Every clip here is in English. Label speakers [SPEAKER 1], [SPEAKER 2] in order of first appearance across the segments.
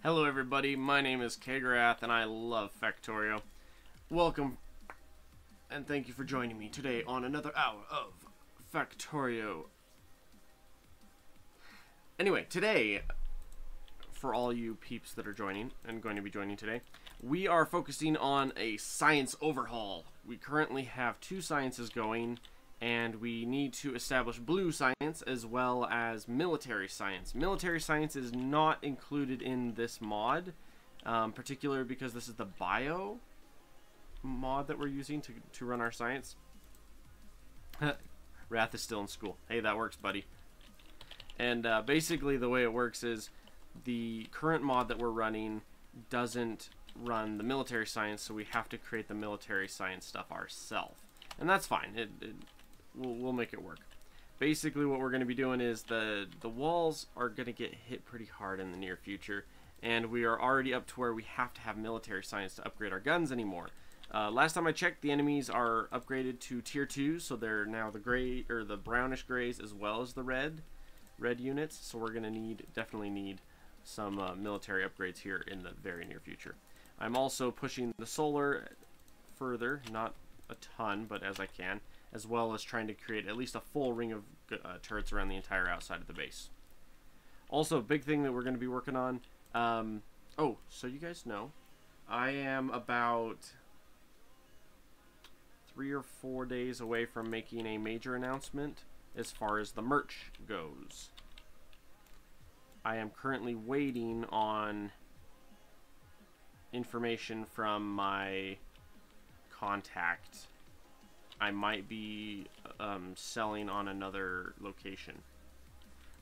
[SPEAKER 1] Hello everybody, my name is Kagarath and I love Factorio. Welcome and thank you for joining me today on another hour of Factorio. Anyway, today, for all you peeps that are joining and going to be joining today, we are focusing on a science overhaul. We currently have two sciences going, and we need to establish blue science as well as military science. Military science is not included in this mod, particularly because this is the bio mod that we're using to run our science. Wrath is still in school. Hey, that works, buddy. And basically the way it works is the current mod that we're running doesn't run the military science, so we have to create the military science stuff ourselves. And that's fine. We'll make it work. Basically what we're going to be doing is the walls are going to get hit pretty hard in the near future, and we are already up to where we have to have military science to upgrade our guns anymore. Last time I checked, the enemies are upgraded to tier 2, so they're now the gray or the brownish grays as well as the red units, so we're going to definitely need some military upgrades here in the very near future. I'm also pushing the solar further, not a ton, but as I can, as well as trying to create at least a full ring of turrets around the entire outside of the base. Also, a big thing that we're going to be working on, oh, so you guys know, I am about 3 or 4 days away from making a major announcement as far as the merch goes. I am currently waiting on information from my contact. I might be selling on another location,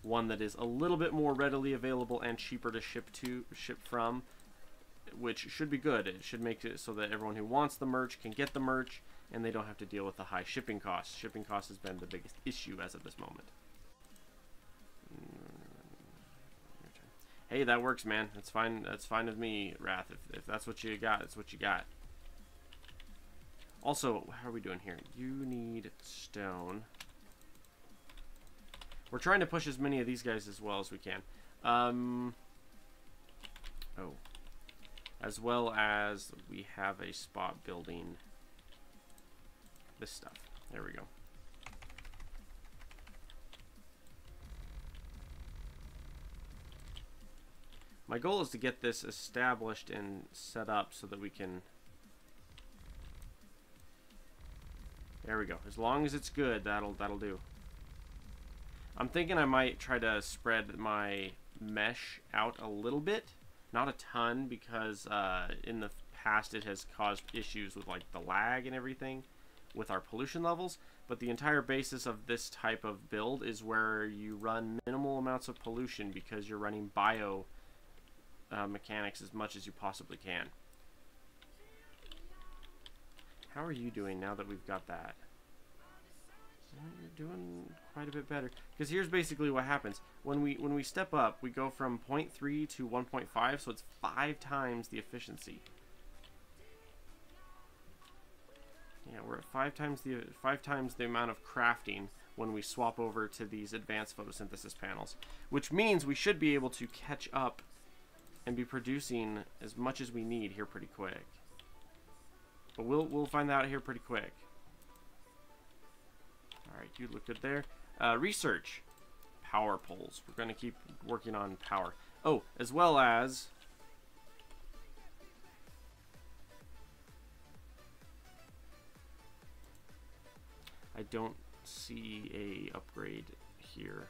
[SPEAKER 1] one that is a little bit more readily available and cheaper to ship from, which should be good. It should make it so that everyone who wants the merch can get the merch, and they don't have to deal with the high shipping costs. Shipping costs has been the biggest issue as of this moment. Hey, that works, man. That's fine. That's fine with me, Wrath. If that's what you got, it's what you got. Also, how are we doing here? You need stone. We're trying to push as many of these guys as well as we can. Oh. As well as we have a spot building this stuff. There we go. My goal is to get this established and set up so that we can... There we go. As long as it's good, that'll do. I'm thinking I might try to spread my mesh out a little bit. Not a ton, because in the past it has caused issues with like the lag and everything with our pollution levels. But the entire basis of this type of build is where you run minimal amounts of pollution because you're running bio mechanics as much as you possibly can. How are you doing now that we've got that? You're doing quite a bit better. Because here's basically what happens. When we step up, we go from 0.3 to 1.5, so it's 5 times the efficiency. Yeah, we're at 5 times the amount of crafting when we swap over to these advanced photosynthesis panels, which means we should be able to catch up and be producing as much as we need here pretty quick. But we'll find out here pretty quick. Alright, you look good there. Research. Power poles. We're going to keep working on power. Oh, as well as... I don't see a upgrade here.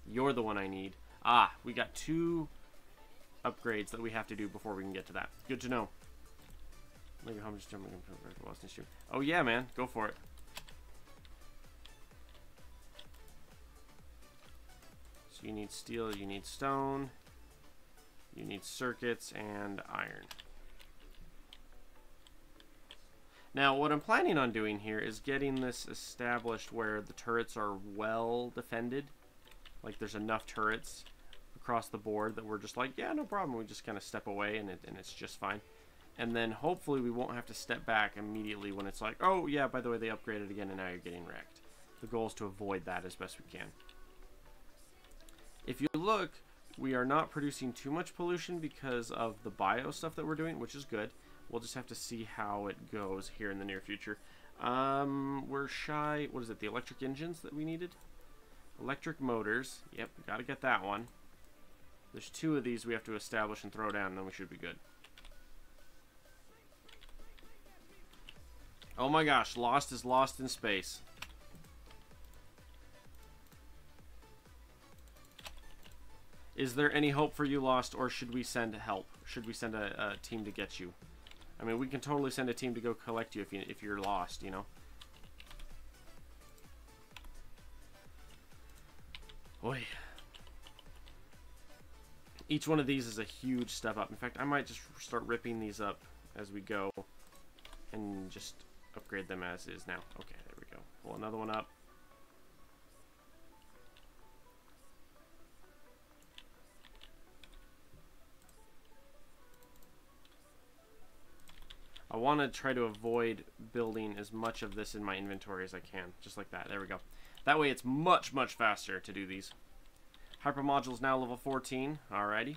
[SPEAKER 1] You're the one I need. Ah, we got 2 upgrades that we have to do before we can get to that. Good to know. Oh yeah, man, go for it. So you need steel, you need stone, you need circuits and iron. Now what I'm planning on doing here is getting this established where the turrets are well defended. Like there's enough turrets across the board that we're just like, yeah, no problem. We just kind of step away and it's just fine. And then hopefully we won't have to step back immediately when it's like, oh yeah, by the way, they upgraded again and now you're getting wrecked. The goal is to avoid that as best we can. If you look, We are not producing too much pollution because of the bio stuff that we're doing, which is good. We'll just have to see how it goes here in the near future. We're shy. What is it? The electric engines that we needed? Electric motors. Yep, we gotta get that one. There's 2 of these we have to establish and throw down, and then we should be good. Oh my gosh, Lost is lost in space. Is there any hope for you, Lost, or should we send help? Should we send a team to get you? I mean, we can totally send a team to go collect you if you're lost, you know? Boy. Each one of these is a huge step up. In fact, I might just start ripping these up as we go and just upgrade them as is now. Okay, there we go. Pull another one up. I want to try to avoid building as much of this in my inventory as I can. Just like that. There we go. That way it's much, much faster to do these. Hypermodule is now level 14. Alrighty.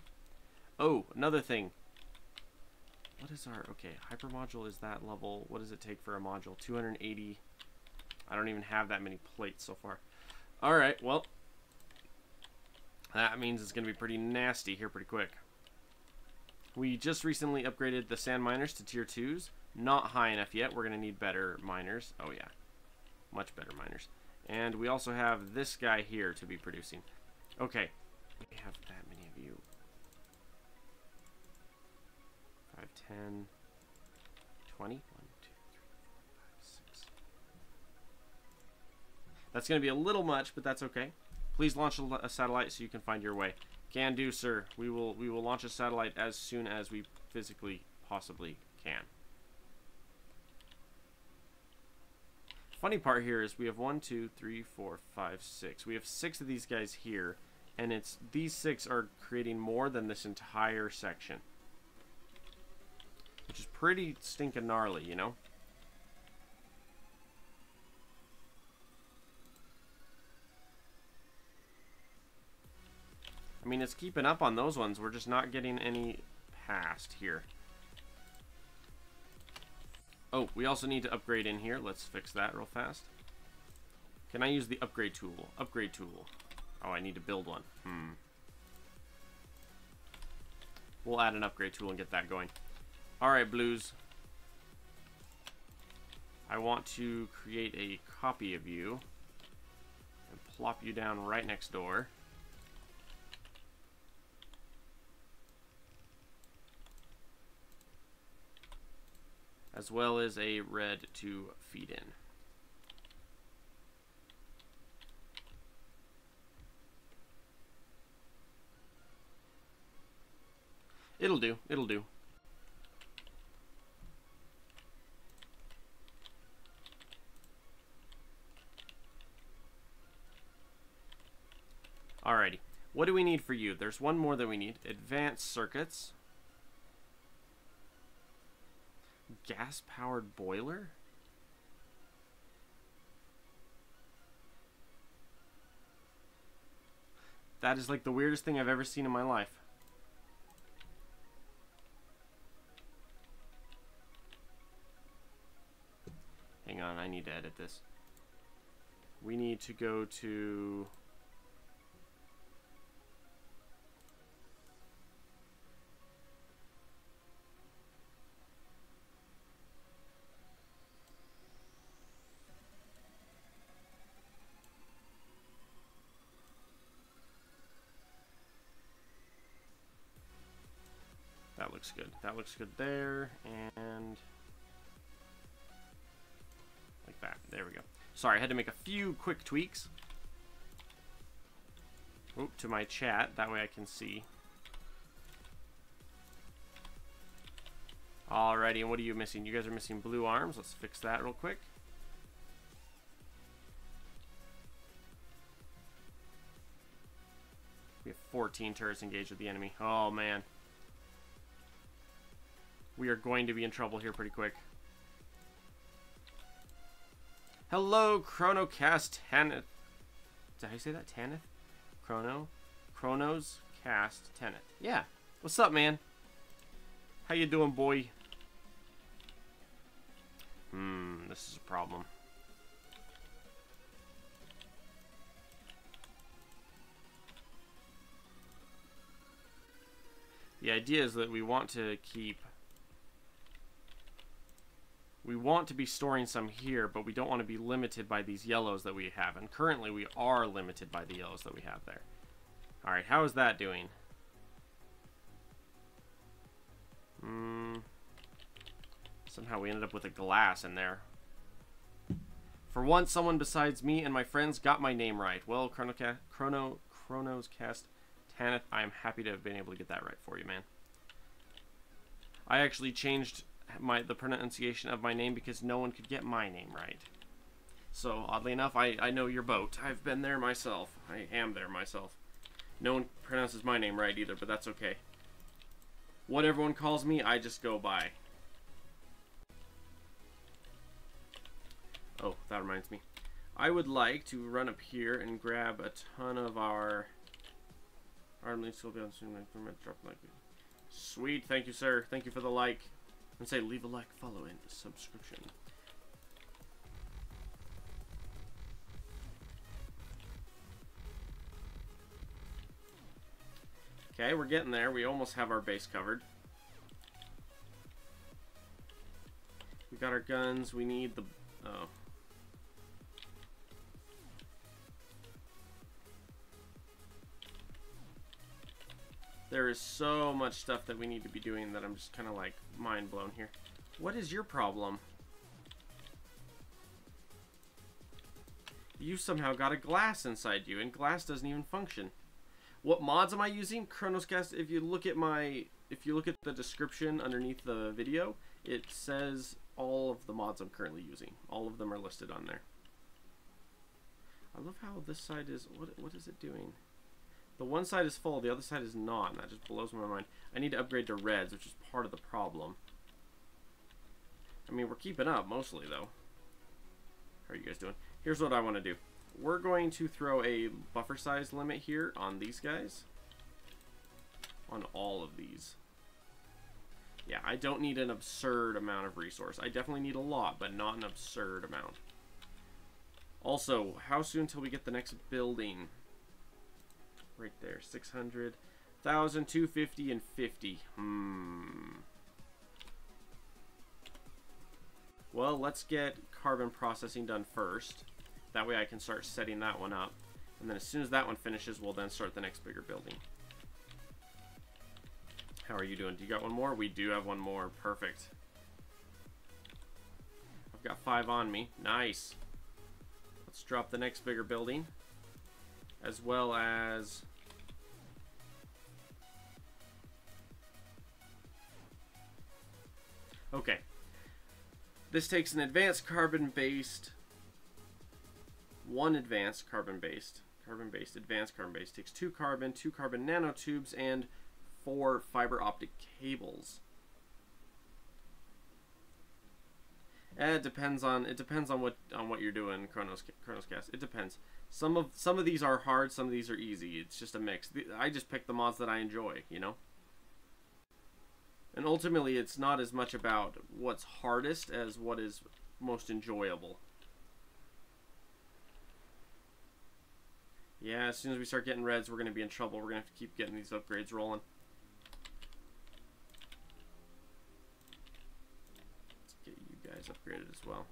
[SPEAKER 1] Oh, another thing. What is our... Okay, hypermodule is that level. What does it take for a module? 280. I don't even have that many plates so far. Alright, well. That means it's going to be pretty nasty here pretty quick. We just recently upgraded the sand miners to tier 2s. Not high enough yet. We're going to need better miners. Oh, yeah. Much better miners. And we also have this guy here to be producing. Okay. We have that many of you. 5, 10, 20. 1, 2, 3, 4, 5, 6. That's going to be a little much, but that's okay. Please launch a satellite so you can find your way. Can do, sir. We will launch a satellite as soon as we physically possibly can. Funny part here is we have 1, 2, 3, 4, 5, 6. We have 6 of these guys here, and it's these 6 are creating more than this entire section, which is pretty stinking gnarly, you know. I mean, it's keeping up on those ones. We're just not getting any past here. Oh, we also need to upgrade in here. Let's fix that real fast. Can I use the upgrade tool? Upgrade tool. Oh, I need to build one. We'll add an upgrade tool and get that going. Alright, Blues. I want to create a copy of you and plop you down right next door. As well as a red to feed in. It'll do. It'll do. Alrighty. What do we need for you? There's one more that we need. Advanced circuits. Gas-powered boiler? That is like the weirdest thing I've ever seen in my life. Hang on, I need to edit this. We need to go to... That looks good. That looks good there, and like that. There we go. Sorry, I had to make a few quick tweaks. Oop, to my chat. That way I can see. Alrighty, and what are you missing? You guys are missing blue arms. Let's fix that real quick. We have 14 turrets engaged with the enemy. Oh, man. We are going to be in trouble here pretty quick. Hello, Chronocast Tanith. Did I say that? Tanith? Chronos cast tenant. Yeah. What's up, man? How you doing, boy? This is a problem. The idea is that we want to be storing some here, but we don't want to be limited by these yellows that we have. And currently we are limited by the yellows that we have there. Alright, how is that doing? Somehow we ended up with a glass in there. For once, someone besides me and my friends got my name right. Well, Chronos Cast Tanith, I am happy to have been able to get that right for you, man. I actually changed the pronunciation of my name because no one could get my name right. So, oddly enough, I know your boat. I've been there myself. I am there myself. No one pronounces my name right either, but that's okay. What everyone calls me, I just go by. Oh, that reminds me. I would like to run up here and grab a ton of our... Sweet, thank you, sir. Thank you for the like. And say, leave a like, follow, and subscription. Okay, we're getting there. We almost have our base covered. We got our guns. We need the... Oh. There is so much stuff that we need to be doing that I'm just kind of like mind blown here. What is your problem? You somehow got a glass inside you, and glass doesn't even function. What mods am I using? Chronoscast. If you look at the description underneath the video, it says all of the mods I'm currently using. All of them are listed on there. I love how this side is. What is it doing? The one side is full, the other side is not, and that just blows my mind. I need to upgrade to reds, which is part of the problem. I mean, we're keeping up, mostly, though. How are you guys doing? Here's what I want to do. We're going to throw a buffer size limit here on these guys. On all of these. Yeah, I don't need an absurd amount of resource. I definitely need a lot, but not an absurd amount. Also, how soon till we get the next building? Right there, 600, 1,000, 250, and 50. Well, let's get carbon processing done first. That way I can start setting that one up. And then as soon as that one finishes, we'll then start the next bigger building. How are you doing? Do you got one more? We do have one more. Perfect. I've got 5 on me. Nice. Let's drop the next bigger building. As well as... Okay. This takes an advanced carbon-based... One advanced carbon-based. Advanced carbon-based. Takes 2 carbon nanotubes, and 4 fiber optic cables. It depends on what you're doing, Chronoscast. It depends. Some of these are hard, some of these are easy. It's just a mix. I just pick the mods that I enjoy, you know? And ultimately, it's not as much about what's hardest as what is most enjoyable. Yeah, as soon as we start getting reds, we're going to be in trouble. We're going to have to keep getting these upgrades rolling. Let's get you guys upgraded as well.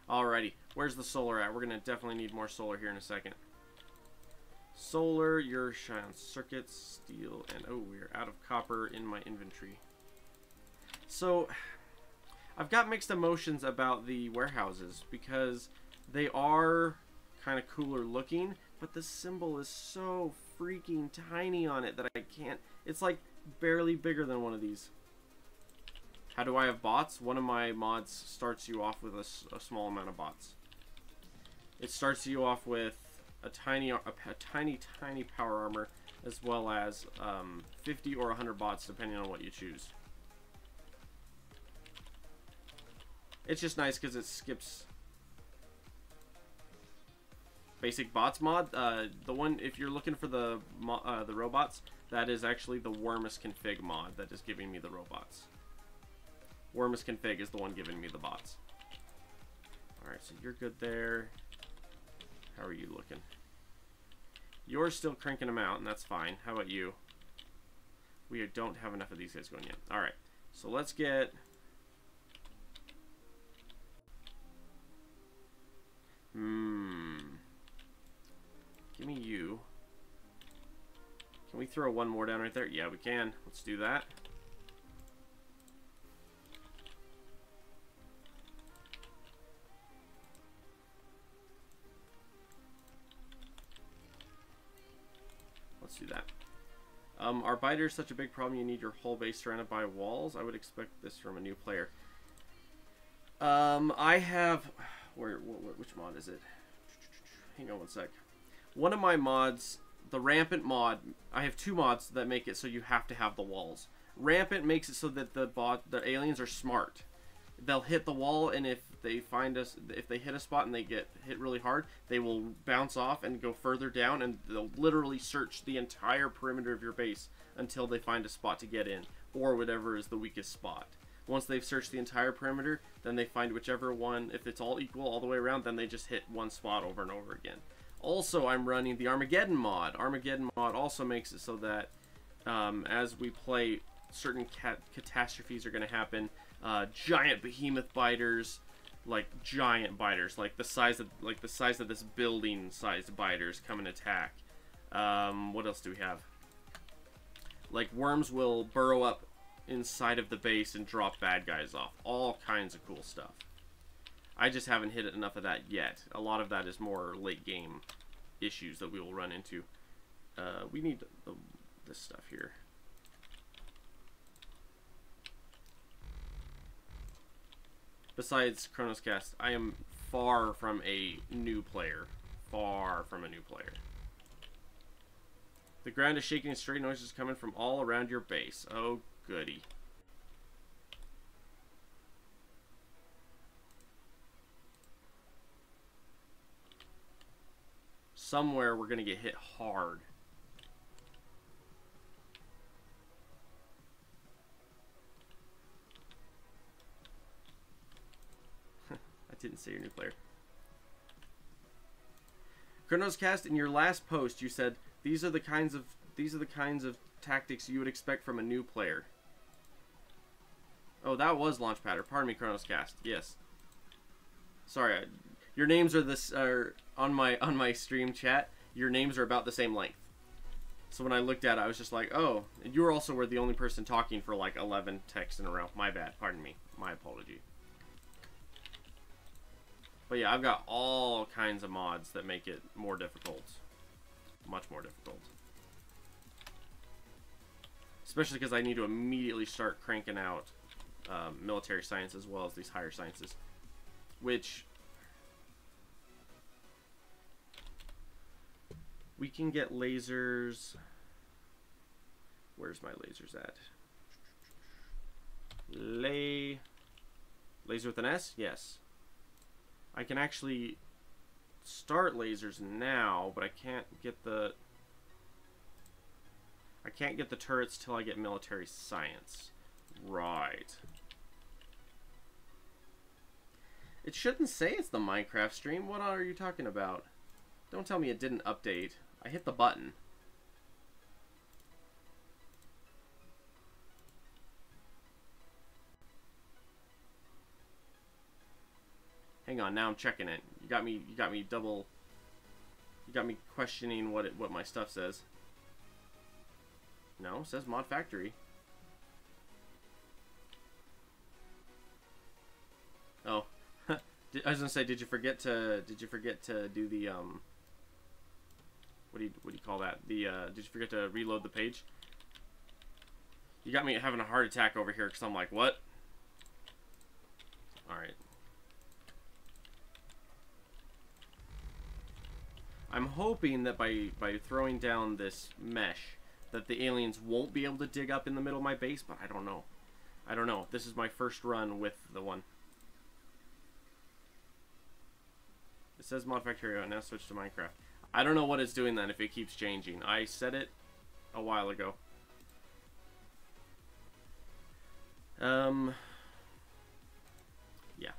[SPEAKER 1] Alrighty, where's the solar at? We're going to definitely need more solar here in a second. Solar, your shine circuits, steel, and oh, we're out of copper in my inventory. So, I've got mixed emotions about the warehouses because they are kind of cooler looking, but the symbol is so freaking tiny on it that I can't. It's like barely bigger than one of these. How do I have bots? One of my mods starts you off with a small amount of bots. It starts you off with a tiny power armor, as well as 50 or 100 bots, depending on what you choose. It's just nice because it skips basic bots mod. The one, if you're looking for the robots, that is actually the wormmus config mod that is giving me the robots. Wormmus config is the one giving me the bots. Alright, so you're good there. How are you looking? You're still cranking them out, and that's fine. How about you? We don't have enough of these guys going yet. Alright, so let's get... Give me you. Can we throw one more down right there? Yeah, we can. Let's do that. Let's do that. Are biters such a big problem you need your whole base surrounded by walls? I would expect this from a new player. I have... which mod is it? Hang on one sec. One of my mods, the rampant mod, I have two mods that make it so you have to have the walls. Rampant makes it so that the aliens are smart. They'll hit the wall, and if they hit a spot and they get hit really hard, they will bounce off and go further down, and they'll literally search the entire perimeter of your base until they find a spot to get in, or whatever is the weakest spot. Once they've searched the entire perimeter, then they find whichever one, if it's all equal all the way around, then they just hit one spot over and over again. Also, I'm running the Armageddon mod. Armageddon mod also makes it so that as we play, certain catastrophes are going to happen. Giant behemoth biters, like giant biters, like the size of this building-sized biters come and attack. What else do we have? Like worms will burrow up inside of the base and drop bad guys off. All kinds of cool stuff. I just haven't hit enough of that yet. A lot of that is more late game issues that we will run into. We need this stuff here. Besides Chronoscast, I am far from a new player. Far from a new player. The ground is shaking and stray noises coming from all around your base. Oh, goody. Somewhere we're going to get hit hard. I didn't say your new player. Chronoscast, in your last post you said these are the kinds of tactics you would expect from a new player. Oh, that was Launchpadder. Pardon me, Chronoscast. Yes. Sorry, your names are on my stream chat. Your names are about the same length. So when I looked at it, I was just like, oh, and you were the only person talking for like 11 texts in a row. My bad. Pardon me. My apology. But yeah, I've got all kinds of mods that make it more difficult. Much more difficult. Especially because I need to immediately start cranking out military science as well as these higher sciences. Which... we can get lasers... Where's my lasers at? Laser with an S? Yes. I can actually start lasers now, but I can't get the turrets till I get military science. Right. It shouldn't say it's the Minecraft stream. What are you talking about? Don't tell me it didn't update. I hit the button. Hang on, now I'm checking it. You got me questioning what my stuff says. No, it says Mod Factory. Oh. I was gonna say, did you forget to do the what do you call that? Did you forget to reload the page? You got me having a heart attack over here because I'm like, what? Alright. I'm hoping that by throwing down this mesh that the aliens won't be able to dig up in the middle of my base, but I don't know. I don't know. This is my first run with the one. It says mod Factorio, and now switch to Minecraft. I don't know what it's doing then if it keeps changing. I said it a while ago. Yeah,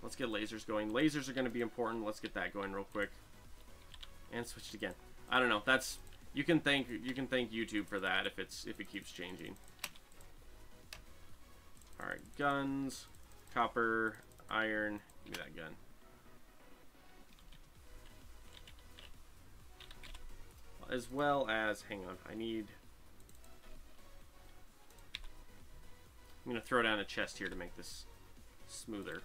[SPEAKER 1] let's get lasers going. Lasers are going to be important. Let's get that going real quick. And switched again. I don't know. That's you can thank YouTube for that if it keeps changing. All right, guns, copper, iron. Give me that gun. As well as, hang on, I'm going to throw down a chest here to make this smoother.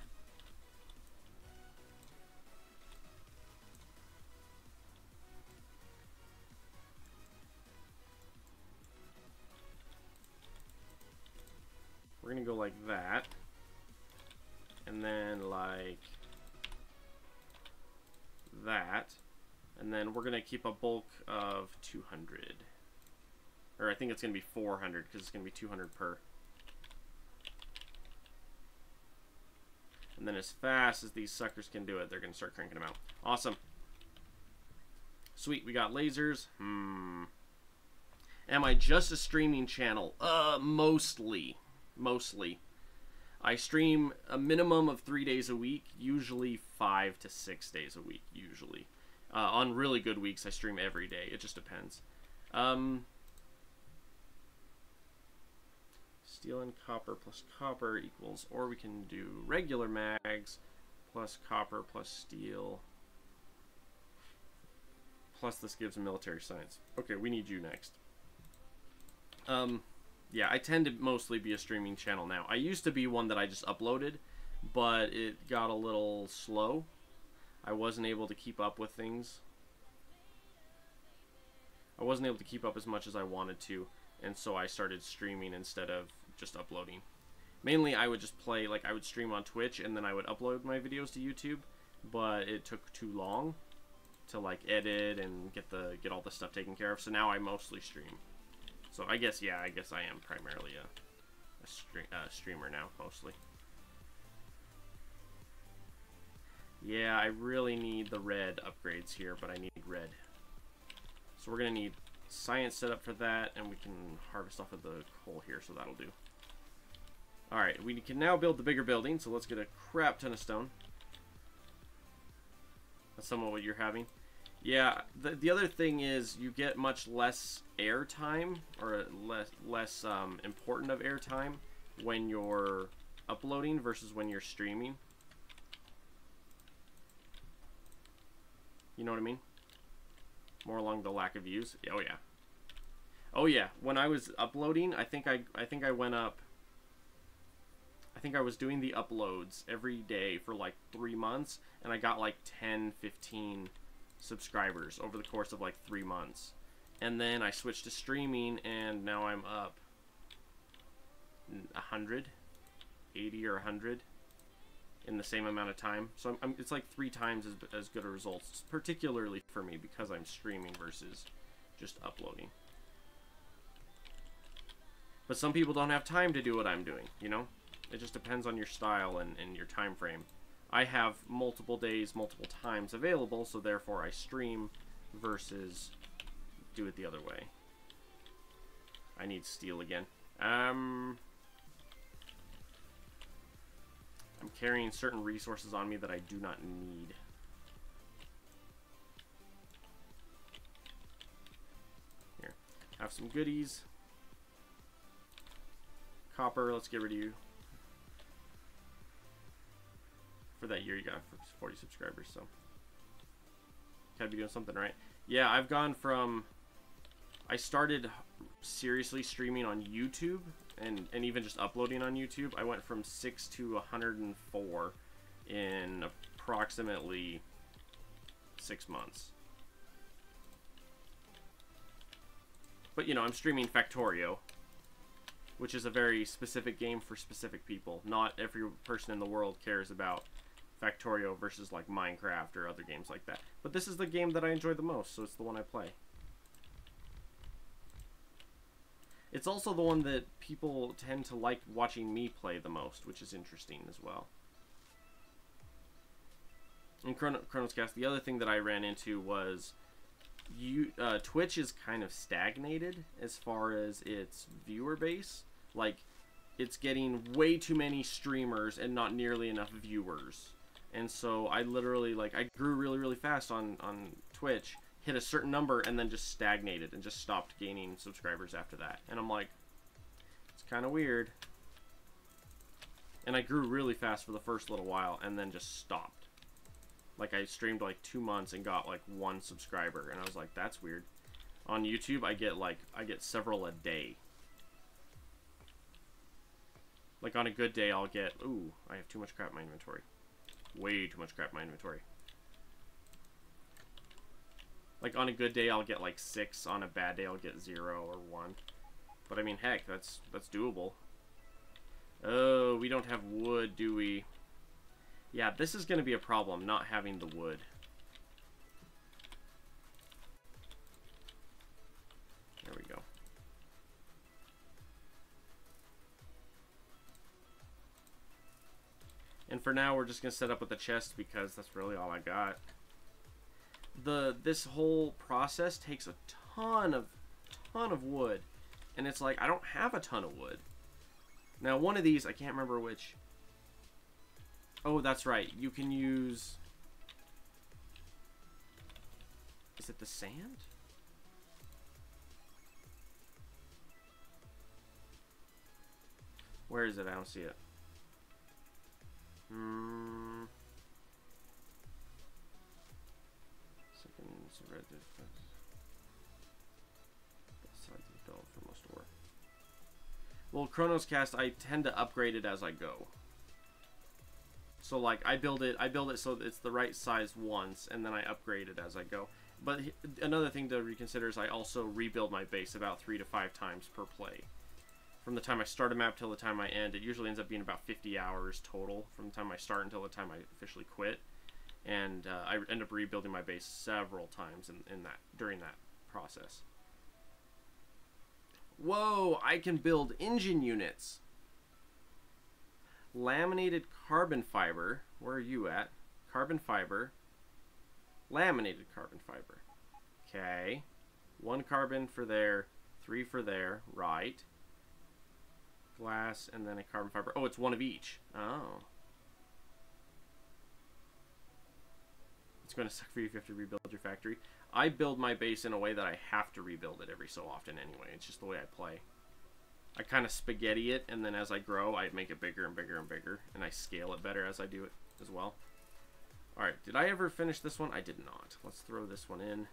[SPEAKER 1] We're going to go like that. And then like that. And then we're going to keep a bulk of 200. Or I think it's going to be 400 because it's going to be 200 per. And then as fast as these suckers can do it, they're going to start cranking them out. Awesome. Sweet, we got lasers. Am I just a streaming channel? Mostly. I stream a minimum of 3 days a week, usually 5 to 6 days a week, usually. On really good weeks, I stream every day. It just depends. Steel and copper plus copper equals, or we can do regular mags plus copper plus steel. Plus this gives a military science. Okay, we need you next. Yeah, I tend to mostly be a streaming channel now. I used to be one that I just uploaded, but it got a little slow. I wasn't able to keep up with things. I wasn't able to keep up as much as I wanted to, and so I started streaming instead of just uploading. Mainly, I would just play, like I would stream on Twitch, and then I would upload my videos to YouTube, but it took too long to like edit and get all the stuff taken care of. So now I mostly stream. So I guess, yeah, I guess I am primarily a streamer now, mostly. Yeah, I really need the red upgrades here, but I need red. So we're going to need science set up for that, and we can harvest off of the coal here, so that'll do. Alright, we can now build the bigger building, so let's get a crap ton of stone. That's some of what you're having. Yeah, the other thing is you get much less air time, or less important of air time when you're uploading versus when you're streaming. You know what I mean? More along the lack of views. Oh yeah. Oh yeah. When I was uploading, I think I went up. I think I was doing the uploads every day for like 3 months, and I got like 10, 15 subscribers over the course of like 3 months. And then I switched to streaming, and now I'm up 100, 80 or 100 in the same amount of time. So it's like 3 times as good a results, particularly for me because I'm streaming versus just uploading. But some people don't have time to do what I'm doing, you know? It just depends on your style and your time frame. I have multiple days, multiple times available, so therefore I stream versus do it the other way. I need steel again. I'm carrying certain resources on me that I do not need. Here, have some goodies. Copper, let's get rid of you. For that year, you got 40 subscribers, so gotta be doing something right. Yeah, I've gone from, I started seriously streaming on YouTube and even just uploading on YouTube. I went from 6 to 104 in approximately 6 months. But you know, I'm streaming Factorio, which is a very specific game for specific people. Not every person in the world cares about Factorio versus like Minecraft or other games like that. But this is the game that I enjoy the most, so it's the one I play. It's also the one that people tend to like watching me play the most, which is interesting as well. in Chronos Cast, the other thing that I ran into was Twitch is kind of stagnated as far as its viewer base. Like, it's getting way too many streamers and not nearly enough viewers. And so I literally, like, I grew really, really fast on Twitch, hit a certain number, and then just stagnated and just stopped gaining subscribers after that. And I'm like, it's kind of weird. And I grew really fast for the first little while and then just stopped. Like, I streamed like 2 months and got like 1 subscriber, and I was like, that's weird. On YouTube, I get several a day. Like, on a good day, I'll get, ooh, I have too much crap in my inventory. Way too much crap in my inventory. Like, on a good day, I'll get like 6. On a bad day, I'll get 0 or 1. But I mean, heck, that's doable. Oh, we don't have wood, do we? Yeah, this is going to be a problem, not having the wood. There we go. And for now, we're just going to set up with the chest because that's really all I got. This whole process takes a ton of wood. And it's like, I don't have a ton of wood. Now, one of these, I can't remember which. Oh, that's right. You can use... Is it the sand? Where is it? I don't see it. Seconds red defense. Sides of the belt for most ore. Well, Chronos Cast, I tend to upgrade it as I go. So like I build it so that it's the right size once, and then I upgrade it as I go. But another thing to reconsider is I also rebuild my base about 3 to 5 times per play. From the time I start a map till the time I end, it usually ends up being about 50 hours total from the time I start until the time I officially quit. And I end up rebuilding my base several times during that process. Whoa, I can build engine units. Laminated carbon fiber. Where are you at? Carbon fiber. Laminated carbon fiber. Okay. 1 carbon for there. 3 for there. Right. Glass and then a carbon fiber. Oh, it's 1 of each. Oh. It's going to suck for you if you have to rebuild your factory. I build my base in a way that I have to rebuild it every so often anyway. It's just the way I play. I kind of spaghetti it, and then as I grow, I make it bigger and bigger and bigger, and I scale it better as I do it as well. Alright, did I ever finish this one? I did not. Let's throw this one in.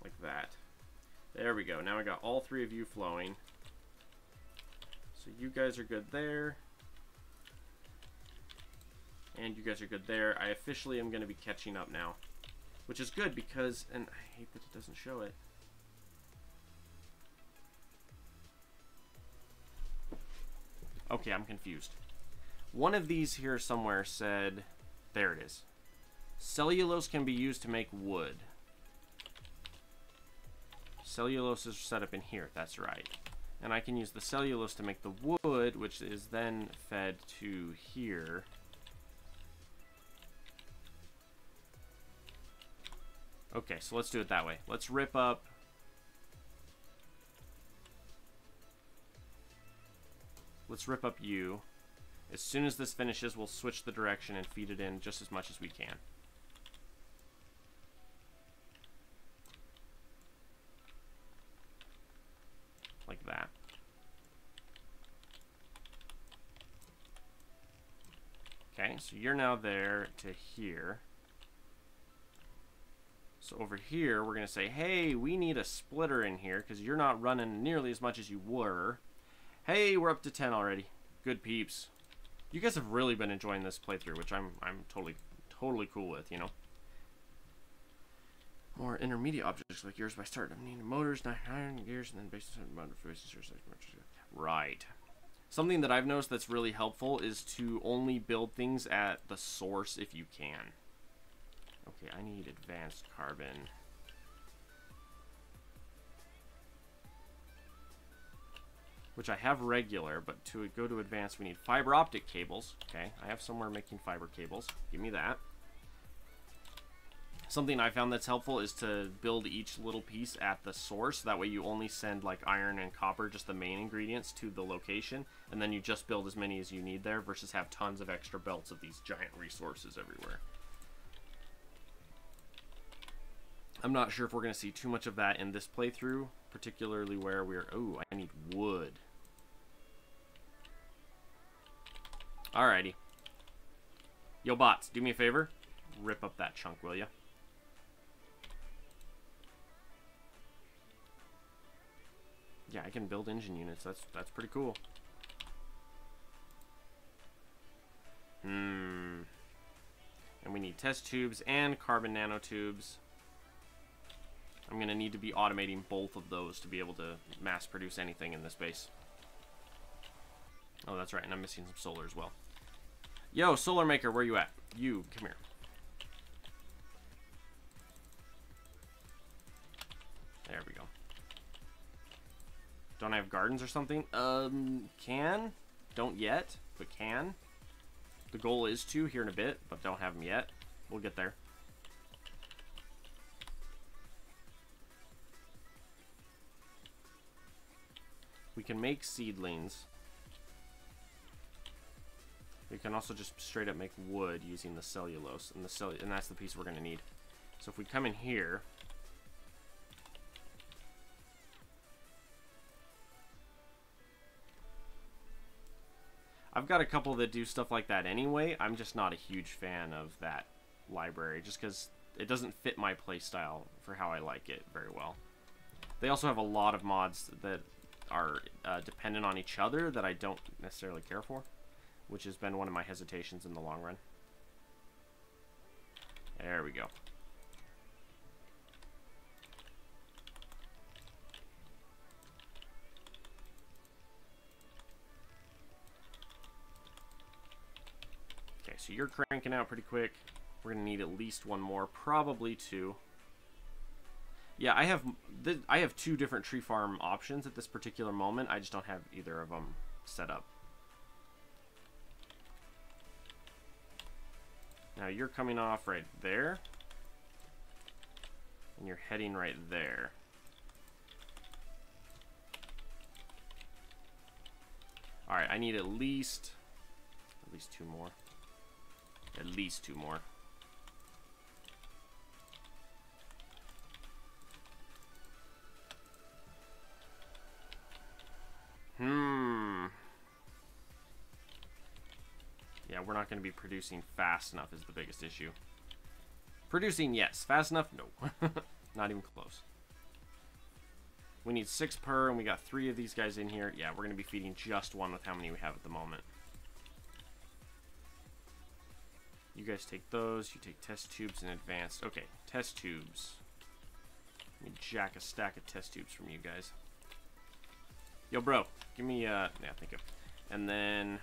[SPEAKER 1] Like that. There we go. Now I got all 3 of you flowing. So you guys are good there. And you guys are good there. I officially am going to be catching up now. Which is good because, and I hate that it doesn't show it. Okay, I'm confused. One of these here somewhere said, there it is. Cellulose can be used to make wood. Cellulose is set up in here, that's right. And I can use the cellulose to make the wood, which is then fed to here. Okay, so let's do it that way. Let's rip up... Let's rip up you. As soon as this finishes, we'll switch the direction and feed it in just as much as we can. Like that. Okay, so you're now there to here. So over here, we're going to say, hey, we need a splitter in here because you're not running nearly as much as you were. Hey, we're up to 10 already. Good peeps. You guys have really been enjoying this playthrough, which I'm totally cool with, you know. More intermediate objects like yours by start needing motors, iron, gears, and then basic motor faces. Right. Something that I've noticed that's really helpful is to only build things at the source if you can. Okay, I need advanced carbon. which I have regular, but to go to advanced, we need fiber optic cables. Okay, I have somewhere making fiber cables. Give me that. Something I found that's helpful is to build each little piece at the source. That way you only send like iron and copper, just the main ingredients, to the location, and then you just build as many as you need there versus have tons of extra belts of these giant resources everywhere. I'm not sure if we're going to see too much of that in this playthrough, particularly where we're... Oh, I need wood. Alrighty. Yo, bots, do me a favor. Rip up that chunk, will ya? Yeah, I can build engine units. That's pretty cool. And we need test tubes and carbon nanotubes. I'm going to need to be automating both of those to be able to mass produce anything in this base. Oh, that's right, and I'm missing some solar as well. Yo, solar maker, where you at? You, come here. There we go. Don't I have gardens or something? Can. Don't yet, but can. The goal is to here in a bit, but don't have them yet. We'll get there. We can make seedlings. We can also just straight up make wood using the cellulose, and and that's the piece we're going to need. So if we come in here, I've got a couple that do stuff like that anyway. I'm just not a huge fan of that library, just because it doesn't fit my playstyle for how I like it very well. They also have a lot of mods that are dependent on each other that I don't necessarily care for, which has been one of my hesitations in the long run. There we go. Okay, so you're cranking out pretty quick. We're gonna need at least one more, probably two. Yeah, I have two different tree farm options at this particular moment. I just don't have either of them set up. Now you're coming off right there, and you're heading right there. All right, I need at least two more. At least two more. Yeah, we're not going to be producing fast enough is the biggest issue. Producing, yes. Fast enough? No. Not even close. We need 6 per, and we got 3 of these guys in here. Yeah, we're going to be feeding just one with how many we have at the moment. You guys take those. You take test tubes in advance. Okay, test tubes. Let me jack a stack of test tubes from you guys. Yo, bro. Give me, yeah, thank you. And then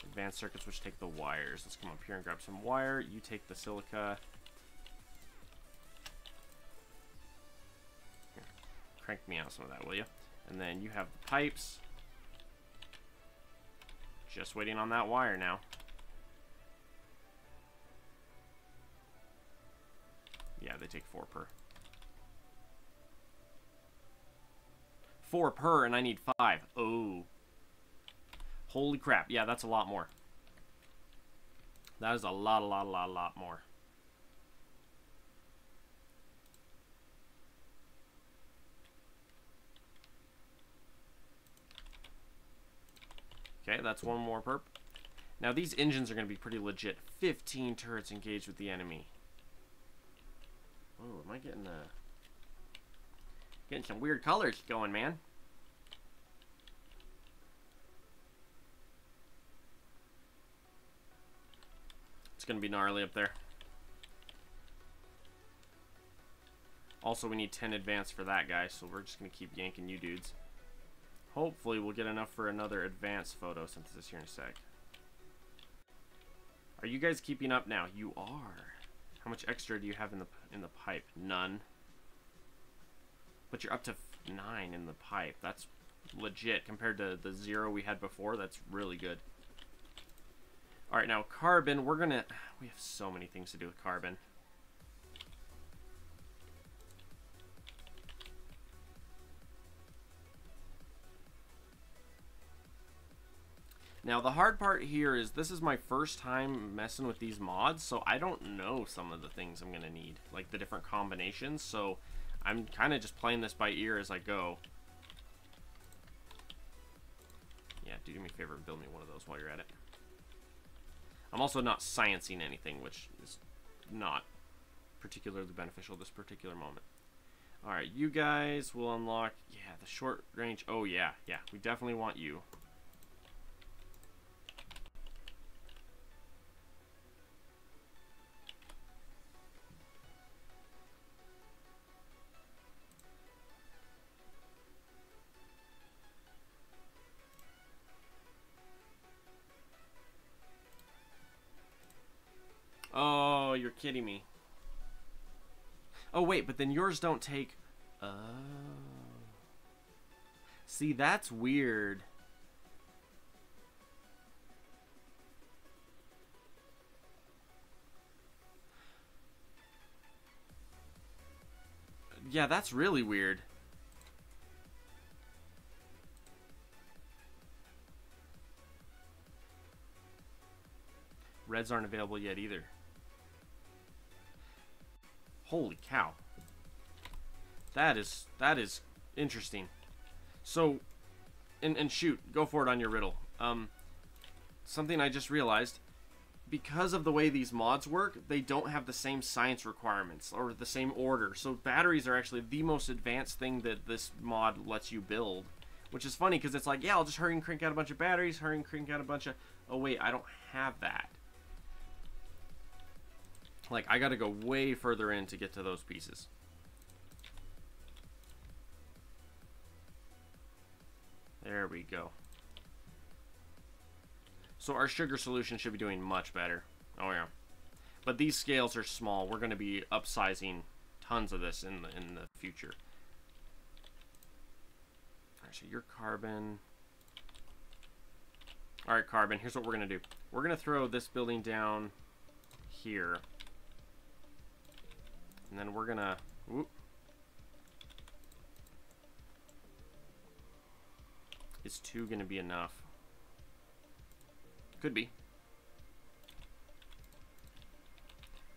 [SPEAKER 1] advanced circuits, which take the wires. Let's come up here and grab some wire. You take the silica. Here, crank me out some of that, will you? And then you have the pipes. Just waiting on that wire now. Yeah, they take 4 per. 4 per, and I need 5. Oh. Holy crap. Yeah, that's a lot more. That is a lot more. Okay, that's one more perp. Now, these engines are going to be pretty legit. 15 turrets engaged with the enemy. Oh, am I getting some weird colors going, man? It's going to be gnarly up there. Also, we need 10 advance for that guy, so we're just going to keep yanking you dudes. Hopefully, we'll get enough for another advanced photosynthesis here in a sec. Are you guys keeping up now? You are. How much extra do you have in the pipe? None. But you're up to 9 in the pipe. That's legit compared to the 0 we had before. That's really good. All right, now carbon, we have so many things to do with carbon. Now, the hard part here is this is my first time messing with these mods, so I don't know some of the things I'm going to need, like the different combinations, so I'm kind of just playing this by ear as I go. Yeah, do me a favor and build me one of those while you're at it. I'm also not sciencing anything, which is not particularly beneficial at this particular moment. Alright, you guys will unlock, yeah, the short range. Oh, yeah, we definitely want you. Oh, you're kidding me. Oh, wait, but then yours don't take... Oh. See, that's weird. Yeah, that's really weird. Reds aren't available yet either. Holy cow. That is interesting. So, and shoot, go for it on your riddle. Something I just realized, because of the way these mods work, they don't have the same science requirements or the same order. So batteries are actually the most advanced thing that this mod lets you build, which is funny because it's like, yeah, I'll just hurry and crank out a bunch of batteries, hurry and crank out a bunch of... Oh wait, I don't have that. Like, I gotta go way further in to get to those pieces. There we go. So our sugar solution should be doing much better. Oh yeah. But these scales are small. We're gonna be upsizing tons of this in the future. Alright, so your carbon. Alright, carbon, here's what we're gonna do. We're gonna throw this building down here. And then we're gonna... Whoop. Is 2 gonna be enough? Could be.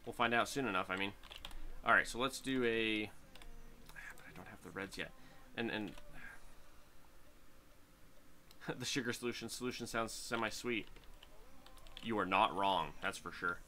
[SPEAKER 1] We'll find out soon enough, I mean. Alright, so let's do a... But I don't have the reds yet. And the sugar solution sounds semi-sweet. You are not wrong, that's for sure.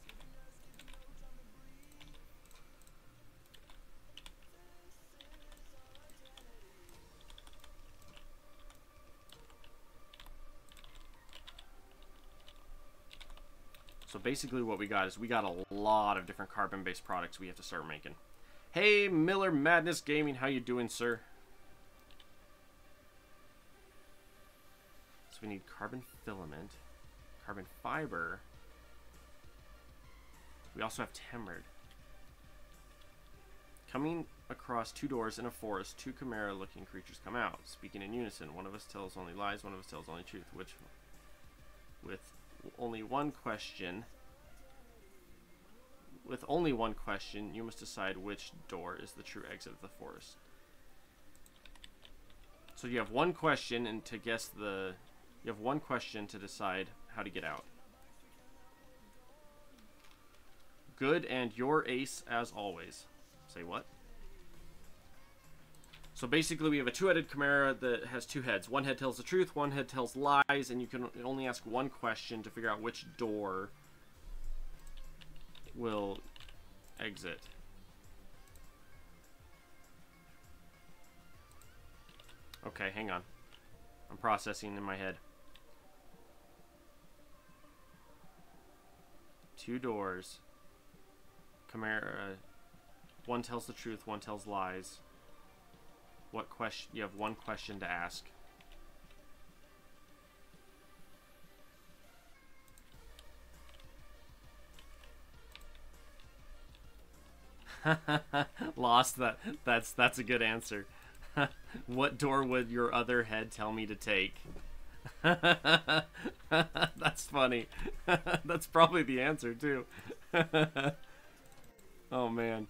[SPEAKER 1] So basically what we got is we got a lot of different carbon-based products we have to start making. Hey, Miller Madness Gaming, how you doing, sir? So we need carbon filament, carbon fiber. We also have timbered. Coming across 2 doors in a forest, 2 chimera-looking creatures come out, speaking in unison. One of us tells only lies, one of us tells only truth, which, with only one question, you must decide which door is the true exit of the forest. So you have one question, and to guess you have one question to decide how to get out. Good, and your ace as always. Say what? So basically we have a 2-headed chimera that has 2 heads. One head tells the truth, one head tells lies, and you can only ask one question to figure out which door will exit. Okay, hang on. I'm processing in my head. 2 doors. Chimera. One tells the truth, one tells lies. What question? You have one question to ask. Lost that. That's a good answer. What door would your other head tell me to take? That's funny. That's probably the answer, too. Oh, man.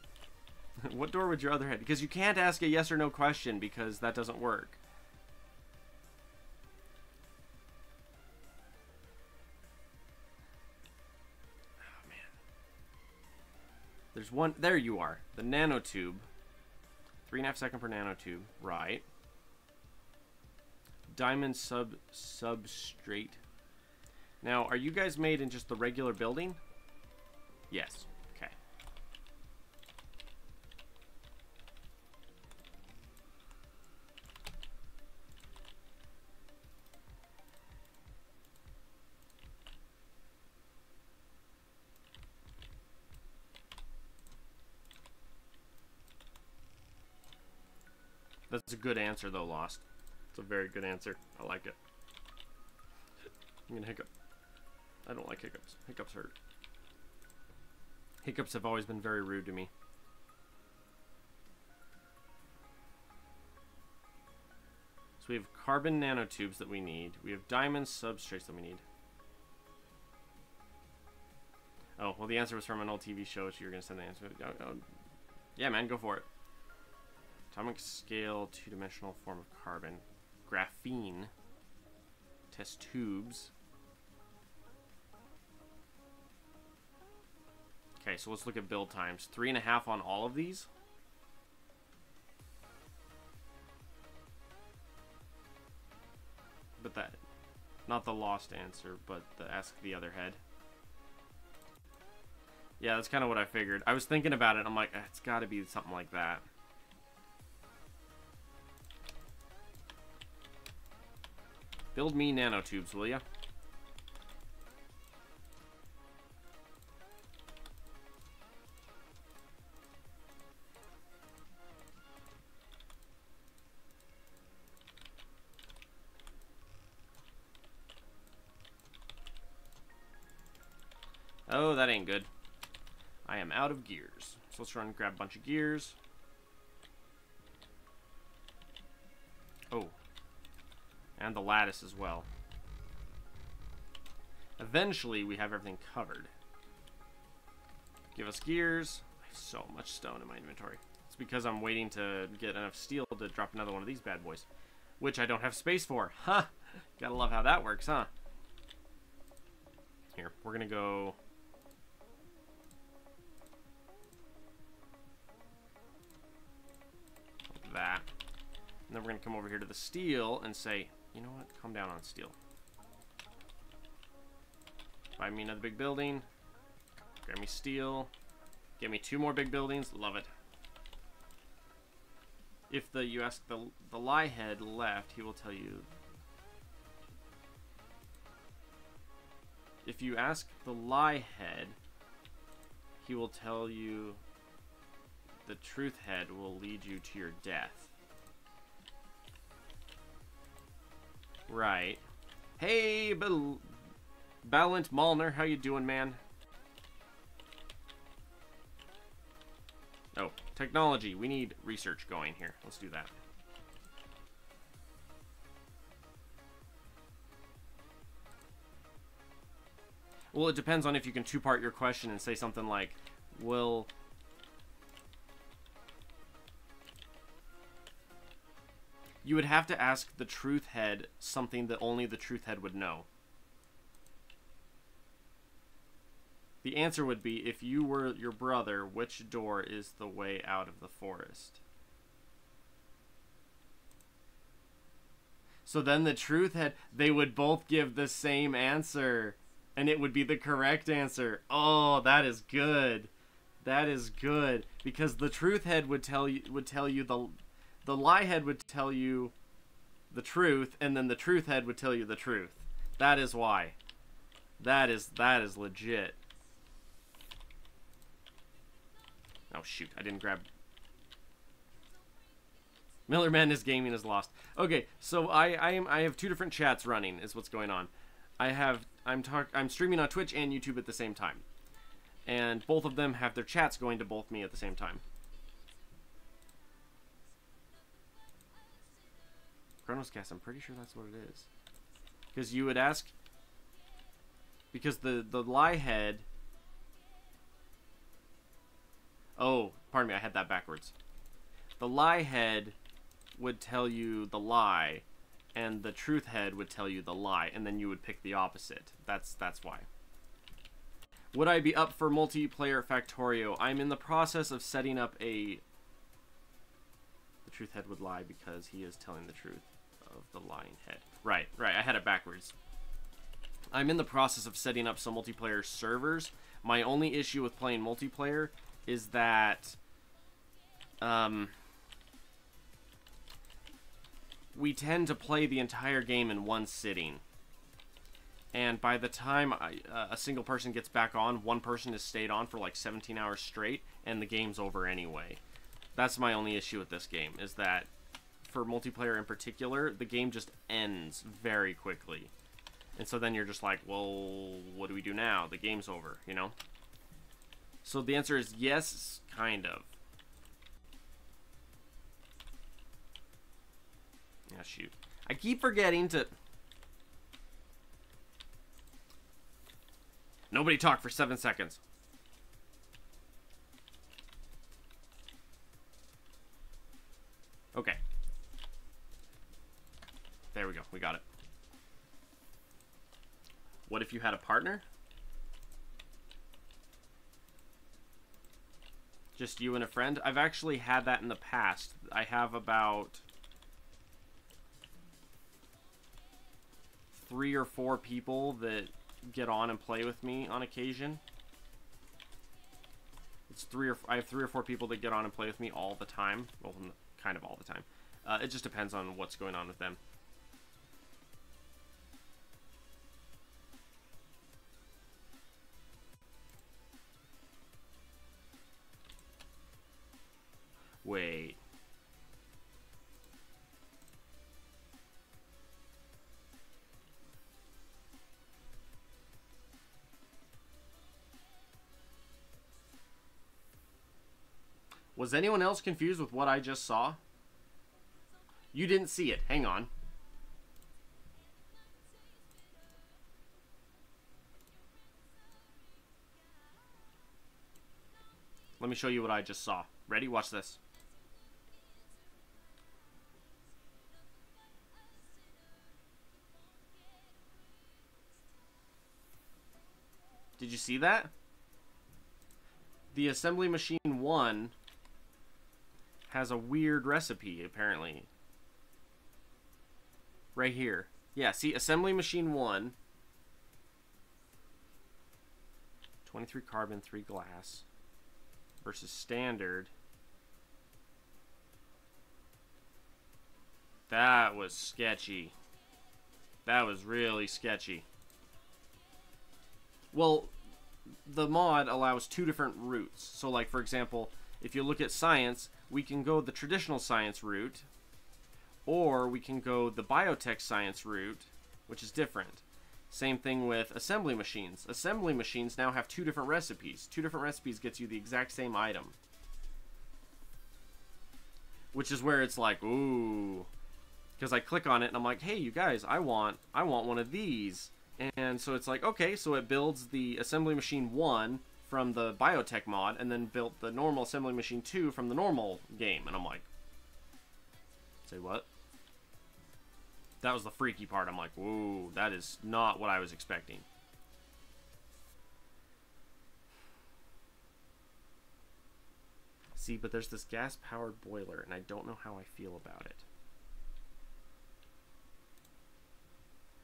[SPEAKER 1] What door would your other head... Because you can't ask a yes or no question because that doesn't work. Oh, man. There's one... There you are. The nanotube. 3.5 seconds per nanotube. Right. Diamond substrate. Now, are you guys made in just the regular building? Yes. Okay. That's a good answer, though, Lost. It's a very good answer. I like it. I'm gonna hiccup. I don't like hiccups. Hiccups hurt. Hiccups have always been very rude to me. So we have carbon nanotubes that we need. We have diamond substrates that we need. Oh, well, the answer was from an old TV show, so you're gonna send the answer. Oh, yeah, man, go for it. Atomic scale, two-dimensional form of carbon. Graphene. Test tubes. Okay, so let's look at build times. 3.5 on all of these. But that, not the lost answer, but the ask the other head. Yeah, that's kind of what I figured. I was thinking about it. I'm like, it's got to be something like that. Build me nanotubes, will ya? Oh, that ain't good. I am out of gears. So let's run and grab a bunch of gears. Oh. And the lattice as well. Eventually, we have everything covered. Give us gears. I have so much stone in my inventory. It's because I'm waiting to get enough steel to drop another one of these bad boys. Which I don't have space for. Huh! Gotta love how that works, huh? Here, we're gonna go... like that. And then we're gonna come over here to the steel and say... You know what? Calm down on steel. Buy me another big building. Grab me steel. Get me 2 more big buildings. Love it. If you ask the lie head left, he will tell you. If you ask the lie head, he will tell you the truth head will lead you to your death. Right. Hey, Ballant Malner, how you doing, man? Oh, technology. We need research going here. Let's do that. Well, it depends on if you can two-part your question and say something like, will... You would have to ask the truth head something that only the truth head would know. The answer would be, if you were your brother, which door is the way out of the forest? So then the truth head, they would both give the same answer. And it would be the correct answer. Oh, that is good. That is good. Because the truth head would tell you the lie head would tell you the truth, and then the truth head would tell you the truth. That is why. That is legit. Oh shoot, I didn't grab. Miller Madness Gaming is lost. Okay, so I have 2 different chats running is what's going on. I'm streaming on Twitch and YouTube at the same time. And both of them have their chats going to both me at the same time. Chronos cast, I'm pretty sure that's what it is. Because you would ask... Because the lie head... Oh, pardon me, I had that backwards. The lie head would tell you the lie, and the truth head would tell you the lie, and then you would pick the opposite. That's why. Would I be up for multiplayer Factorio? I'm in the process of setting up a... The truth head would lie because he is telling the truth of the lying head. Right, I had it backwards. I'm in the process of setting up some multiplayer servers. My only issue with playing multiplayer is that we tend to play the entire game in one sitting. And by the time a single person gets back on, one person has stayed on for like 17 hours straight, and the game's over anyway. That's my only issue with this game, is that for multiplayer in particular, the game just ends very quickly. And so then you're just like, well, what do we do now? The game's over, you know? So the answer is yes, kind of. Yeah, shoot. I keep forgetting to... Nobody talk for 7 seconds. Okay. There we go. We got it. What if you had a partner? Just you and a friend? I've actually had that in the past. I have about 3 or 4 people that get on and play with me on occasion. I have 3 or 4 people that get on and play with me all the time. Well, kind of all the time. It just depends on what's going on with them. Wait. Was anyone else confused with what I just saw? You didn't see it. Hang on. Let me show you what I just saw. Ready? Watch this. Did you see that? The assembly machine 1 has a weird recipe, apparently. Right here. Yeah, see, assembly machine 1. 23 carbon, 3 glass. Versus standard. That was sketchy. That was really sketchy. Well, the mod allows 2 different routes. So, like, for example, if you look at science, we can go the traditional science route, or we can go the biotech science route, which is different. Same thing with assembly machines. Assembly machines now have 2 different recipes. 2 different recipes gets you the exact same item. Which is where it's like, ooh. Because I click on it and I'm like, hey, you guys, I want one of these. And so it's like, okay, so it builds the assembly machine 1 from the biotech mod, and then built the normal assembly machine 2 from the normal game. And I'm like, say what? That was the freaky part. I'm like, whoa, that is not what I was expecting. See, but there's this gas-powered boiler, and I don't know how I feel about it.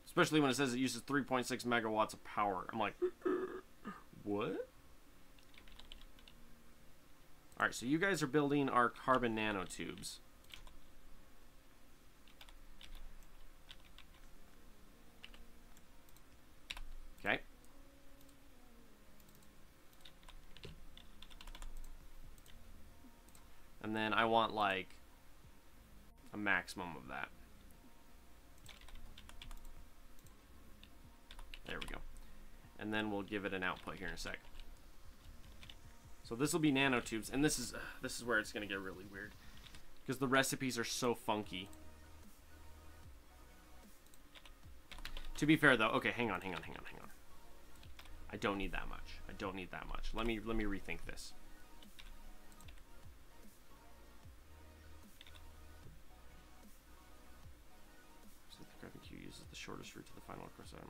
[SPEAKER 1] Especially when it says it uses 3.6 megawatts of power. I'm like, what? Alright, so you guys are building our carbon nanotubes. Okay. And then I want, like, a maximum of that. There we go. And then we'll give it an output here in a sec. So this will be nanotubes, and this is where it's going to get really weird. Because the recipes are so funky. To be fair, though, okay, hang on. I don't need that much. I don't need that much. Let me rethink this. So the grabbing queue uses the shortest route to the final course item.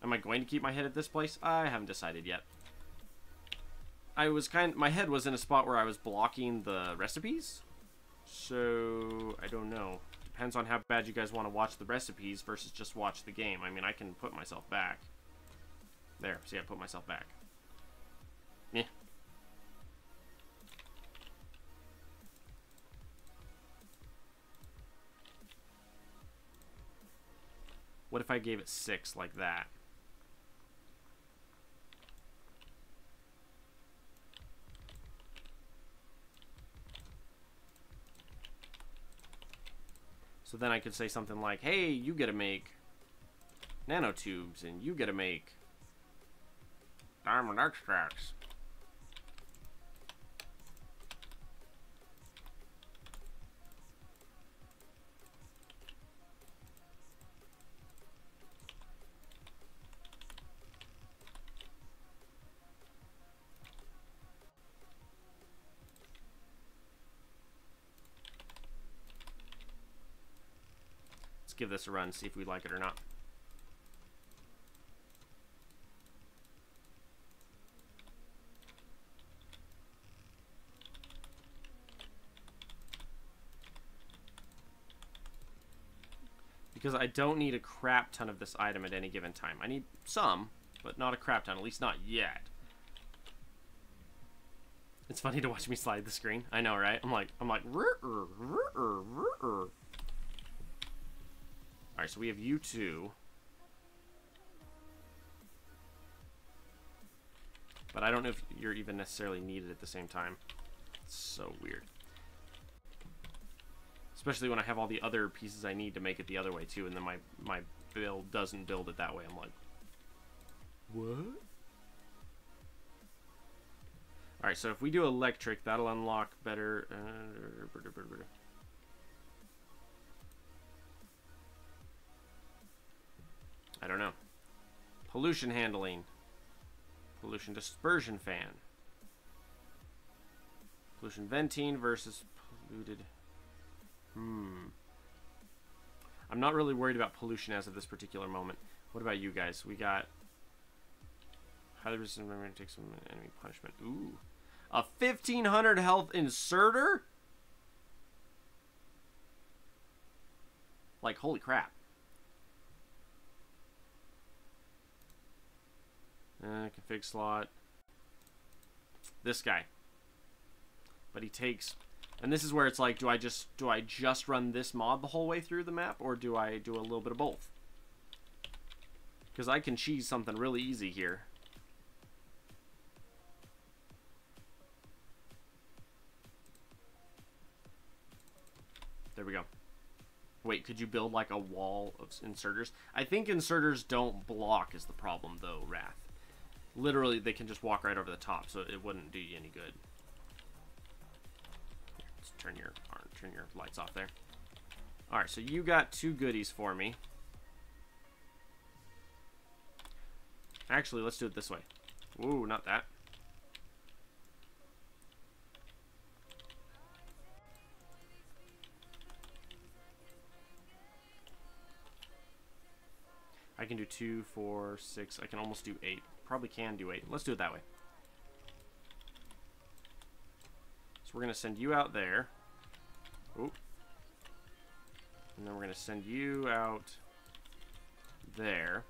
[SPEAKER 1] Am I going to keep my head at this place? I haven't decided yet. My head was in a spot where I was blocking the recipes. So, I don't know. Depends on how bad you guys want to watch the recipes versus just watch the game. I mean, I can put myself back. There, see, I put myself back. Yeah. What if I gave it 6 like that? So then I could say something like, hey, you get to make nanotubes, and you get to make diamond extracts. Let's give this a run, see if we like it or not. Because I don't need a crap ton of this item at any given time. I need some, but not a crap ton, at least not yet. It's funny to watch me slide the screen. I know, right? I'm like, Alright, so we have you two. But I don't know if you're even necessarily needed at the same time. It's so weird. Especially when I have all the other pieces I need to make it the other way too, and then my build doesn't build it that way. I'm like, what? Alright, so if we do electric, that'll unlock better... I don't know. Pollution handling. Pollution dispersion fan. Pollution venting versus polluted... I'm not really worried about pollution as of this particular moment. What about you guys? We got... highly resistant memory to take some enemy punishment. Ooh. A 1500 health inserter? Like, holy crap. Config slot. This guy. But he takes... and this is where it's like, do I just run this mod the whole way through the map, or do I do a little bit of both? Because I can cheese something really easy here. There we go. Wait, could you build like a wall of inserters? I think inserters don't block is the problem though, Wrath. Literally, they can just walk right over the top, so it wouldn't do you any good. Let's turn your lights off there. Alright, so you got 2 goodies for me. Actually, let's do it this way. Ooh, not that. I can do 2, 4, 6. I can almost do 8. Probably can do 8. Let's do it that way. So we're going to send you out there. Ooh. And then we're going to send you out there.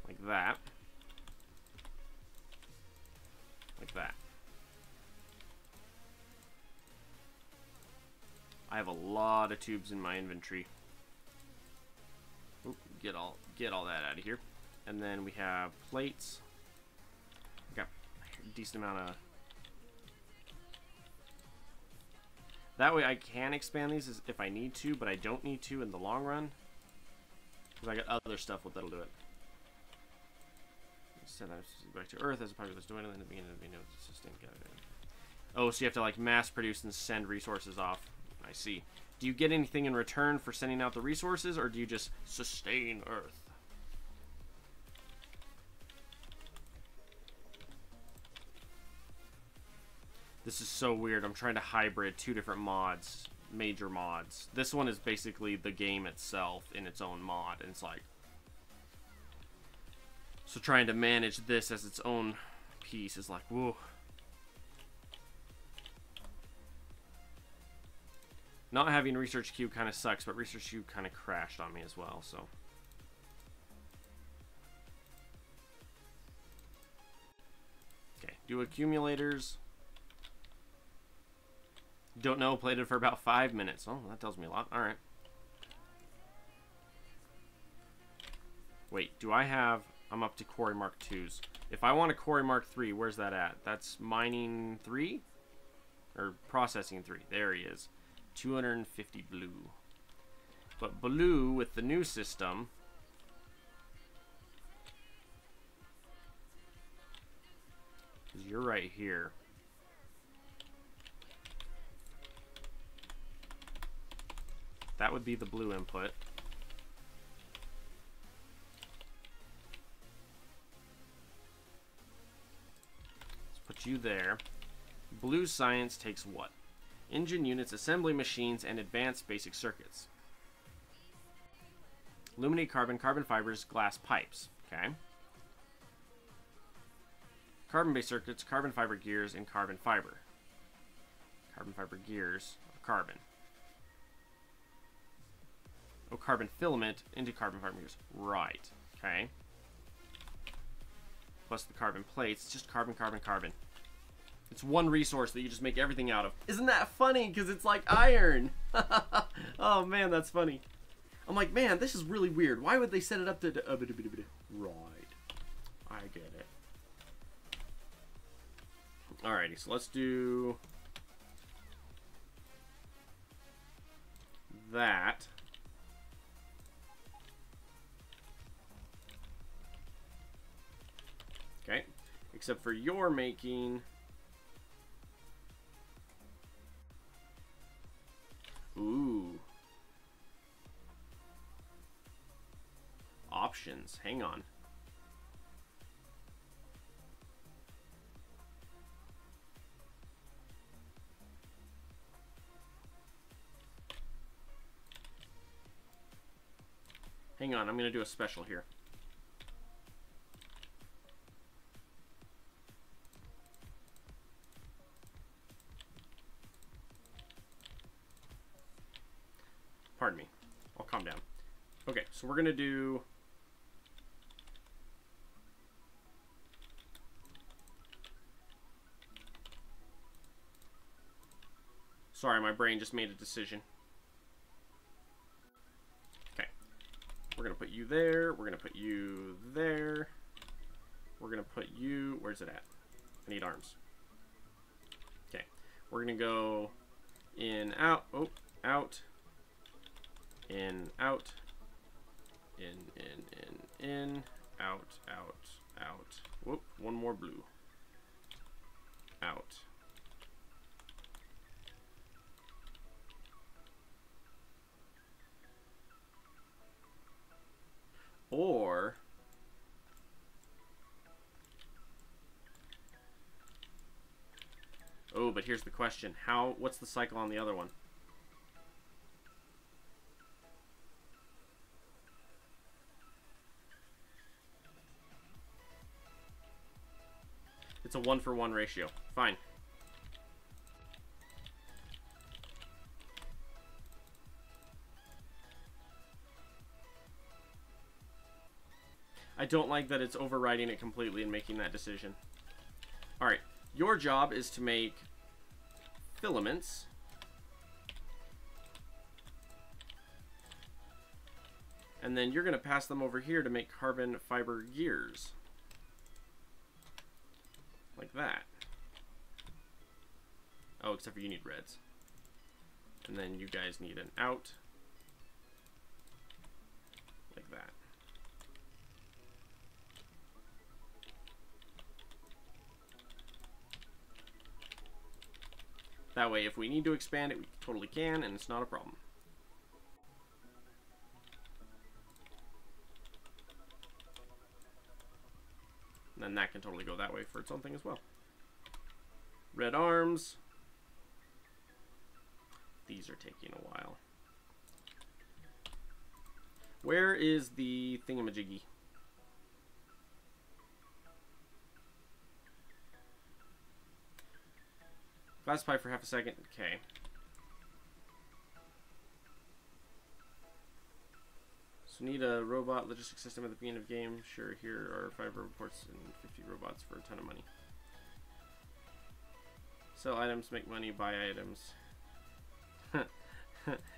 [SPEAKER 1] Like that. Like that. I have a lot of tubes in my inventory. Oop, get all that out of here. And then we have plates. I got a decent amount of... that way I can expand these if I need to, but I don't need to in the long run. Because I got other stuff that'll do it. Send that back to Earth as a part of this dwindling in the beginning of being able to sustain. Oh, so you have to like mass produce and send resources off. I see. Do you get anything in return for sending out the resources, or do you just sustain Earth? This is so weird. I'm trying to hybrid two different mods, major mods. This one is basically the game itself in its own mod, and it's like... So trying to manage this as its own piece is like, whoa. Not having Research Cube kind of sucks, but Research Cube kind of crashed on me as well, so... Okay, do accumulators... Don't know, played it for about 5 minutes. Oh, that tells me a lot. Alright. Wait, do I have... I'm up to Quarry Mark 2s. If I want a Quarry Mark 3, where's that at? That's Mining 3? Or Processing 3. There he is. 250 blue. But blue, with the new system... Because you're right here. That would be the blue input. Let's put you there. Blue science takes what? Engine units, assembly machines, and advanced basic circuits. Illuminate carbon, carbon fibers, glass pipes. Okay. Carbon-based circuits, carbon fiber gears, and carbon fiber. Carbon fiber gears of carbon. Oh, carbon filament into carbon fiber gears. Right. Okay. Plus the carbon plates. It's just carbon, carbon, carbon. It's one resource that you just make everything out of. Isn't that funny? Because it's like iron. Oh, man, that's funny. I'm like, man, this is really weird. Why would they set it up to... Right. I get it. Alrighty, so let's do... that. Okay, except for you're making... Ooh. Options, hang on. Hang on, I'm going to do a special here. Pardon me. I'll calm down. Okay, so we're going to do... Sorry, my brain just made a decision. Okay. We're going to put you there. We're going to put you there. We're going to put you... Where's it at? I need arms. Okay. We're going to go in, out. Oh, out. In, out. In. Out, out, out. Whoop, one more blue. Out. Or... Oh, but here's the question. What's the cycle on the other one? It's a 1-for-1 ratio. Fine. I don't like that it's overriding it completely and making that decision. Alright. Your job is to make filaments. And then you're going to pass them over here to make carbon fiber gears. Like that. Oh, except for you need reds. And then you guys need an out. Like that. That way, if we need to expand it, we totally can, and it's not a problem. And then that can totally go that way for its own thing as well. Red arms. These are taking a while. Where is the thingamajiggy? Fast pipe for half a second. Okay. So need a robot logistics system at the beginning of the game. Sure, here are 5 roboports and 50 robots for a ton of money. Sell items, make money, buy items.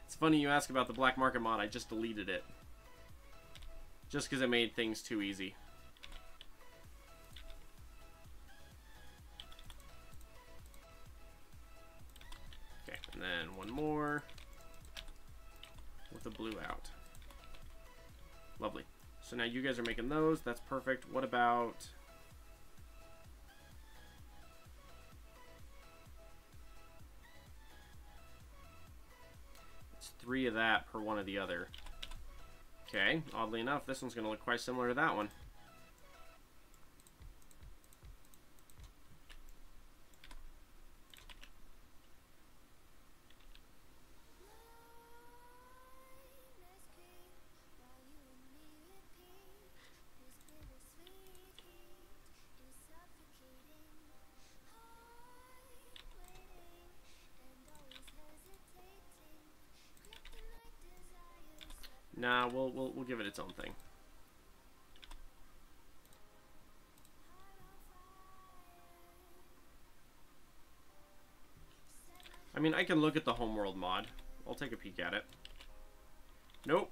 [SPEAKER 1] It's funny you ask about the black market mod. I just deleted it. Just because it made things too easy. Okay, and then one more with the blue out. Lovely. So now you guys are making those. That's perfect. What about... It's 3 of that per one of the other. Okay, oddly enough, this one's going to look quite similar to that one. Nah, we'll give it its own thing. I mean, I can look at the homeworld mod. I'll take a peek at it. Nope.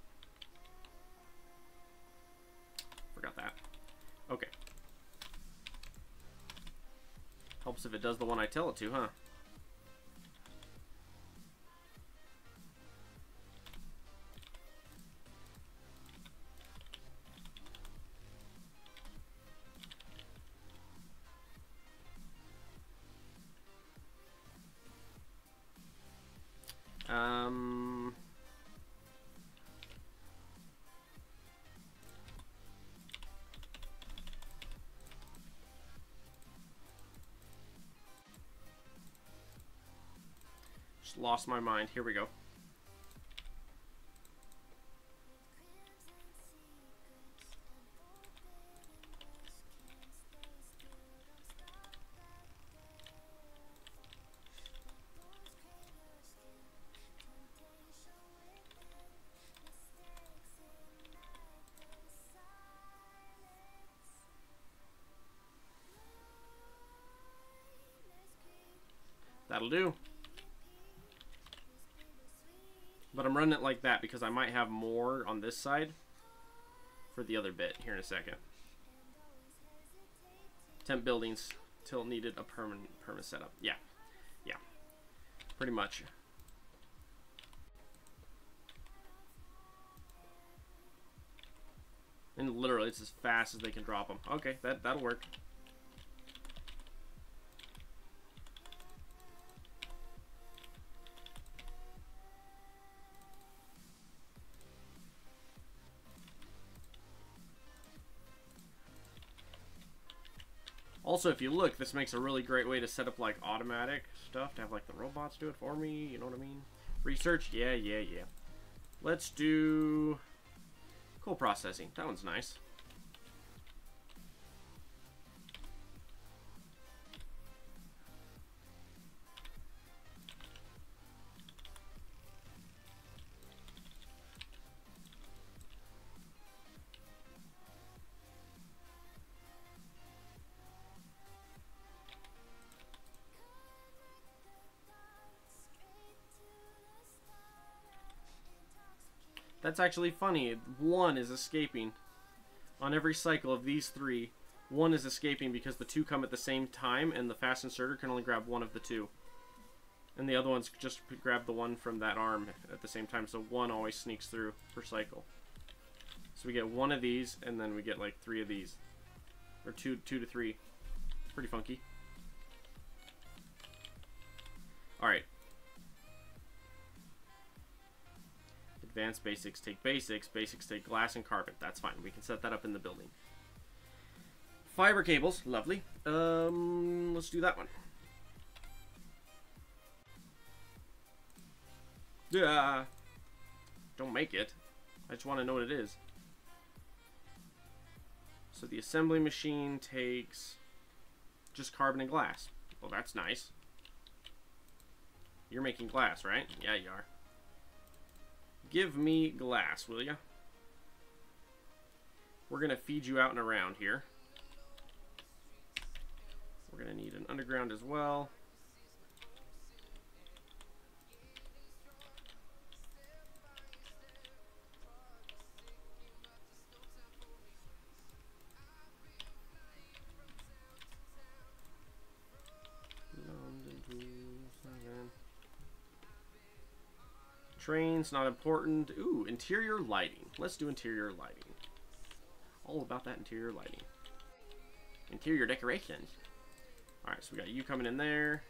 [SPEAKER 1] Forgot that. Okay. Helps if it does the one I tell it to, huh? Just lost my mind. Here we go. That'll do. But I'm running it like that because I might have more on this side for the other bit here in a second. Temp buildings till needed a permanent setup. Yeah. Yeah. Pretty much. And literally it's as fast as they can drop them. Okay, that'll work. Also, if you look, this makes a really great way to set up like automatic stuff, to have like the robots do it for me, you know what I mean? Research, yeah. Let's do coal processing. That one's nice. That's actually funny. One is escaping. On every cycle of these 3, one is escaping because the 2 come at the same time, and the fast inserter can only grab one of the 2. And the other ones just grab the one from that arm at the same time, so one always sneaks through per cycle. So we get 1 of these, and then we get like 3 of these. Or 2 to 3. Pretty funky. Alright. Advanced basics take basics. Basics take glass and carbon. That's fine. We can set that up in the building. Fiber cables. Lovely. Let's do that one. Yeah. Don't make it. I just want to know what it is. So the assembly machine takes just carbon and glass. Well, that's nice. You're making glass, right? Yeah, you are. Give me glass, will ya? We're going to feed you out and around here. We're going to need an underground as well. Trains, not important. Ooh, interior lighting. Let's do interior lighting. All about that interior lighting. Interior decorations. Alright, so we got you coming in there.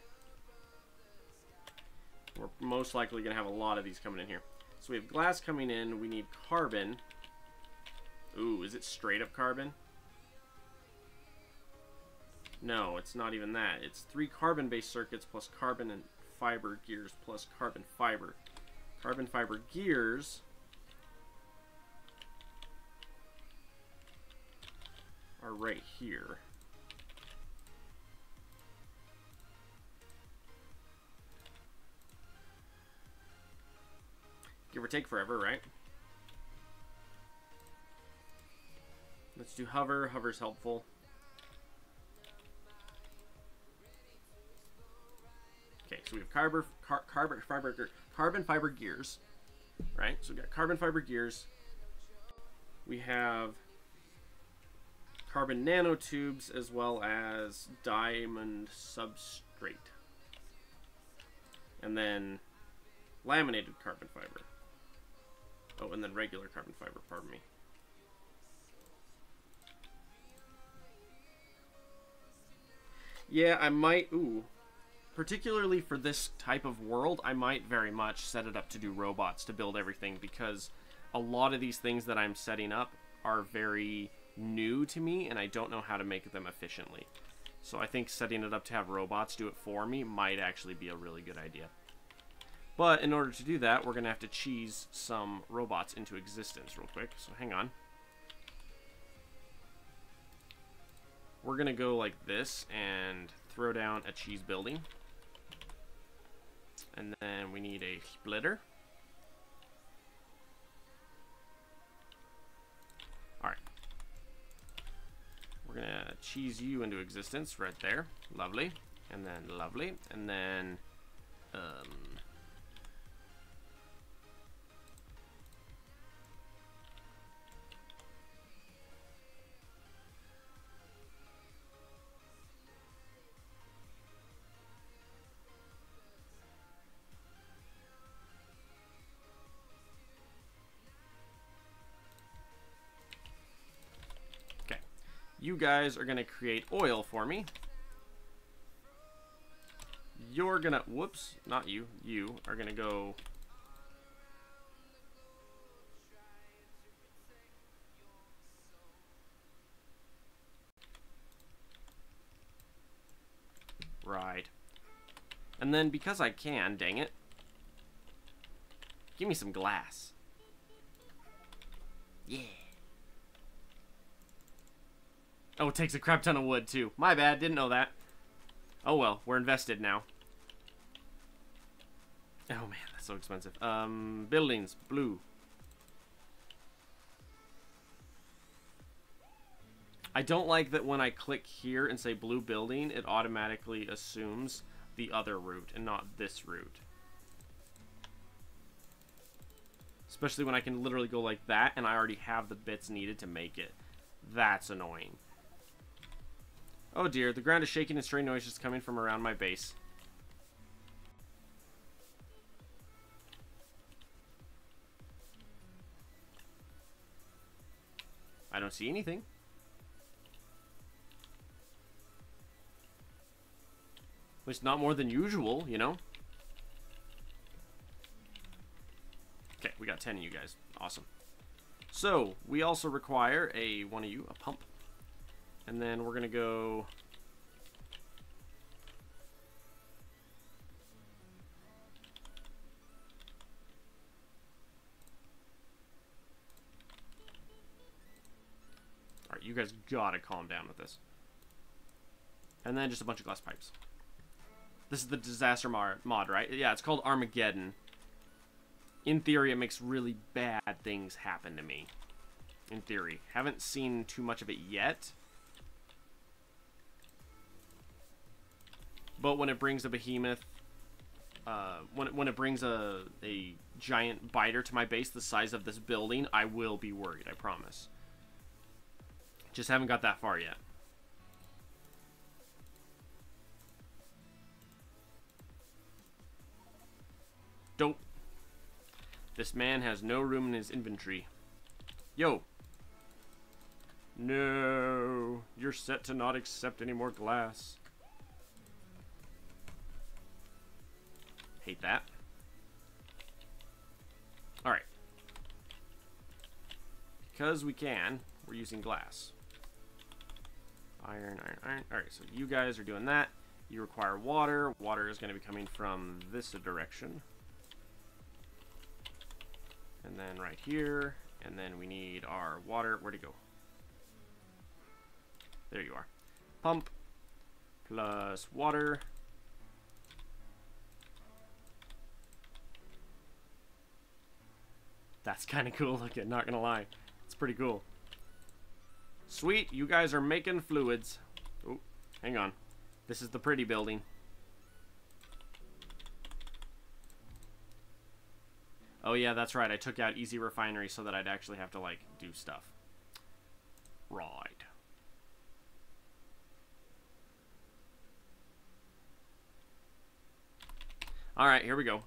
[SPEAKER 1] We're most likely going to have a lot of these coming in here. So we have glass coming in. We need carbon. Ooh, is it straight up carbon? No, it's not even that. It's 3 carbon-based circuits plus carbon and fiber gears plus carbon fiber. Carbon fiber gears are right here. Give or take forever, right? Let's do hover. Hover's helpful. Okay, so we have carbon fiber gears, right? So we got carbon fiber gears. We have carbon nanotubes as well as diamond substrate. And then laminated carbon fiber. Oh, and then regular carbon fiber, pardon me. Yeah, I might, ooh. Particularly for this type of world, I might very much set it up to do robots to build everything, because a lot of these things that I'm setting up are very new to me, and I don't know how to make them efficiently. So I think setting it up to have robots do it for me might actually be a really good idea. But in order to do that, we're going to have to cheese some robots into existence real quick. So hang on. We're going to go like this and throw down a cheese building. And then we need a splitter. Alright. We're going to cheese you into existence right there. Lovely. And then lovely. And then... you guys are going to create oil for me. You're going to... Whoops, not you. You are going to go... Right. And then because I can, dang it, give me some glass. Yeah. Oh, it takes a crap ton of wood, too. My bad, didn't know that. Oh, well, we're invested now. Oh, man, that's so expensive. Buildings, blue. I don't like that when I click here and say blue building, it automatically assumes the other route and not this route. Especially when I can literally go like that and I already have the bits needed to make it. That's annoying. Oh dear, the ground is shaking and strange noises coming from around my base. I don't see anything. At least not more than usual, you know? Okay, we got 10 of you guys. Awesome. So, we also require one of you, a pump. And then we're going to go... Alright, you guys gotta calm down with this. And then just a bunch of glass pipes. This is the disaster mod, right? Yeah, it's called Armageddon. In theory, it makes really bad things happen to me. In theory. Haven't seen too much of it yet. But when it brings a behemoth, when it brings a giant biter to my base the size of this building, I will be worried, I promise. Just haven't got that far yet. Dope. This man has no room in his inventory. Yo. No. You're set to not accept any more glass. Hate that. Alright. Because we can, we're using glass. Iron, iron, iron. Alright, so you guys are doing that. You require water. Water is going to be coming from this direction. And then right here. And then we need our water. Where'd it go? There you are. Pump. Plus water. That's kind of cool looking, not gonna lie. It's pretty cool. Sweet, you guys are making fluids. Oh, hang on. This is the pretty building. Oh yeah, that's right. I took out easy refinery so that I'd actually have to, like, do stuff. Right. Alright, here we go.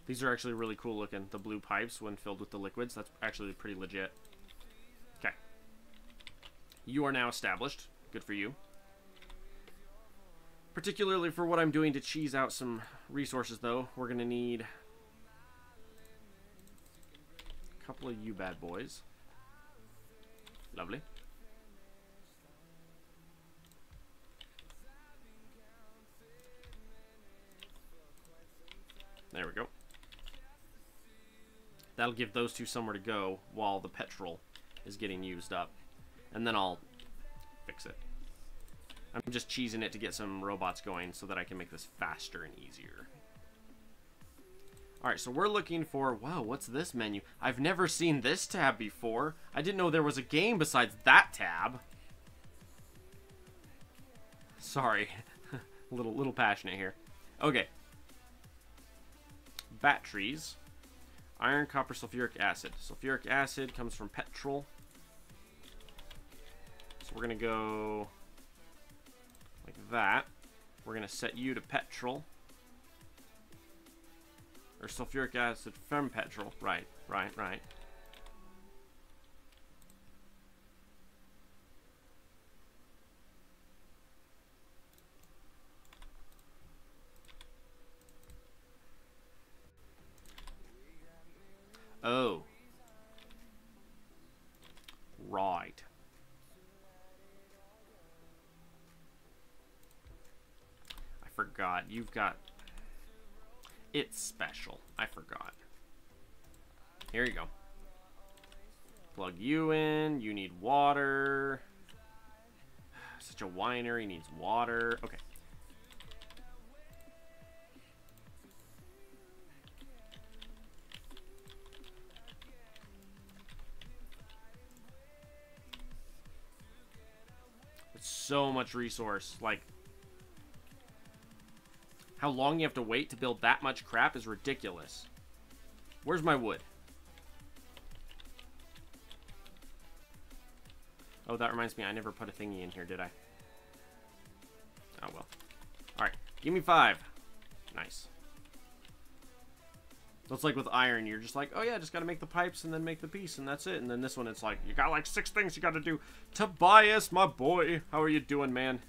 [SPEAKER 1] These are actually really cool looking, the blue pipes when filled with the liquids. That's actually pretty legit. Okay. You are now established. Good for you. Particularly for what I'm doing to cheese out some resources, though, we're going to need a couple of you bad boys. Lovely. There we go. That'll give those two somewhere to go while the petrol is getting used up. And then I'll fix it. I'm just cheesing it to get some robots going so that I can make this faster and easier. Alright, so we're looking for... Wow, what's this menu? I've never seen this tab before. I didn't know there was a game besides that tab. Sorry. little passionate here. Okay. Batteries. Iron, copper, sulfuric acid. Sulfuric acid comes from petrol. So we're going to go like that. We're going to set you to petrol. Or sulfuric acid from petrol. Right. Oh. Right. I forgot. You've got... It's special. I forgot. Here you go. Plug you in. You need water. Such a whiner. He needs water. Okay. So much resource. Like, how long you have to wait to build that much crap is ridiculous. Where's my wood? Oh, that reminds me, I never put a thingy in here, did I? Oh, well. Alright, give me 5. Nice. So it's like with iron, you're just like, oh yeah, just gotta make the pipes and then make the piece and that's it. And then this one, it's like, you got like 6 things you gotta do. Tobias, my boy, how are you doing, man?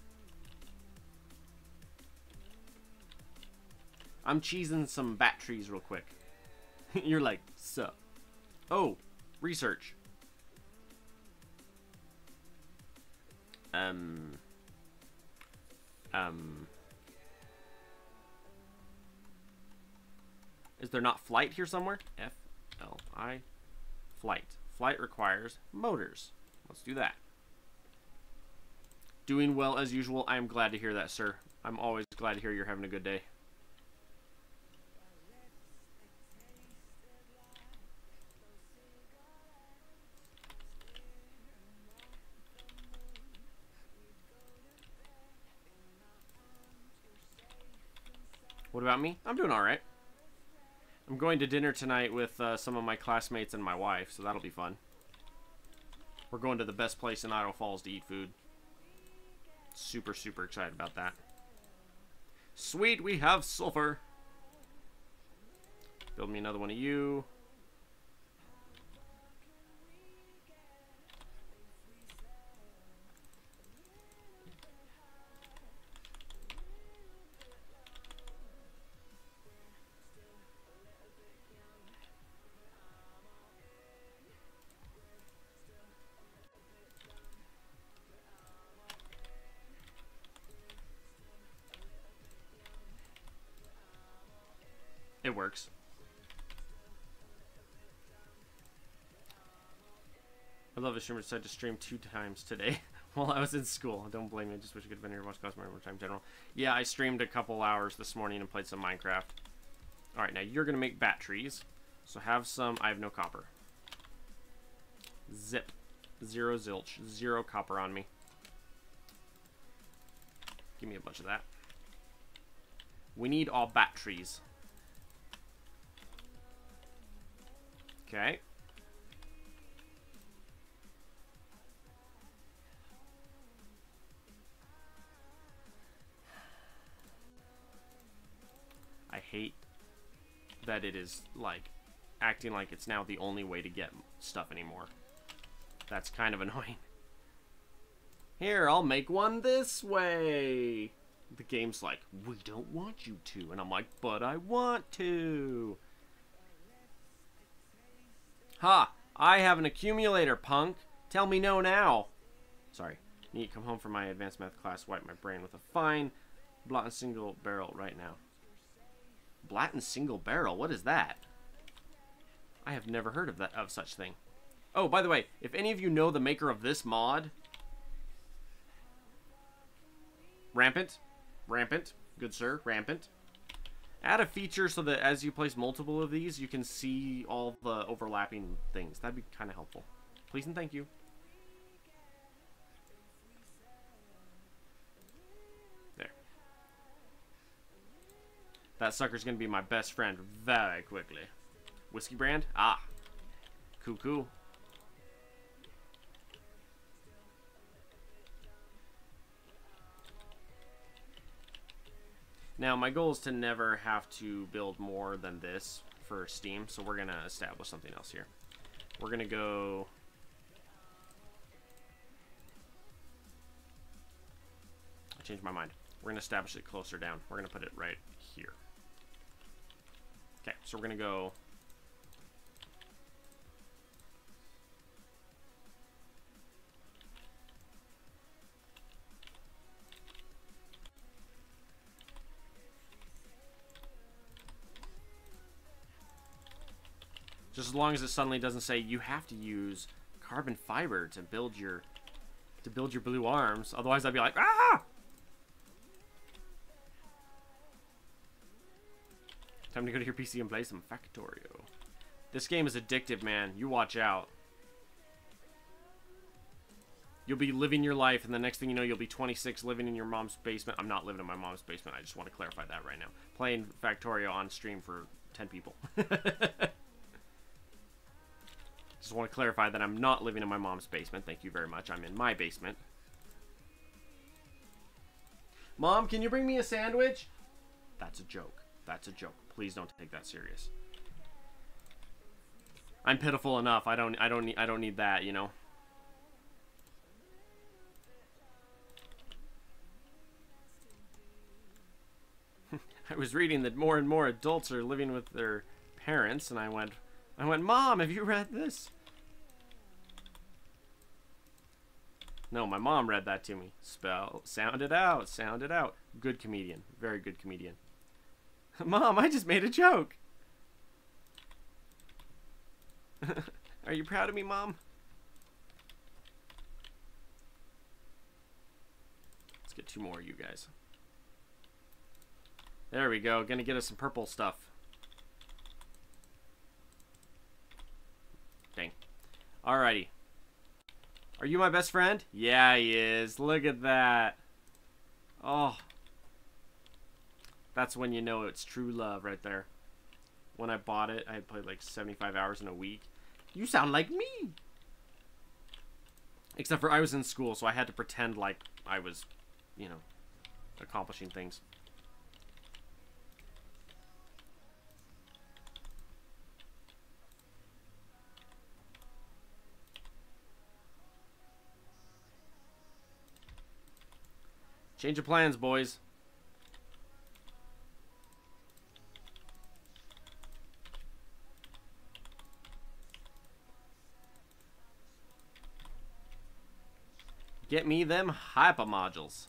[SPEAKER 1] I'm cheesing some batteries real quick. You're like, sup? Oh, research. Is there not flight here somewhere? F-L-I. Flight. Flight requires motors. Let's do that. Doing well as usual. I am glad to hear that, sir. I'm always glad to hear you're having a good day. What about me? I'm doing alright. I'm going to dinner tonight with some of my classmates and my wife, so that'll be fun. We're going to the best place in Idaho Falls to eat food. Super, super excited about that. Sweet, we have sulfur. Build me another one of you. It works. I love a streamer decided to stream 2 times today while I was in school. Don't blame me. I just wish I could have been here to watch Cosmo more time general. Yeah, I streamed a couple hours this morning and played some Minecraft. Alright, now you're going to make batteries. So have some. I have no copper. Zip. 0 zilch. 0 copper on me. Give me a bunch of that. We need all batteries. Okay. I hate that it is like acting like it's now the only way to get stuff anymore. That's kind of annoying. Here, I'll make one this way. The game's like, we don't want you to. And I'm like, but I want to. Ha! I have an accumulator, punk. Tell me no now. Sorry. Need to come home from my advanced math class, wipe my brain with a fine Blatten single barrel right now. Blatten single barrel? What is that? I have never heard of such thing. Oh, by the way, if any of you know the maker of this mod, Rampant, good sir, Rampant. Add a feature so that as you place multiple of these, you can see all the overlapping things. That'd be kind of helpful. Please and thank you. There. That sucker's gonna be my best friend very quickly. Whiskey brand? Ah. Cool. Now, my goal is to never have to build more than this for Steam, so we're going to establish something else here. We're going to go... I changed my mind. We're going to establish it closer down. We're going to put it right here. Okay, so we're going to go... Just as long as it suddenly doesn't say you have to use carbon fiber to build your blue arms. Otherwise, I'd be like, ah! Time to go to your PC and play some Factorio. This game is addictive, man. You watch out. You'll be living your life, and the next thing you know, you'll be 26 living in your mom's basement. I'm not living in my mom's basement. I just want to clarify that right now. Playing Factorio on stream for 10 people. Just want to clarify that I'm not living in my mom's basement. Thank you very much. I'm in my basement. Mom, can you bring me a sandwich? That's a joke. That's a joke. Please don't take that serious. I'm pitiful enough. I don't need that, you know. I was reading that more and more adults are living with their parents, and I went, Mom, have you read this? No, my mom read that to me. Sound it out, sound it out. Good comedian, very good comedian. Mom, I just made a joke. Are you proud of me, Mom? Let's get 2 more of you guys. There we go. Gonna get us some purple stuff. Dang. Alrighty. Are you my best friend? Yeah, he is. Look at that. Oh. That's when you know it's true love right there. When I bought it, I had played like 75 hours in a week. You sound like me. Except for I was in school, so I had to pretend like I was, you know, accomplishing things. Change of plans, boys. Get me them hyper modules.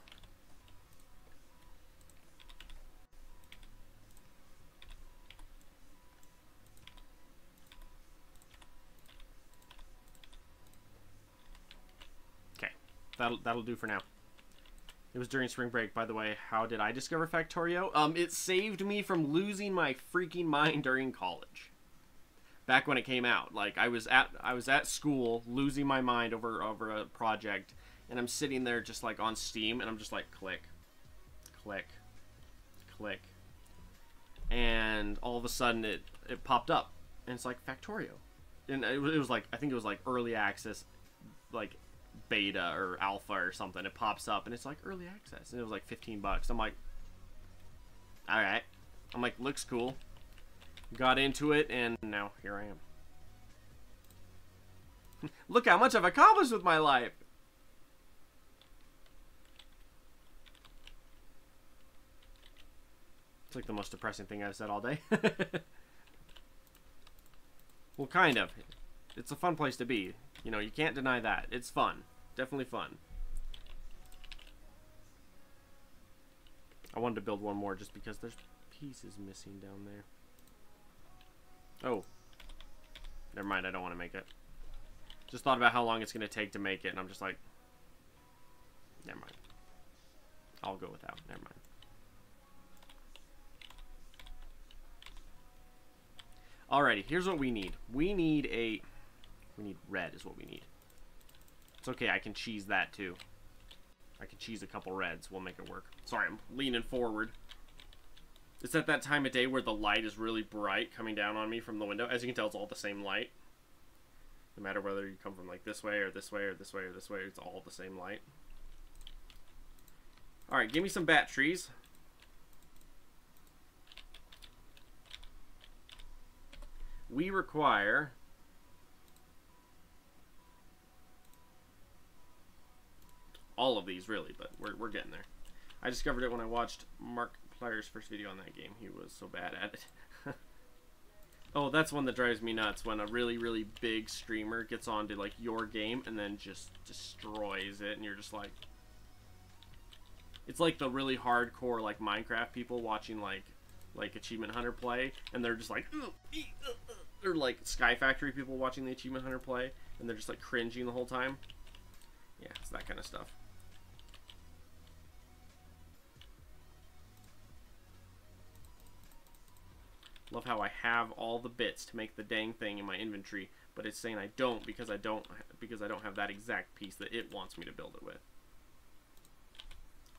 [SPEAKER 1] Okay, that'll do for now. It was during spring break, by the way. How did I discover Factorio? It saved me from losing my freaking mind during college. Back when it came out, like I was at school losing my mind over a project, and I'm sitting there just like on Steam, and I'm just like click, click, click, and all of a sudden it popped up, and it's like Factorio, and it was like, I think it was like early access, like beta or alpha or something. It pops up and it's like early access, and it was like $15. I'm like, all right. I'm like, looks cool. Got into it, and now here I am. Look how much I've accomplished with my life. It's like the most depressing thing I've said all day. Well, kind of. It's a fun place to be. You know, you can't deny that. It's fun. Definitely fun. I wanted to build one more just because there's pieces missing down there. Oh. Never mind, I don't want to make it. Just thought about how long it's going to take to make it, and I'm just like, never mind. I'll go without. Never mind. Alrighty, here's what we need. We need red is what we need. It's okay, I can cheese that too. I can cheese a couple reds. We'll make it work. Sorry, I'm leaning forward. It's at that time of day where the light is really bright coming down on me from the window. As you can tell, it's all the same light. No matter whether you come from like this way or this way or this way or this way, it's all the same light. Alright, give me some bat trees. We require all of these, really, but we're getting there. I discovered it when I watched Mark Player's first video on that game. He was so bad at it. Oh, that's one that drives me nuts, when a really, really big streamer gets onto like your game and then just destroys it, and you're just like... It's like the really hardcore like Minecraft people watching like Achievement Hunter play, and they're just like... Or like Sky Factory people watching the Achievement Hunter play, and they're just like cringing the whole time. Yeah, it's that kind of stuff. Love how I have all the bits to make the dang thing in my inventory, but it's saying I don't because I don't have that exact piece that it wants me to build it with.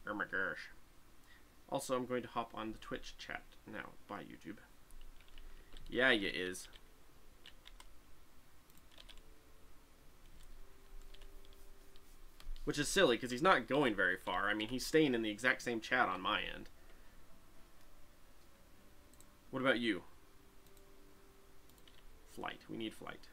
[SPEAKER 1] Oh my gosh. Also, I'm going to hop on the Twitch chat now. Bye, YouTube. Yeah, you is. Which is silly, because he's not going very far. I mean, he's staying in the exact same chat on my end. What about you? Flight. We need flight.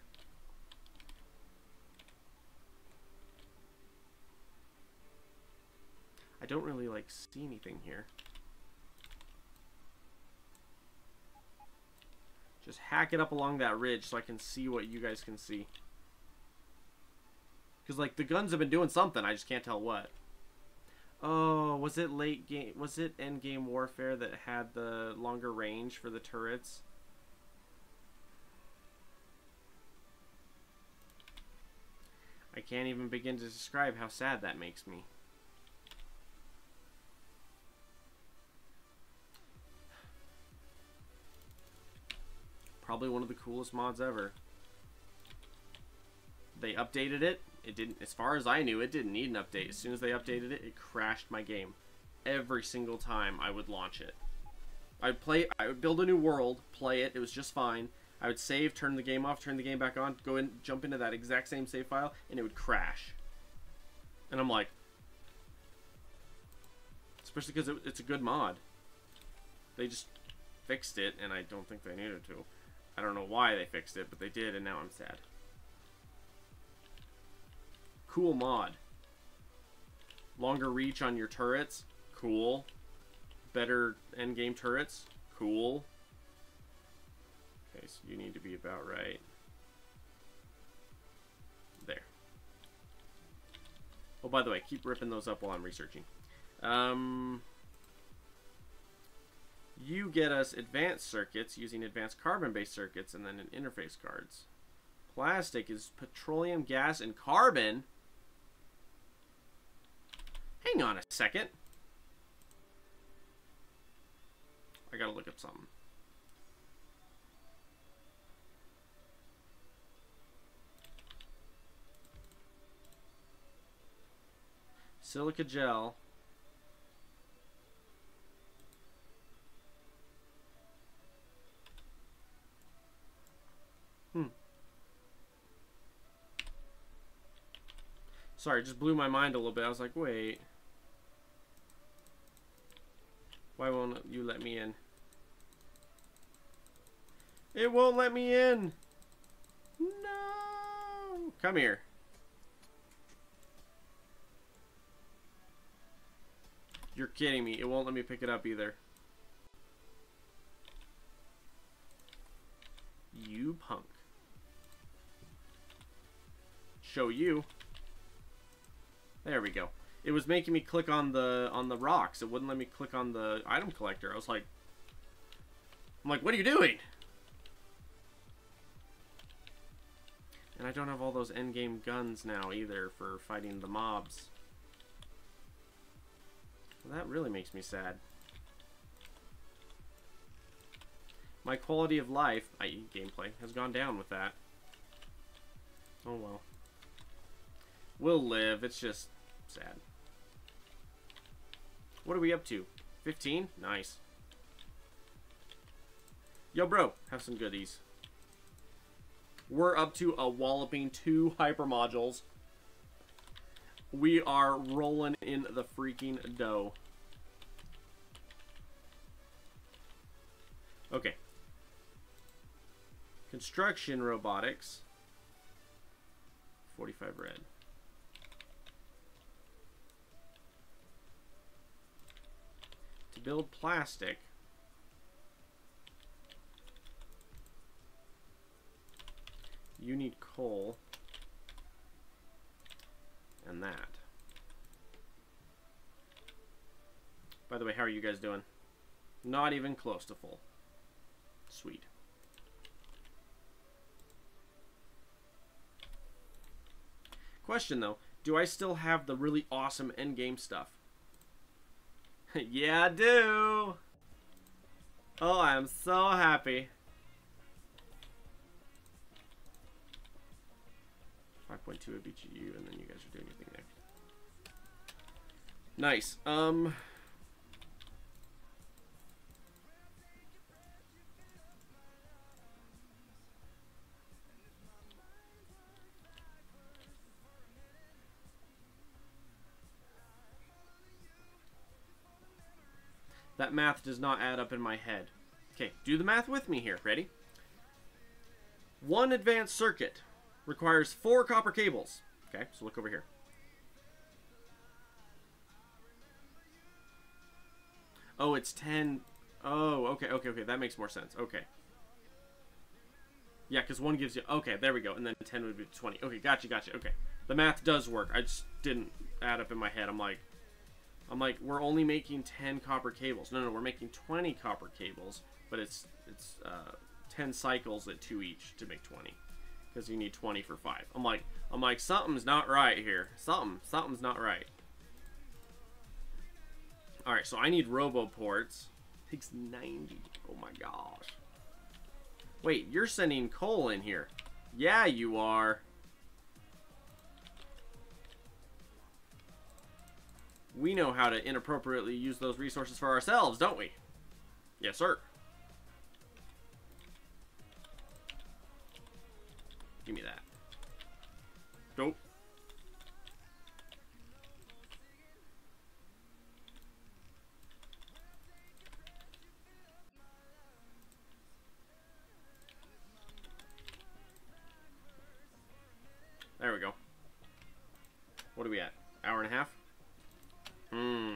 [SPEAKER 1] I don't really, like, see anything here. Just hack it up along that ridge so I can see what you guys can see. Because, like, the guns have been doing something. I just can't tell what. Oh, was it late game? Was it end game warfare that had the longer range for the turrets? I can't even begin to describe how sad that makes me. Probably one of the coolest mods ever. They updated it. It didn't, as far as I knew, it didn't need an update. As soon as they updated it, it crashed my game. Every single time I would launch it. I would build a new world, play it, it was just fine. I would save, turn the game off, turn the game back on, go in, jump into that exact same save file, and it would crash. And I'm like, especially because it's a good mod. They just fixed it, and I don't think they needed to. I don't know why they fixed it, but they did, and now I'm sad. Cool mod. Longer reach on your turrets. Cool. Better endgame turrets. Cool. Okay, so you need to be about right there. Oh, by the way, keep ripping those up while I'm researching. You get us advanced circuits using advanced carbon-based circuits and then an interface cards. Plastic is petroleum, gas, and carbon. Hang on a second. I gotta look up something. Silica gel. Sorry, it just blew my mind a little bit. I was like, wait. Why won't you let me in? It won't let me in! No! Come here. You're kidding me. It won't let me pick it up either. You punk. Show you. There we go. It was making me click on the rocks. It wouldn't let me click on the item collector. I was like, what are you doing? And I don't have all those endgame guns now either for fighting the mobs. Well, that really makes me sad. My quality of life, i.e. gameplay, has gone down with that. Oh well. We'll live. It's just sad. What are we up to? 15? Nice. Yo, bro, have some goodies. We're up to a walloping 2 hyper modules. We are rolling in the freaking dough. Okay. Construction robotics. 45 red. To build plastic. You need coal. And that. By the way, how are you guys doing? Not even close to full. Sweet. Question though, do I still have the really awesome endgame stuff? Yeah, I do! Oh, I am so happy. 5.2 of each of you, and then you guys are doing your thing there. Nice. That math does not add up in my head. Okay, do the math with me here. Ready? One advanced circuit requires 4 copper cables. Okay, so look over here. Oh, it's 10. Oh, okay. That makes more sense. Okay. Yeah, because 1 gives you... Okay, there we go. And then 10 would be 20. Okay, gotcha. Okay. The math does work. I just didn't add up in my head. I'm like, we're only making 10 copper cables. No, we're making 20 copper cables, but it's 10 cycles at 2 each to make 20, because you need 20 for 5. I'm like, something's not right here. Something's not right. All right, so I need roboports. Takes 90. Oh my gosh. Wait, you're sending coal in here. Yeah, you are. We know how to inappropriately use those resources for ourselves, don't we? Yes, sir. Give me that. Nope. There we go. What are we at? Hour and a half?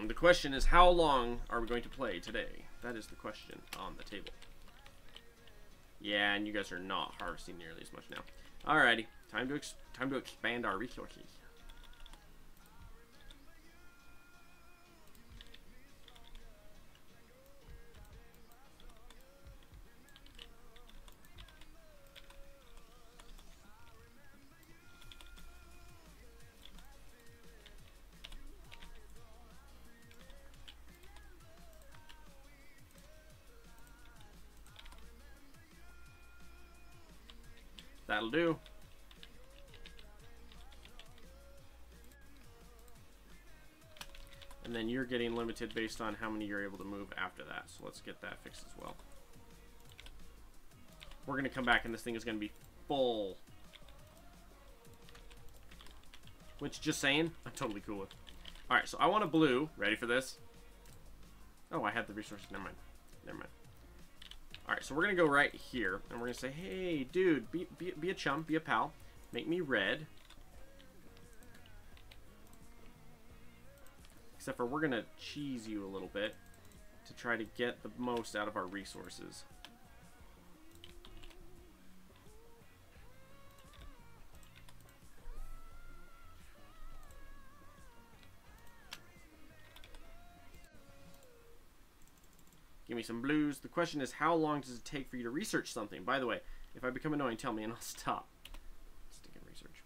[SPEAKER 1] The question is, how long are we going to play today? That is the question on the table. Yeah, and you guys are not harvesting nearly as much now. Alrighty, time to expand our resources. That'll do. And then you're getting limited based on how many you're able to move after that. So let's get that fixed as well. We're going to come back and this thing is going to be full. Which, just saying, I'm totally cool with. Alright, so I want a blue. Ready for this? Oh, I had the resources. Never mind. Alright, so we're going to go right here, and we're going to say, hey, dude, be a chum, be a pal. Make me red. Except for we're going to cheese you a little bit to try to get the most out of our resources. Give me some blues. The question is, how long does it take for you to research something? By the way, if I become annoying, tell me and I'll stop. Stick in research.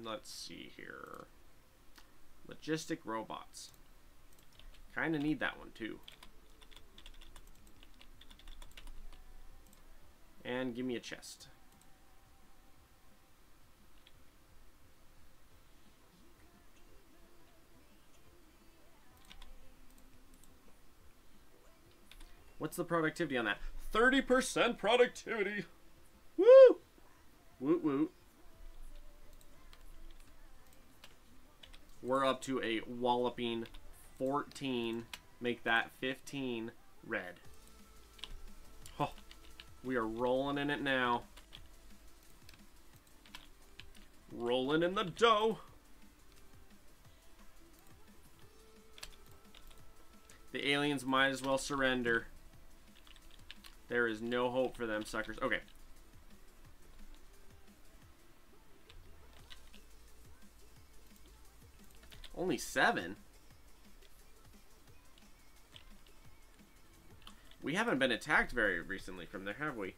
[SPEAKER 1] Let's see here. Logistic robots. Kind of need that one too. And give me a chest. What's the productivity on that? 30% productivity! Woo! Woot woot. We're up to a walloping 14. Make that 15 red. Oh, we are rolling in it now. Rolling in the dough. The aliens might as well surrender. There is no hope for them suckers. Okay. Only 7? We haven't been attacked very recently from there, have we?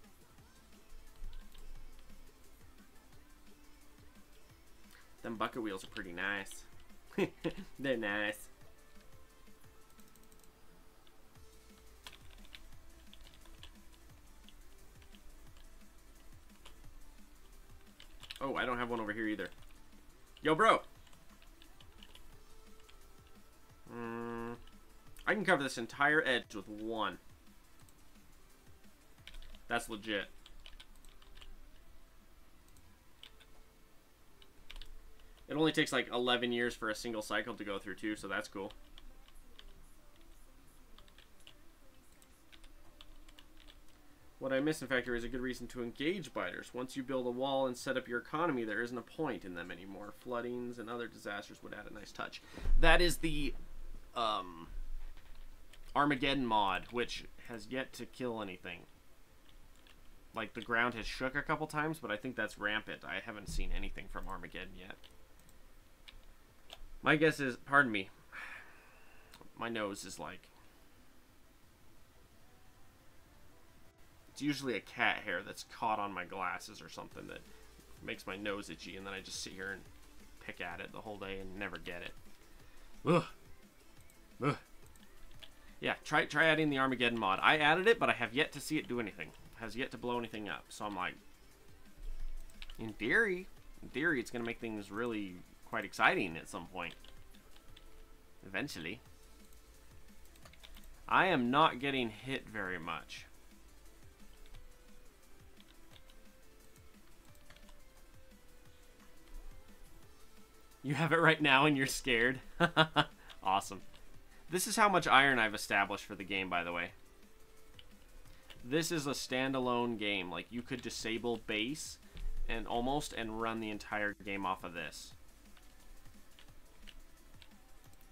[SPEAKER 1] Them bucket wheels are pretty nice. They're nice. Oh, I don't have one over here either. Yo, bro! I can cover this entire edge with 1. That's legit. It only takes like 11 years for a single cycle to go through too, so that's cool. What I miss in Factorio is a good reason to engage biters. Once you build a wall and set up your economy, there isn't a point in them anymore. Floodings and other disasters would add a nice touch. That is the Armageddon mod, which has yet to kill anything. Like, the ground has shook a couple times, but I think that's rampant. I haven't seen anything from Armageddon yet. My guess is, pardon me, my nose is like, it's usually a cat hair that's caught on my glasses or something that makes my nose itchy, and then I just sit here and pick at it the whole day and never get it. Ugh. Ugh. Yeah, try adding the Armageddon mod. I added it, but I have yet to see it do anything. It has yet to blow anything up. So I'm like, in theory, it's going to make things really quite exciting at some point. Eventually. I am not getting hit very much. You have it right now and you're scared. Awesome. This is how much iron I've established for the game, by the way. This is a standalone game. Like, you could disable base and run the entire game off of this.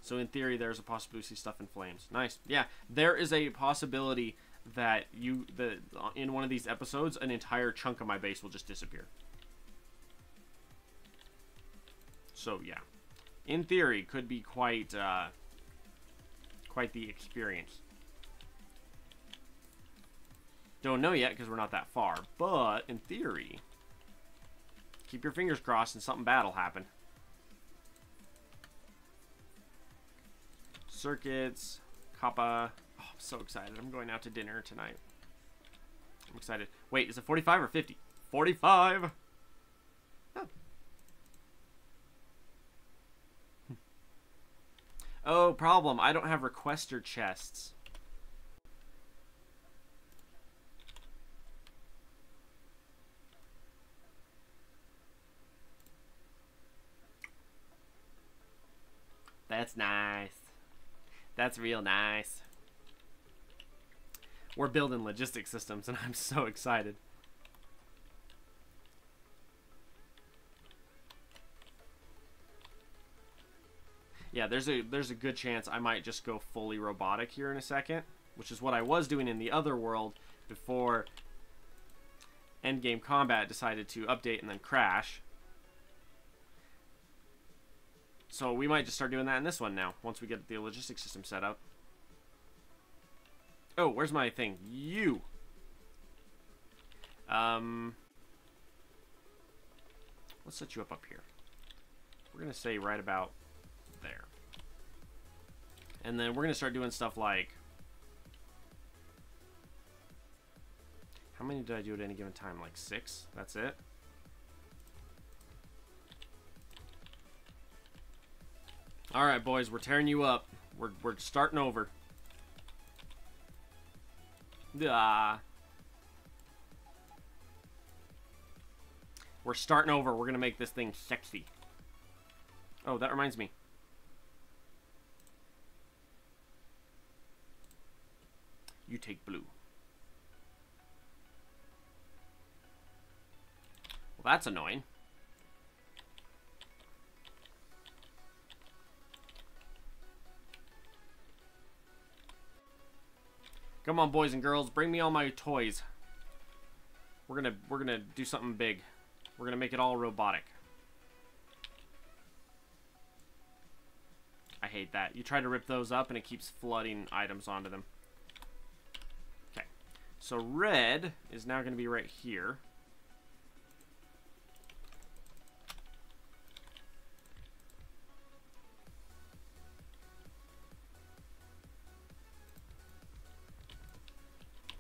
[SPEAKER 1] So in theory, there's a possibility to see stuff in flames. Nice. Yeah, there is a possibility that in one of these episodes, an entire chunk of my base will just disappear. So yeah, in theory, could be quite the experience. Don't know yet because we're not that far, but in theory, keep your fingers crossed and something bad will happen. Circuits, kappa. Oh, I'm so excited. I'm going out to dinner tonight. I'm excited. Wait, is it 45 or 50? 45! Oh. Oh, problem. I don't have requester chests. That's nice. That's real nice. We're building logistic systems and I'm so excited. Yeah, there's a good chance I might just go fully robotic here in a second, which is what I was doing in the other world before endgame combat decided to update and then crash. So we might just start doing that in this one now, once we get the logistics system set up. Oh, where's my thing? You! Let's set you up here. We're going to say right about there. And then we're going to start doing stuff like... How many did I do at any given time? Like 6? That's it? Alright, boys, we're tearing you up. We're starting over. We're starting over. We're gonna make this thing sexy. Oh, that reminds me. You take blue. Well, that's annoying. Come on, boys and girls, bring me all my toys. We're gonna do something big. We're gonna make it all robotic. I hate that. You try to rip those up and it keeps flooding items onto them. Okay. So red is now gonna be right here.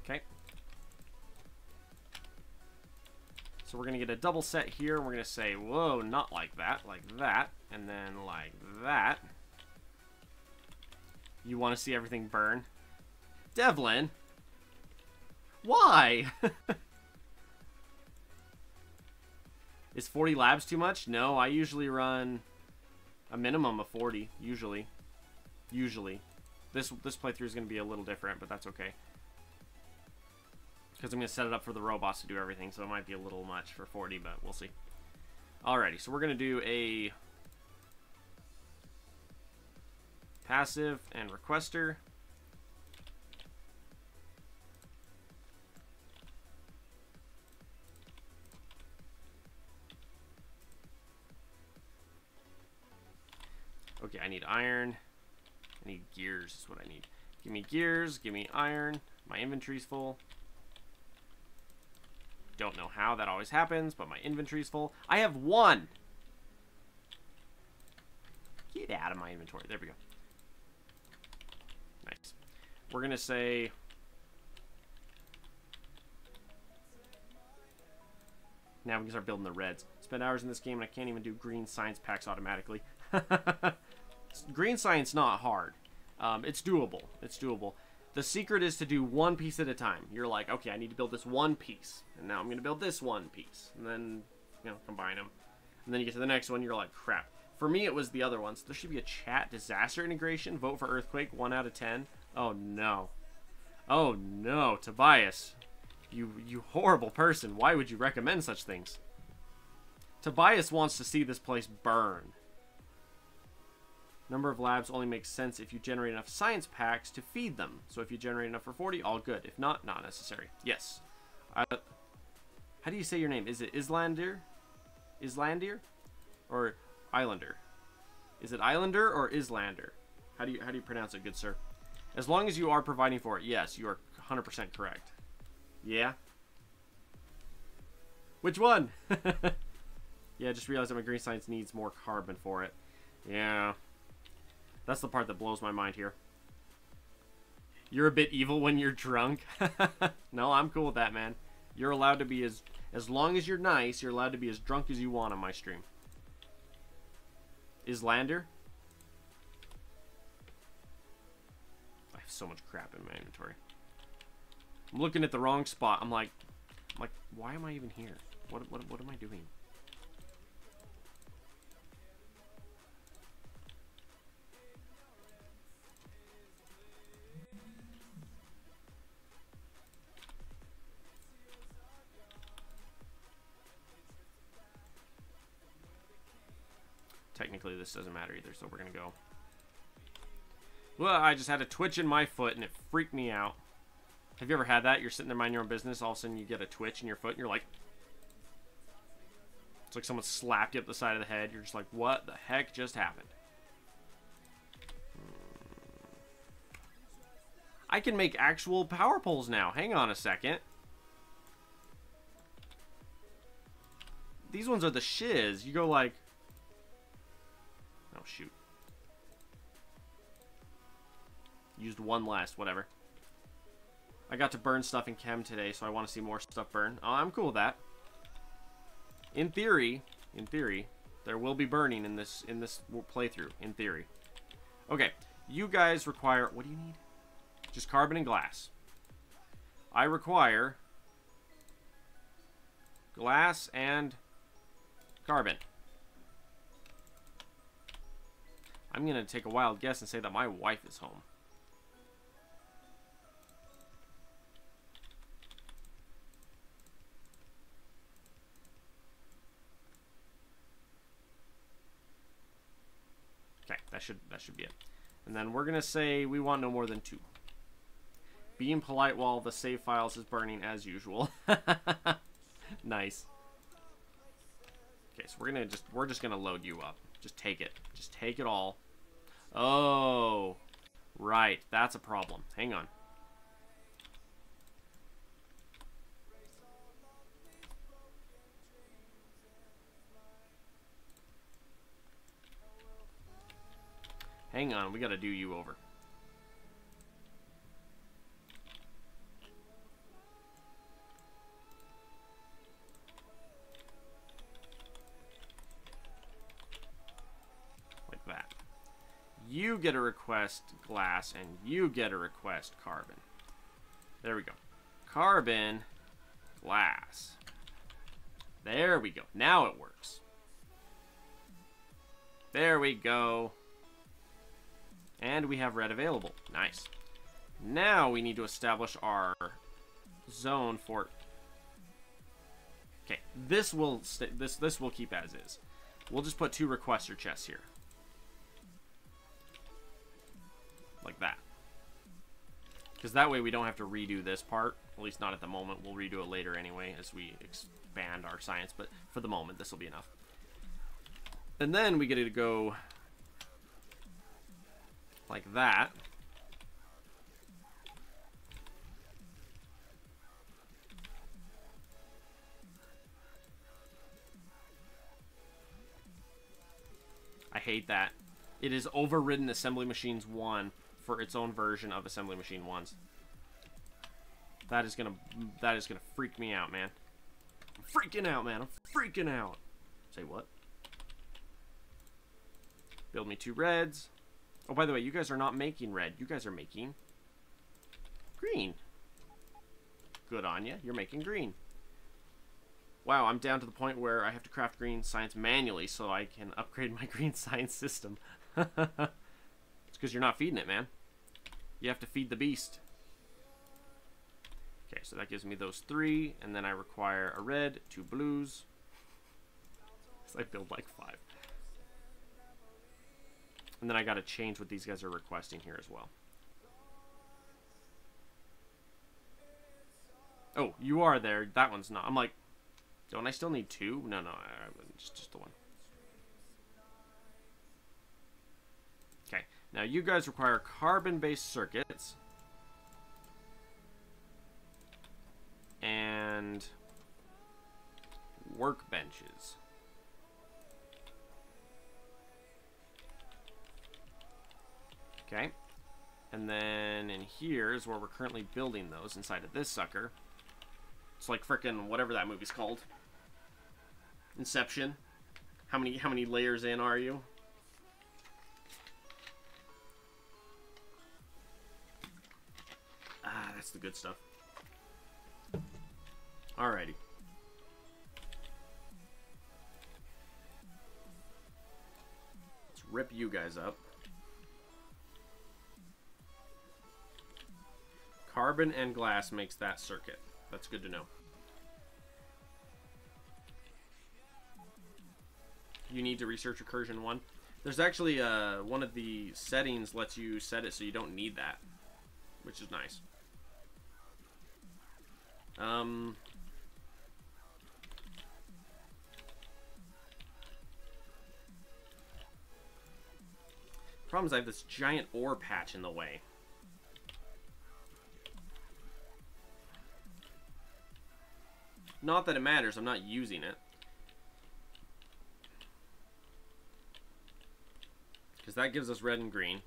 [SPEAKER 1] Okay. So we're going to get a double set here, and we're going to say, whoa, not like that, and then like that. You want to see everything burn? Devlin! Why? Is 40 labs too much? No, I usually run a minimum of 40, usually. Usually. This playthrough is going to be a little different, but that's okay. Because I'm going to set it up for the robots to do everything, so it might be a little much for 40, but we'll see. Alrighty, so we're going to do a passive and requester. Okay, I need iron. I need gears is what I need. Give me gears, give me iron. My inventory's full. Don't know how that always happens, but my inventory's full. I have 1! Get out of my inventory. There we go. Nice. We're going to say... Now we can start building the reds. Spend hours in this game and I can't even do green science packs automatically. Green science not hard. It's doable. It's doable. The secret is to do one piece at a time. You're like, okay, I need to build this one piece. And now I'm going to build this one piece. And then, you know, combine them. And then you get to the next one, you're like, crap. For me, it was the other ones. There should be a chat disaster integration. Vote for earthquake, 1 out of 10. Oh, no. Oh, no. Tobias. You horrible person. Why would you recommend such things? Tobias wants to see this place burn. Number of labs only makes sense if you generate enough science packs to feed them. So if you generate enough for 40, all good. If not, not necessary. Yes. How do you say your name? Is it Islandir? Islandir? Or Islander? Is it Islander or Islander? How do you pronounce it, good sir? As long as you are providing for it, yes, you are 100% correct. Yeah? Which one? Yeah, just realized that my green science needs more carbon for it. Yeah. That's the part that blows my mind here. You're a bit evil when you're drunk. No, I'm cool with that, man. You're allowed to be as long as you're nice, you're allowed to be as drunk as you want on my stream. Islander? I have so much crap in my inventory. I'm looking at the wrong spot. I'm like, why am I even here? What am I doing? Technically, this doesn't matter either, so we're going to go. Well, I just had a twitch in my foot, and it freaked me out. Have you ever had that? You're sitting there minding your own business, all of a sudden you get a twitch in your foot, and you're like... It's like someone slapped you up the side of the head. You're just like, what the heck just happened? I can make actual power poles now. Hang on a second. These ones are the shiz. You go like... Oh, shoot. Used one last, whatever. I got to burn stuff in chem today, so I want to see more stuff burn. Oh, I'm cool with that. In theory, there will be burning in this playthrough. In theory. Okay, you guys require... What do you need? Just carbon and glass. I require glass and carbon. I'm going to take a wild guess and say that my wife is home. Okay, that should be it. And then we're going to say we want no more than 2. Being polite while the save files is burning as usual. Nice. Okay, so we're just going to load you up. Just take it. Just take it all. Oh, right. That's a problem. Hang on. Hang on. We got to do you over. You get a request glass, and you get a request carbon. There we go. Carbon, glass. There we go. Now it works. There we go. And we have red available. Nice. Now we need to establish our zone for... Okay, this will this will keep as is. We'll just put 2 requester chests here. Like that. Because that way we don't have to redo this part. At least not at the moment. We'll redo it later anyway as we expand our science. But for the moment, this will be enough. And then we get to go like that. I hate that. It is overridden Assembly Machines 1 for its own version of Assembly Machine 1s. That is gonna freak me out, man. I'm freaking out, man. I'm freaking out. Say what? Build me 2 reds. Oh, by the way, you guys are not making red. You guys are making green. Good on you. You're making green. Wow, I'm down to the point where I have to craft green science manually so I can upgrade my green science system. It's because you're not feeding it, man. You have to feed the beast. Okay, so that gives me those 3, and then I require a red, 2 blues. So I build like 5. And then I gotta change what these guys are requesting here as well. Oh, you are there. That one's not. I'm like, don't I still need 2? No, just the 1. Okay, now you guys require carbon-based circuits. And workbenches. Okay, and then in here is where we're currently building those inside of this sucker. It's like frickin' whatever that movie's called. Inception. How many layers in are you? Ah, that's the good stuff. Alrighty. Let's rip you guys up. Carbon and glass makes that circuit. That's good to know. You need to research recursion 1. There's actually one of the settings lets you set it so you don't need that, which is nice. Problem is I have this giant ore patch in the way. Not that it matters, I'm not using it. Because that gives us red and green.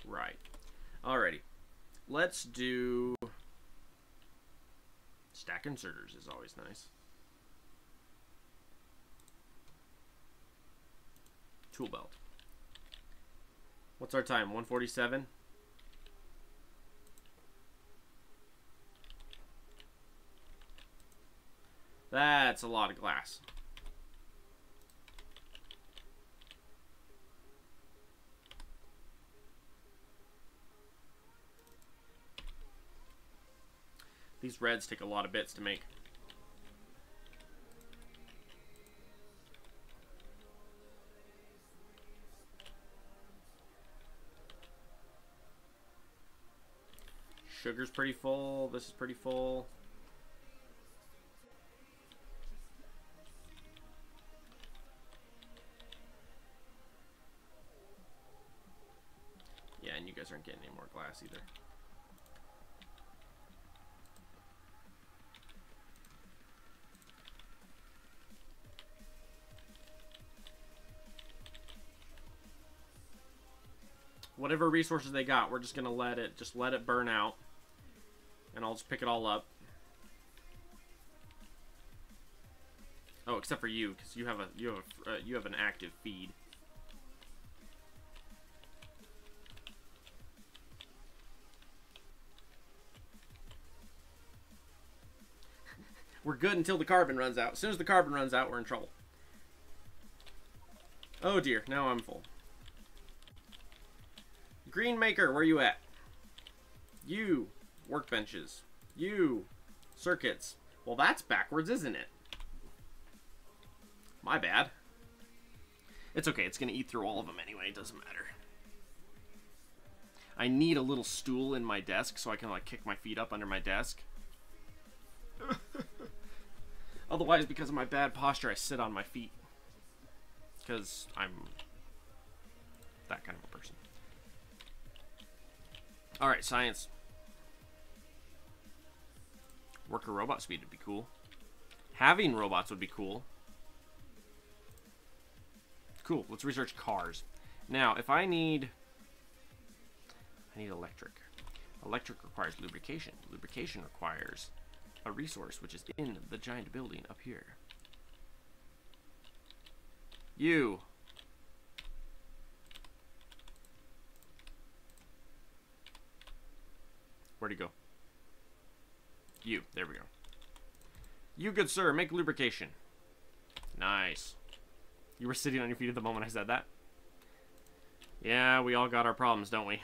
[SPEAKER 1] Right. Alrighty. Let's do... Stack inserters is always nice. Tool belt. What's our time? 1:47? That's a lot of glass. These reds take a lot of bits to make. Sugar's pretty full. This is pretty full. Yeah, and you guys aren't getting any more glass either. Whatever resources they got, we're just gonna let it burn out, and I'll just pick it all up. Oh, except for you, because you have an active feed. We're good until the carbon runs out. As soon as the carbon runs out, we're in trouble. Oh dear, now I'm full. Green maker, where you at? You, workbenches. You, circuits. Well, that's backwards, isn't it? My bad. It's okay, it's gonna eat through all of them anyway, it doesn't matter. I need a little stool in my desk so I can like kick my feet up under my desk. Otherwise, because of my bad posture, I sit on my feet. Because I'm that kind of a person. Alright, science. Worker robot speed would be cool. Having robots would be cool. Cool, let's research cars. Now, if I need electric. Electric requires lubrication. Lubrication requires a resource which is in the giant building up here. You. Where'd he go? You. There we go. You, good sir, make lubrication. Nice. You were sitting on your feet at the moment I said that? Yeah, we all got our problems, don't we?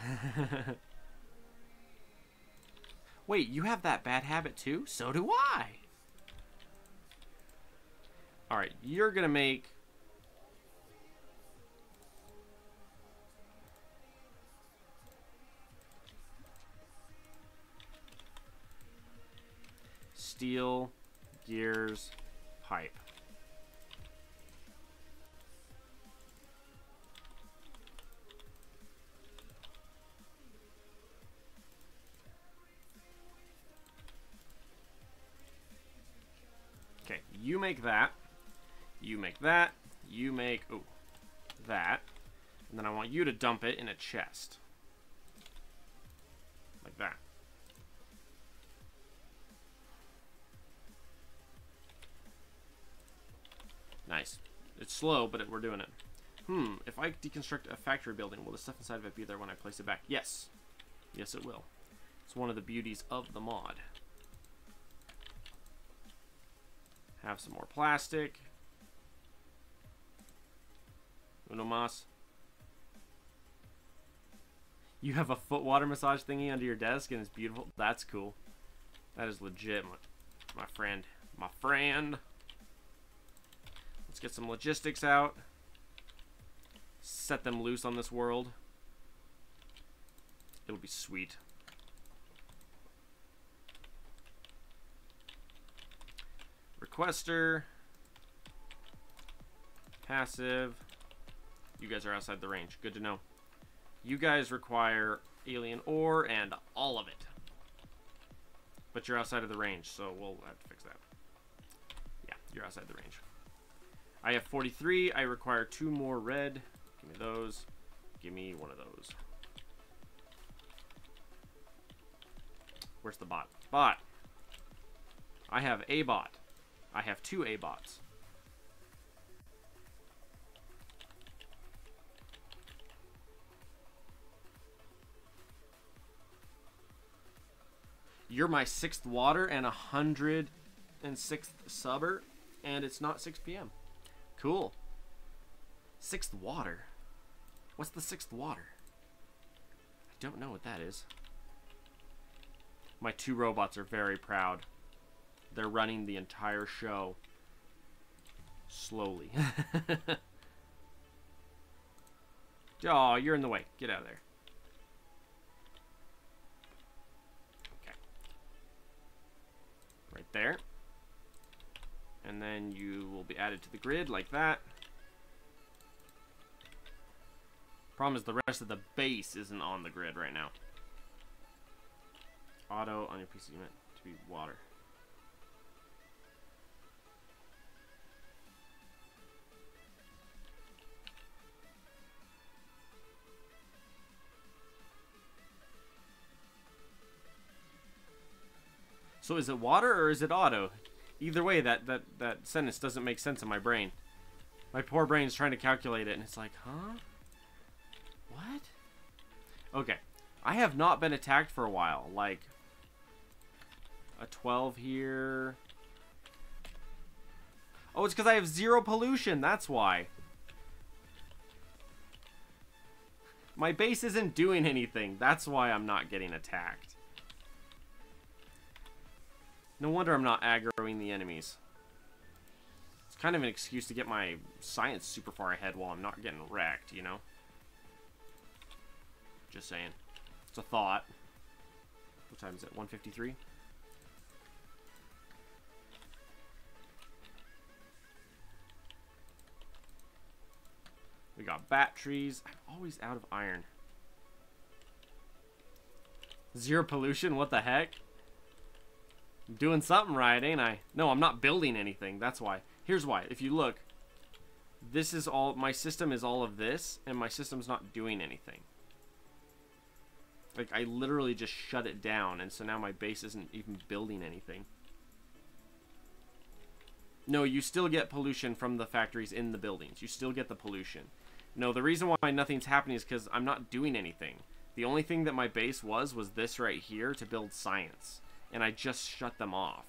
[SPEAKER 1] Wait, you have that bad habit too? So do I. Alright, you're gonna make... steel, gears, pipe. Okay, you make that. You make that. You make, oh, that. And then I want you to dump it in a chest. Like that. Nice. It's slow, but we're doing it. If I deconstruct a factory building, will the stuff inside of it be there when I place it back? Yes. Yes, it will. It's one of the beauties of the mod. Have some more plastic. Uno mas. You have a foot water massage thingy under your desk and it's beautiful. That's cool. That is legit, my friend. My friend. Let's get some logistics out. Set them loose on this world. It'll be sweet. Requester. Passive. You guys are outside the range. Good to know. You guys require alien ore and all of it. But you're outside of the range, so we'll have to fix that. Yeah, you're outside the range. I have 43. I require 2 more red. Give me those. Give me one of those. Where's the bot? Bot. I have a bot. I have 2 A bots. You're my 6th water and 106th subber, and it's not 6 p.m. Cool. 6th water? What's the 6th water? I don't know what that is. My 2 robots are very proud. They're running the entire show. Slowly. Oh, you're in the way. Get out of there. Okay. Right there. And then you will be added to the grid like that. Problem is the rest of the base isn't on the grid right now. Auto on your PC unit to be water. So is it water or is it auto? Either way, that sentence doesn't make sense in my brain. My poor brain's trying to calculate it, and it's like, huh? What? Okay. I have not been attacked for a while. Like, a 12 here. Oh, it's because I have 0 pollution. That's why. My base isn't doing anything. That's why I'm not getting attacked. No wonder I'm not aggroing the enemies. It's kind of an excuse to get my science super far ahead while I'm not getting wrecked, you know? Just saying. It's a thought. What time is it? 1:53? We got batteries. I'm always out of iron. 0 pollution? What the heck? I'm doing something right, ain't I? No, I'm not building anything. That's why. Here's why. If you look, this is all, my system is all of this, and my system's not doing anything. Like, I literally just shut it down, and so now my base isn't even building anything. No, you still get pollution from the factories in the buildings. You still get the pollution. No, the reason why nothing's happening is because I'm not doing anything. The only thing that my base was this right here to build science. And I just shut them off.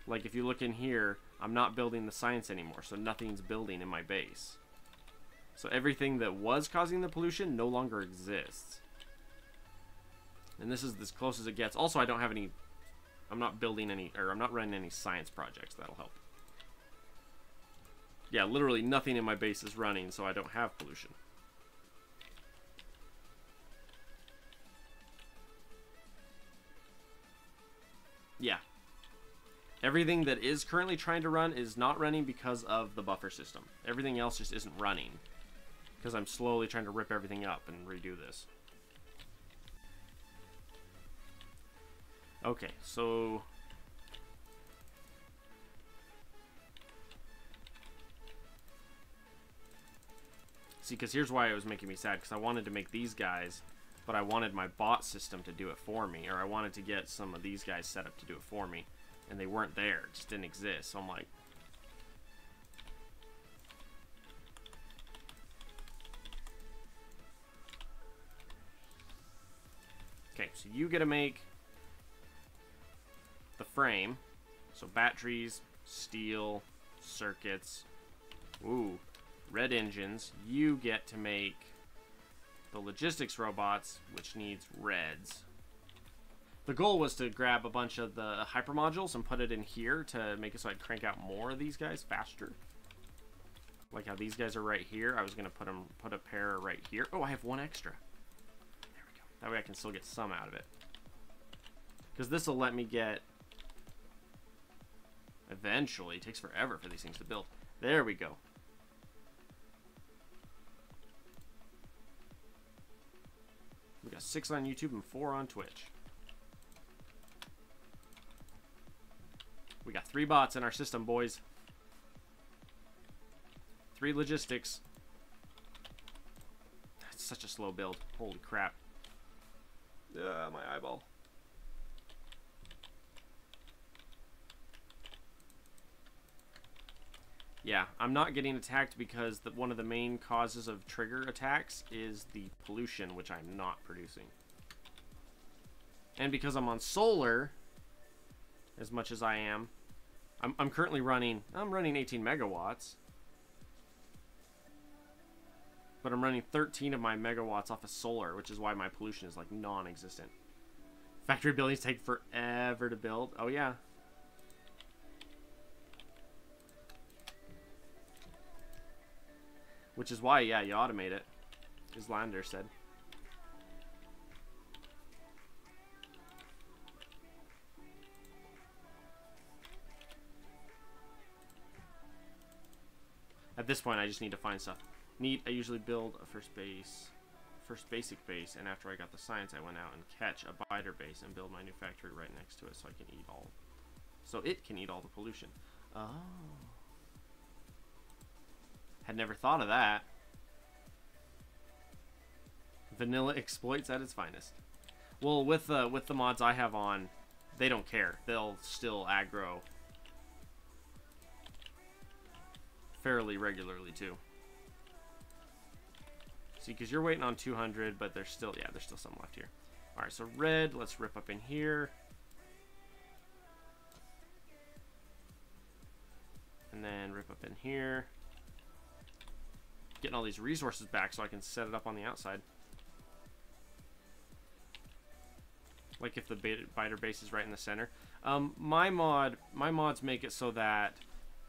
[SPEAKER 1] Like, if you look in here, I'm not building the science anymore, so nothing's building in my base. So everything that was causing the pollution no longer exists. And this is as close as it gets. Also, I don't have any... I'm not building any... Or I'm not running any science projects. That'll help. Yeah, literally nothing in my base is running, so I don't have pollution. Yeah. Everything that is currently trying to run is not running because of the buffer system. Everything else just isn't running. Because I'm slowly trying to rip everything up and redo this. Okay, so... See, because here's why it was making me sad. Because I wanted to make these guys, but I wanted my bot system to do it for me. Or I wanted to get some of these guys set up to do it for me. And they weren't there. It just didn't exist. So I'm like... Okay, so you get to make the frame. So batteries, steel, circuits. Ooh. Red engines. You get to make the logistics robots, which needs reds. The goal was to grab a bunch of the hypermodules and put it in here to make it so I'd crank out more of these guys faster. Like how these guys are right here. I was going to put a pair right here. Oh, I have one extra. There we go. That way I can still get some out of it. Because this will let me get... Eventually. It takes forever for these things to build. There we go. We got 6 on YouTube and 4 on Twitch. We got 3 bots in our system, boys. 3 logistics. That's such a slow build. Holy crap. My eyeball. Yeah, I'm not getting attacked because one of the main causes of trigger attacks is the pollution, which I'm not producing. And because I'm on solar, as much as I am, I'm currently running, I'm running 18 megawatts. But I'm running 13 of my megawatts off of solar, which is why my pollution is like non-existent. Factory buildings take forever to build. Oh yeah. Which is why, yeah, you automate it, as Lander said. At this point, I just need to find stuff. I usually build a first basic base, and after I got the science, I went out and catch a biter base and build my new factory right next to it so I can eat all. So it can eat all the pollution. Oh. Had never thought of that. Vanilla exploits at its finest. Well, with the mods I have on, they don't care. They'll still aggro fairly regularly too. See, because you're waiting on 200, but there's still, yeah, there's still some left here. All right, so red, let's rip up in here. And then rip up in here. Getting all these resources back so I can set it up on the outside. Like if the biter base is right in the center. My mods make it so that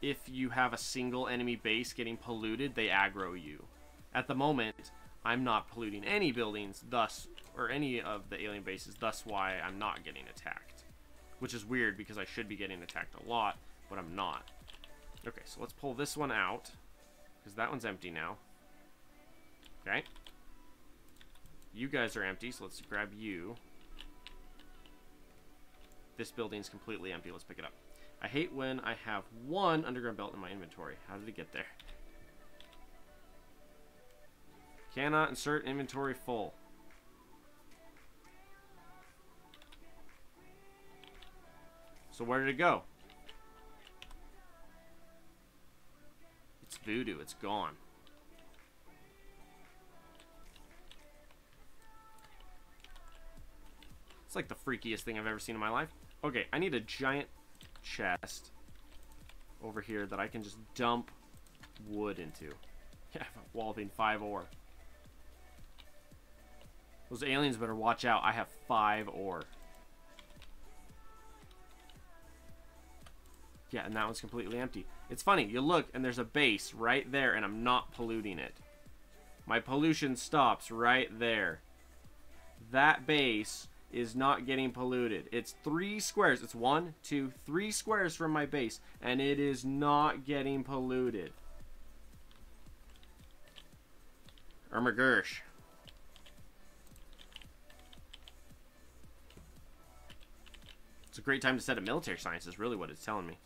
[SPEAKER 1] if you have a single enemy base getting polluted, they aggro you. At the moment, I'm not polluting any buildings, thus, or any of the alien bases, thus why I'm not getting attacked. Which is weird because I should be getting attacked a lot, but I'm not. Okay, so let's pull this one out, because that one's empty now. Okay. You guys are empty, so let's grab you. This building's completely empty. Let's pick it up. I hate when I have one underground belt in my inventory. How did it get there? Cannot insert inventory full. So where did it go? It's voodoo. It's gone. It's like the freakiest thing I've ever seen in my life. Okay, I need a giant chest over here that I can just dump wood into. Yeah, walloping 5 ore. Those aliens better watch out. I have 5 ore. Yeah, and that one's completely empty. It's funny, you look and there's a base right there and I'm not polluting it. My pollution stops right there. That base is not getting polluted. It's 3 squares. It's 1, 2, 3 squares from my base, and it is not getting polluted. Armegeddon. It's a great time to set up military science is really what it's telling me.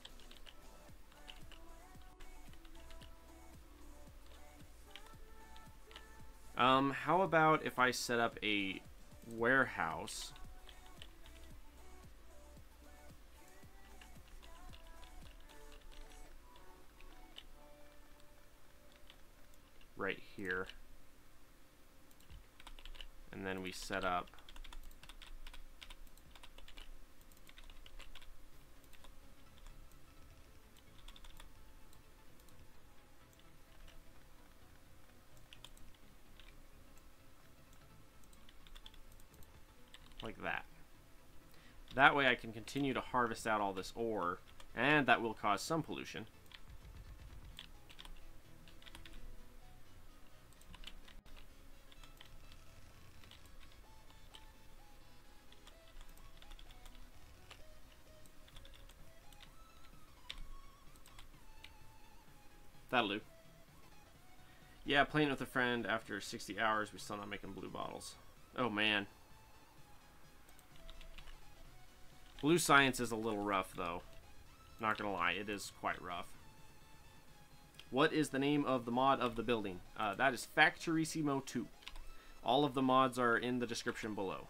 [SPEAKER 1] How about if I set up a warehouse right here, and then we set up like that. That way I can continue to harvest out all this ore, and that will cause some pollution. That'll do. Yeah, playing with a friend after 60 hours, we're still not making blue bottles. Oh man. Blue science is a little rough, though. Not gonna lie, it is quite rough. What is the name of the mod of the building? That is Factorio 2. All of the mods are in the description below.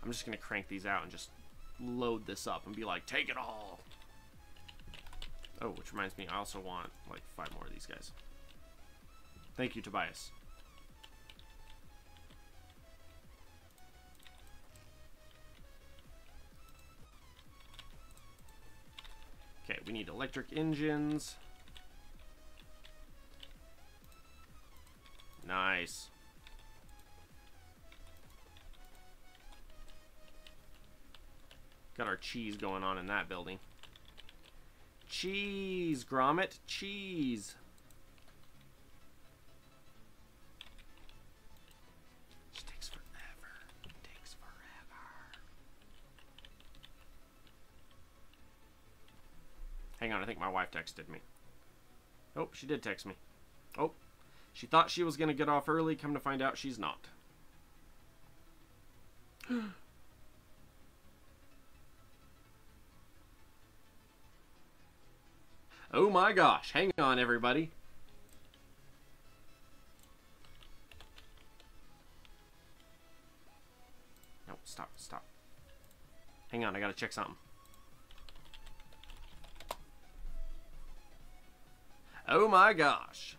[SPEAKER 1] I'm just gonna crank these out and just load this up and be like, take it all! Oh, which reminds me, I also want like 5 more of these guys. Thank you, Tobias. Okay, we need electric engines. Nice. Got our cheese going on in that building. Cheese, Gromit, cheese. It takes forever. It takes forever. Hang on, I think my wife texted me. Oh, she did text me. Oh, she thought she was going to get off early. Come to find out, she's not. Oh my gosh, hang on everybody. No, stop, stop. Hang on, I gotta check something. Oh my gosh.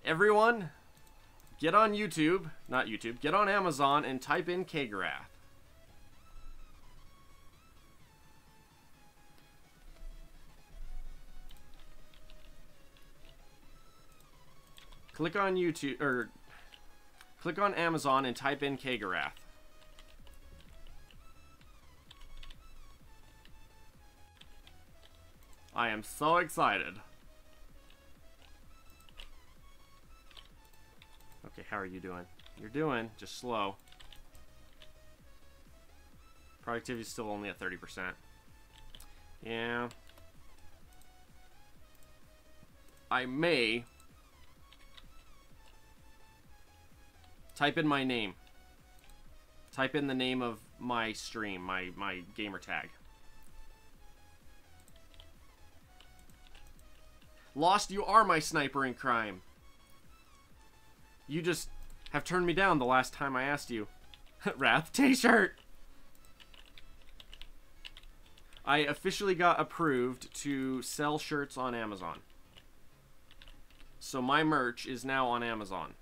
[SPEAKER 1] Everyone, get on YouTube, not YouTube, get on Amazon and type in Kagarath. Click on YouTube, or click on Amazon and type in Kagarath. I am so excited. Okay, how are you doing? You're doing just slow. Productivity is still only at 30%. Yeah. I may type in my name. Type in the name of my stream, my gamer tag. Lost, you are my sniper in crime. You just have turned me down the last time I asked you. Wrath t-shirt. I officially got approved to sell shirts on Amazon. So my merch is now on Amazon.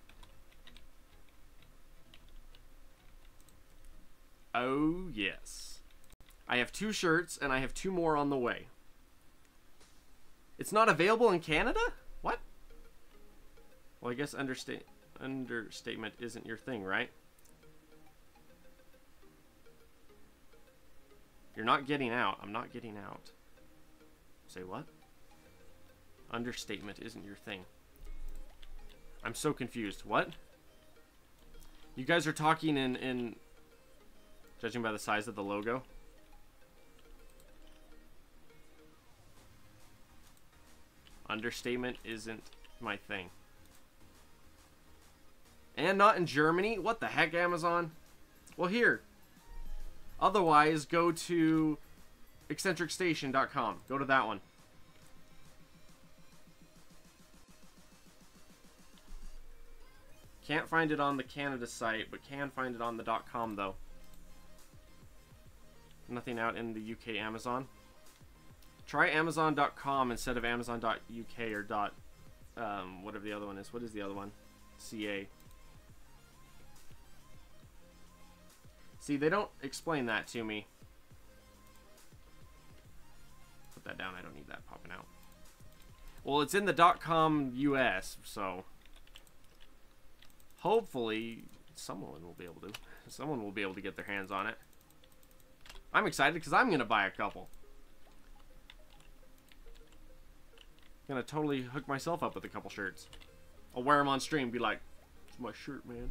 [SPEAKER 1] Oh, yes. I have 2 shirts, and I have 2 more on the way. It's not available in Canada? What? Well, I guess understatement isn't your thing, right? You're not getting out. I'm not getting out. Say what? Understatement isn't your thing. I'm so confused. What? You guys are talking in judging by the size of the logo? Understatement isn't my thing. And not in Germany? What the heck, Amazon? Well, here. Otherwise, go to eccentricstation.com. Go to that one. Can't find it on the Canada site, but can find it on the .com, though. Nothing out in the UK Amazon. Try Amazon.com instead of Amazon.uk or whatever the other one is. What is the other one? CA. See, they don't explain that to me. Put that down. I don't need that popping out. Well, it's in the .com US, so hopefully someone will be able to. Someone will be able to get their hands on it. I'm excited because I'm going to buy a couple. Gonna totally hook myself up with a couple shirts. I'll wear them on stream, be like, it's my shirt, man.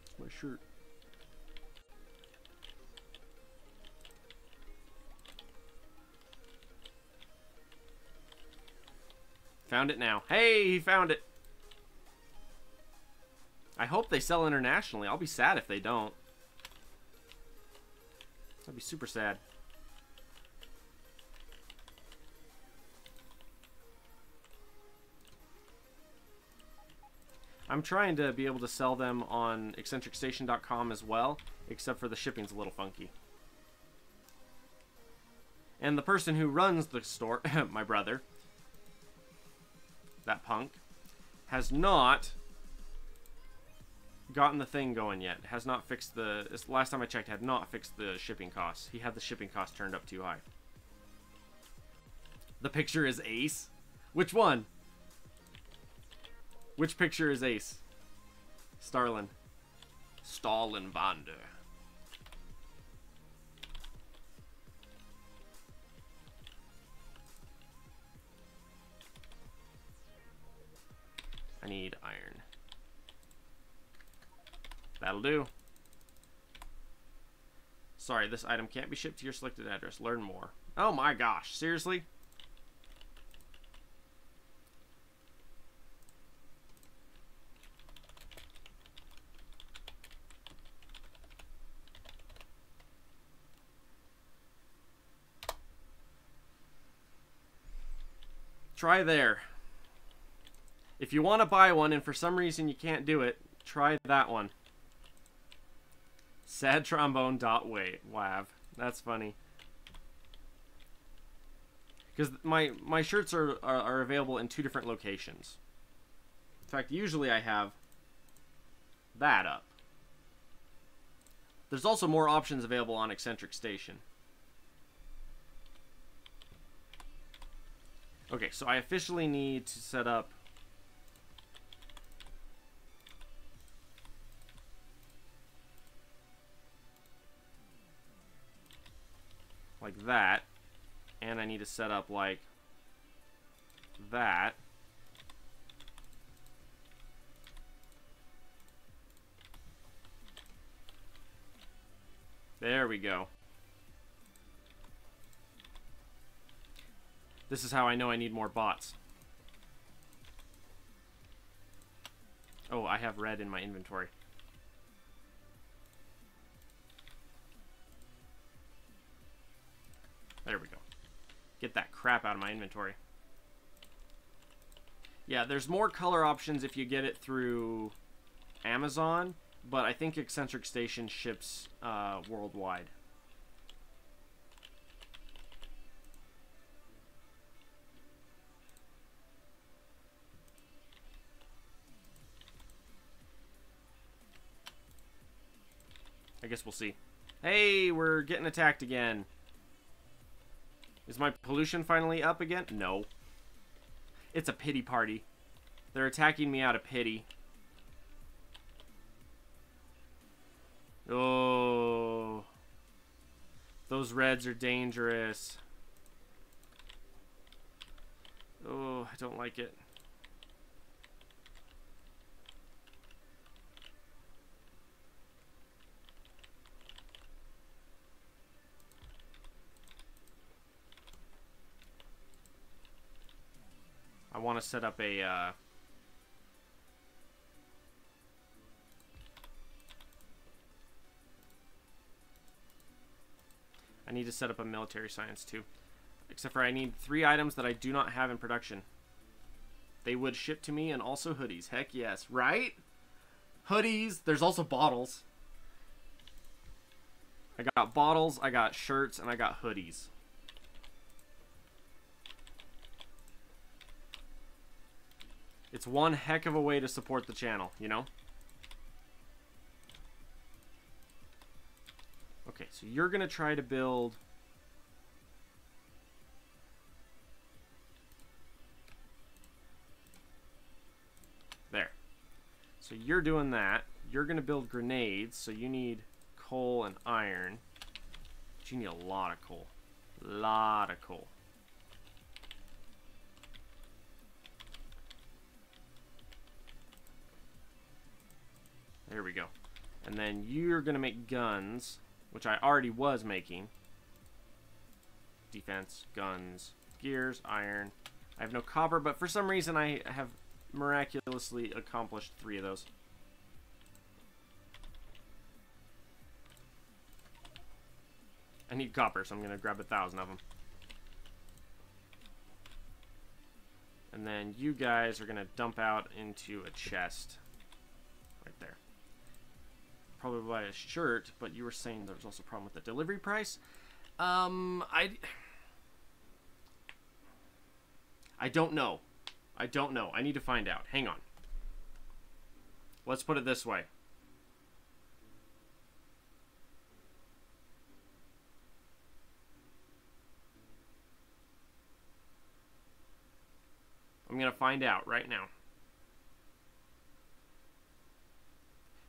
[SPEAKER 1] It's my shirt. Found it now. Hey, he found it. I hope they sell internationally. I'll be sad if they don't. I'd be super sad. I'm trying to be able to sell them on eccentricstation.com as well, except for the shipping's a little funky. And the person who runs the store, my brother, that punk, has not gotten the thing going yet. Has not fixed the, last time I checked, had not fixed the shipping costs. He had the shipping cost turned up too high. The picture is Ace. Which one? Which picture is Ace? Starlin. Stalin Vander. I need iron. That'll do. Sorry, this item can't be shipped to your selected address. Learn more. Oh my gosh, seriously? Try there. If you want to buy one and for some reason you can't do it, try that one. Sadtrombone.wav. That's funny. Because my shirts are available in 2 different locations. In fact, usually I have that up. There's also more options available on Eccentric Station. Okay, so I officially need to set up that. And I need to set up like that. There we go. This is how I know I need more bots. Oh, I have red in my inventory. There we go. Get that crap out of my inventory. Yeah, there's more color options if you get it through Amazon, but I think Eccentric Station ships worldwide. I guess we'll see. Hey, we're getting attacked again. Is my pollution finally up again? No. It's a pity party. They're attacking me out of pity. Oh. Those reds are dangerous. Oh, I don't like it. I want to set up a, I need to set up a military science too. Except for I need 3 items that I do not have in production. They would ship to me, and also hoodies. Heck yes, right? Hoodies. There's also bottles. I got bottles, I got shirts, and I got hoodies. It's one heck of a way to support the channel, you know? Okay, so you're going to try to build... There. So you're doing that. You're going to build grenades, so you need coal and iron. But you need a lot of coal. Lot of coal. There we go. And then you're going to make guns, which I already was making. Defense, guns, gears, iron. I have no copper, but for some reason I have miraculously accomplished 3 of those. I need copper, so I'm going to grab 1,000 of them. And then you guys are going to dump out into a chest. Right there. Probably buy a shirt, but you were saying there's also a problem with the delivery price. I don't know. I don't know. I need to find out. Hang on. Let's put it this way. I'm gonna find out right now.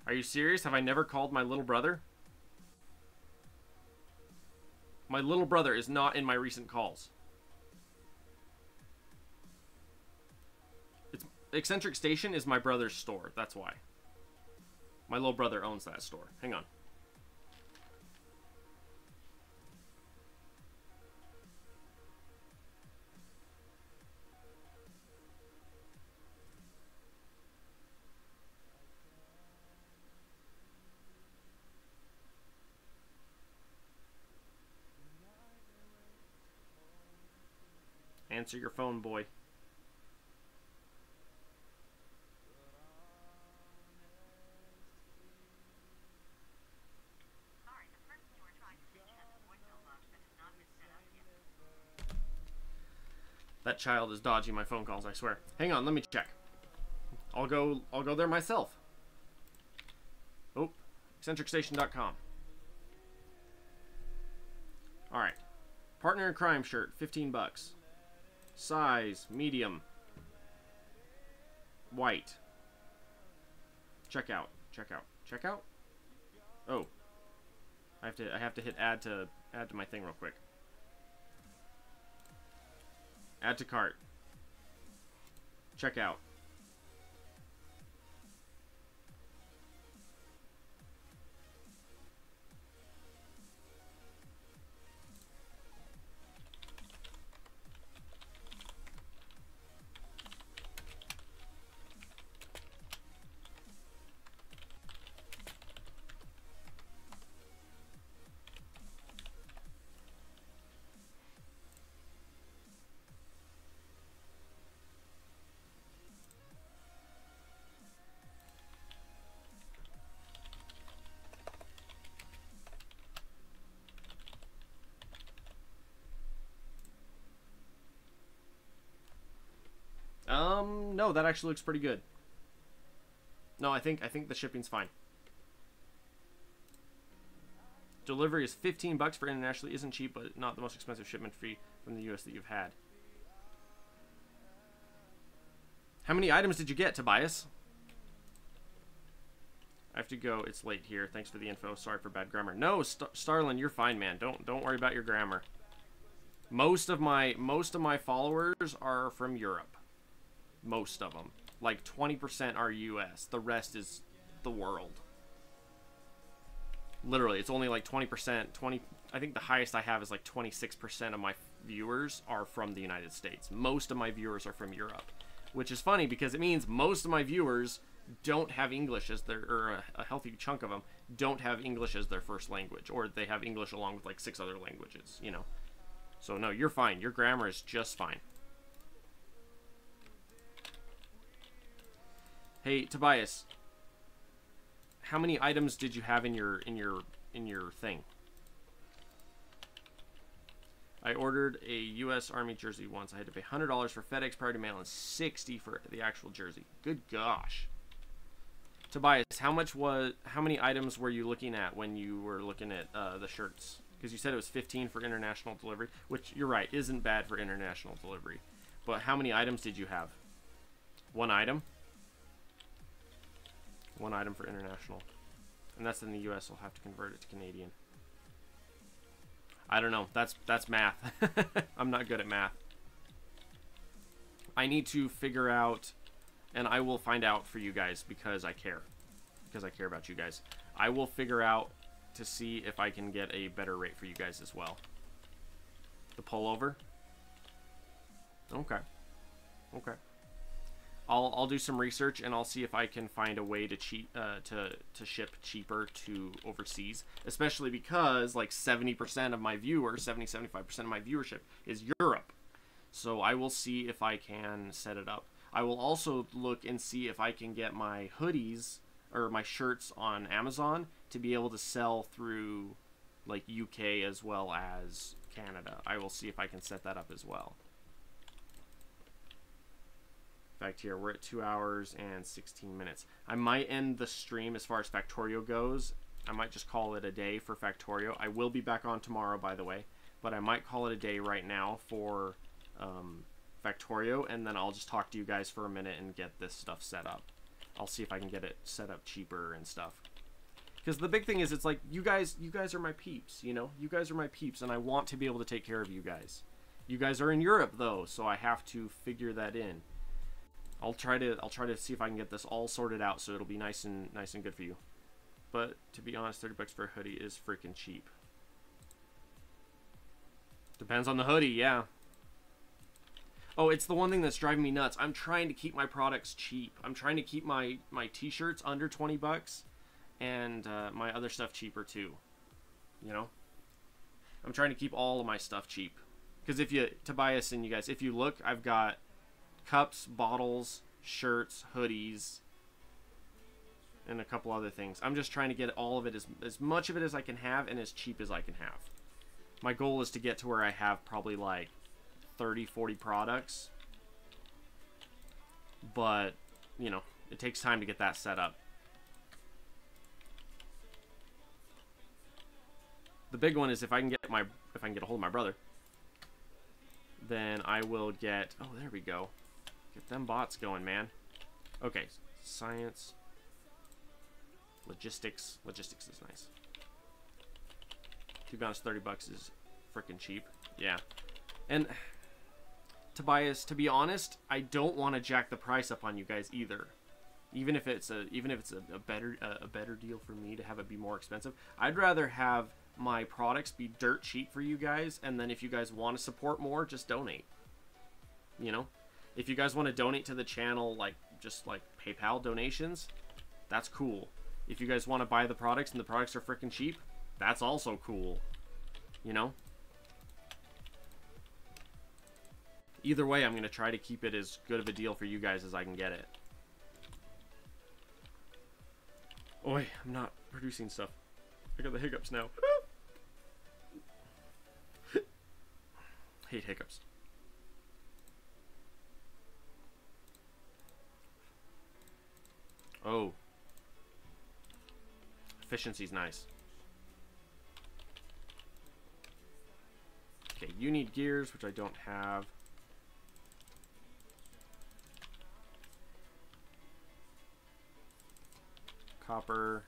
[SPEAKER 1] Are you serious? Have I never called my little brother? My little brother is not in my recent calls. Eccentric Station is my brother's store. That's why. My little brother owns that store. Hang on. Answer your phone, boy. That child is dodging my phone calls, I swear. Hang on, let me check. I'll go there myself. Oh, eccentricstation.com. All right. Partner in crime shirt, 15 bucks. Size, medium. White. Checkout. Checkout. Checkout? Oh. I have to hit add to my thing real quick. Add to cart. Check out. No, that actually looks pretty good. No, I think the shipping's fine. Delivery is $15 for internationally. Isn't cheap, but not the most expensive shipment fee from the US that you've had. How many items did you get, Tobias? I have to go. It's late here. Thanks for the info. Sorry for bad grammar. No, Starlin, you're fine, man. Don't worry about your grammar. Most of my followers are from Europe. Most of them. Like 20% are US. The rest is the world. Literally, it's only like 20%. I think the highest I have is like 26% of my viewers are from the United States. Most of my viewers are from Europe, which is funny because it means most of my viewers don't have English as their, or a healthy chunk of them don't have English as their first language, or they have English along with like 6 other languages, you know. So no, you're fine. Your grammar is just fine. Hey, Tobias, how many items did you have in your thing? I ordered a U.S. Army jersey once. I had to pay $100 for FedEx priority mail and $60 for the actual jersey. Good gosh. Tobias, how many items were you looking at when you were looking at the shirts? Because you said it was 15 for international delivery, which you're right, isn't bad for international delivery. But how many items did you have? One item? One item for international. And that's in the US. I'll have to convert it to Canadian. I don't know. That's math. I'm not good at math. I need to figure out, and I will find out for you guys because I care. Because I care about you guys. I will figure out to see if I can get a better rate for you guys as well. The pullover? Okay. Okay. I'll do some research and I'll see if I can find a way to ship cheaper to overseas, especially because like 70% of my viewers, 75% of my viewership is Europe. So I will see if I can set it up. I will also look and see if I can get my hoodies or my shirts on Amazon to be able to sell through like UK as well as Canada. I will see if I can set that up as well. In fact, here we're at 2 hours and 16 minutes. I might end the stream as far as Factorio goes. I might just call it a day for Factorio. I will be back on tomorrow, by the way, but I might call it a day right now for Factorio, and then I'll just talk to you guys for a minute and get this stuff set up. I'll see if I can get it set up cheaper and stuff. Because the big thing is, it's like you guys are my peeps, you know. You guys are my peeps, and I want to be able to take care of you guys. You guys are in Europe though, so I have to figure that in. I'll try to see if I can get this all sorted out so it'll be nice and good for you. But to be honest, $30 for a hoodie is freaking cheap. Depends on the hoodie, yeah. Oh, it's the one thing that's driving me nuts. I'm trying to keep my products cheap. I'm trying to keep my t-shirts under 20 bucks and my other stuff cheaper too. You know? I'm trying to keep all of my stuff cheap. Because if you, Tobias and you guys, if you look, I've got cups, bottles, shirts, hoodies, and a couple other things. I'm just trying to get all of it, as much of it as I can have and as cheap as I can have. My goal is to get to where I have probably like 30, 40 products. But, you know, it takes time to get that set up. The big one is if I can get a hold of my brother, then I will get, oh, there we go. Get them bots going, man. Okay, science, logistics. Logistics is nice. To be honest, $30 is freaking cheap. Yeah. And Tobias, to be honest, I don't want to jack the price up on you guys either. Even if it's a better deal for me to have it be more expensive, I'd rather have my products be dirt cheap for you guys, and then if you guys want to support more, just donate. You know, if you guys want to donate to the channel, like just like PayPal donations, that's cool. If you guys want to buy the products and the products are freaking cheap, that's also cool. You know? Either way, I'm going to try to keep it as good of a deal for you guys as I can get it. Oi, I'm not producing stuff. I got the hiccups now. Hate hiccups. Oh. Efficiency's nice. Okay, you need gears, which I don't have. Copper.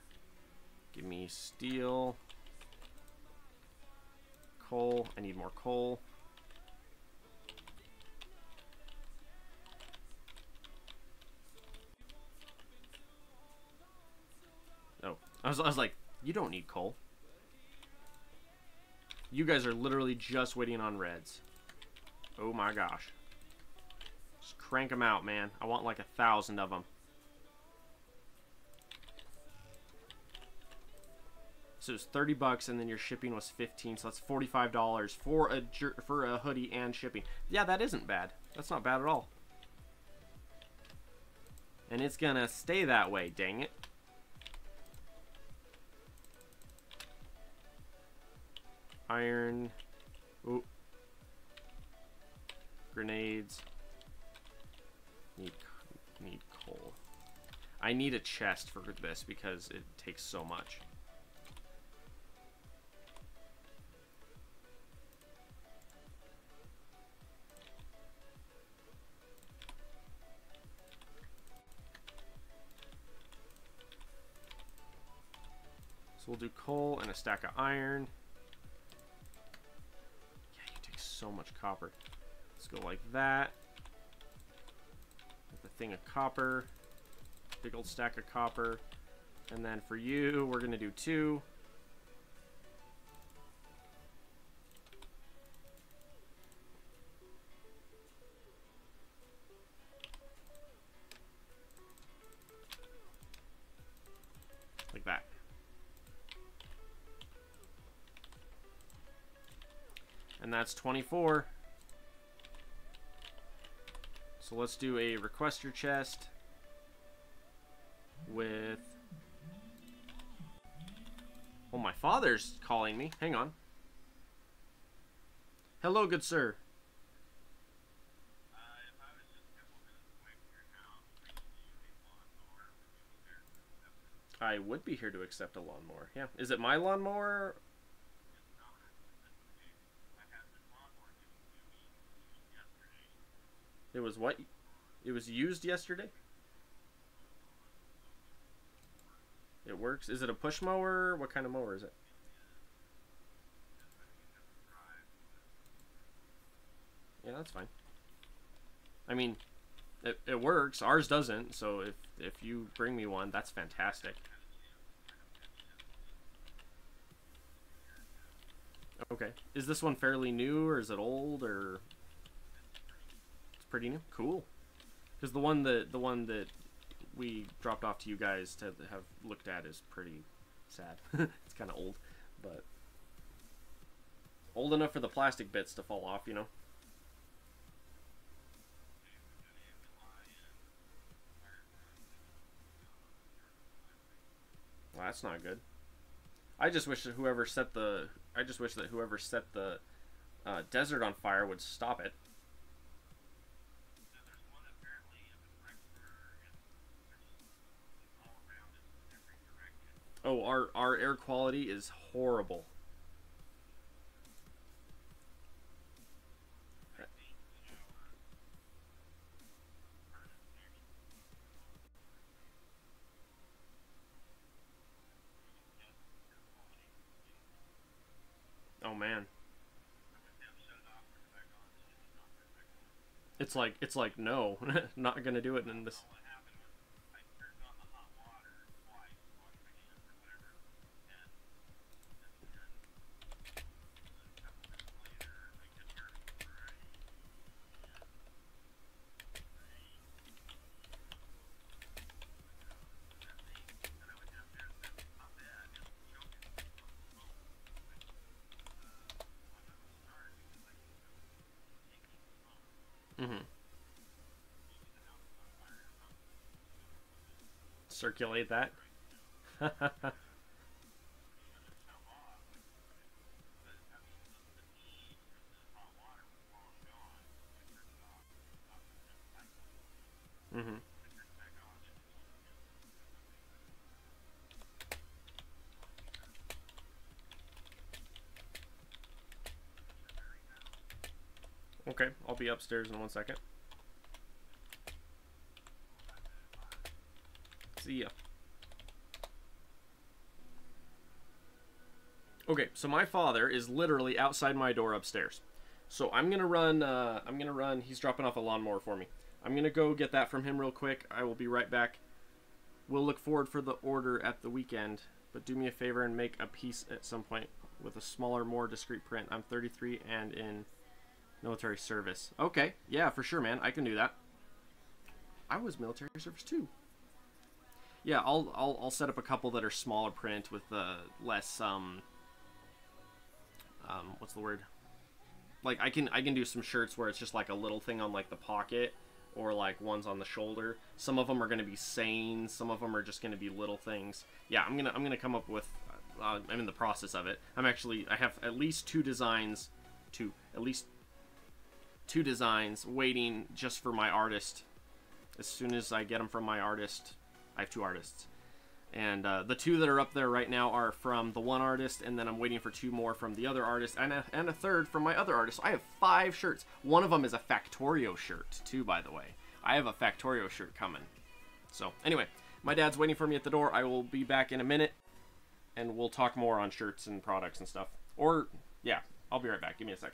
[SPEAKER 1] Give me steel. Coal. I need more coal. Oh, I was like, you don't need coal. You guys are literally just waiting on reds. Oh my gosh. Just crank them out, man. I want like 1,000 of them. So it's 30 bucks, and then your shipping was 15, so that's $45 for a hoodie and shipping. Yeah, that isn't bad. That's not bad at all. And it's gonna stay that way, dang it. Iron. Ooh. Grenades. Need coal. I need a chest for this because it takes so much. So we'll do coal and a stack of iron. Yeah, you take so much copper. Let's go like that. With a thing of copper. Big old stack of copper. And then for you, we're going to do 2. Like that. And that's 24. So let's do a requester chest with... Oh, my father's calling me. Hang on. Hello, good sir. I would be here to accept a lawnmower. Yeah. Is it my lawnmower? It was what? It was used yesterday? It works? Is it a push mower? What kind of mower is it? Yeah, that's fine. I mean, it works. Ours doesn't, so if you bring me one, that's fantastic. Okay. Is this one fairly new, or is it old, or... It's pretty new? Cool. Because the one that we dropped off to you guys to have looked at is pretty sad. It's kind of old, but... Old enough for the plastic bits to fall off, you know? Well, that's not good. I just wish that whoever set the desert on fire would stop it. Oh, our air quality is horrible. Oh man. It's like no, not gonna do it in this. Mm-hmm. Circulate that. Mm-hmm. Okay, I'll be upstairs in 1 second. See ya. Okay, so my father is literally outside my door upstairs. So I'm gonna run. He's dropping off a lawnmower for me. I'm gonna go get that from him real quick. I will be right back. We'll look forward for the order at the weekend, but do me a favor and make a piece at some point with a smaller, more discreet print. I'm 33 and in military service. Okay, yeah, for sure, man. I can do that. I was military service too. Yeah, I'll set up a couple that are smaller print with less what's the word? Like I can do some shirts where it's just like a little thing on like the pocket or like ones on the shoulder. Some of them are going to be sayings, some of them are just going to be little things. Yeah, I'm going to come up with I'm in the process of it. I have at least two designs waiting just for my artist. As soon as I get them from my artist, I have two artists. And the two that are up there right now are from the one artist, and then I'm waiting for two more from the other artist, and a third from my other artist. So I have 5 shirts. One of them is a Factorio shirt, too, by the way. I have a Factorio shirt coming. So, anyway, my dad's waiting for me at the door. I will be back in a minute, and we'll talk more on shirts and products and stuff. Or, yeah, I'll be right back. Give me a sec.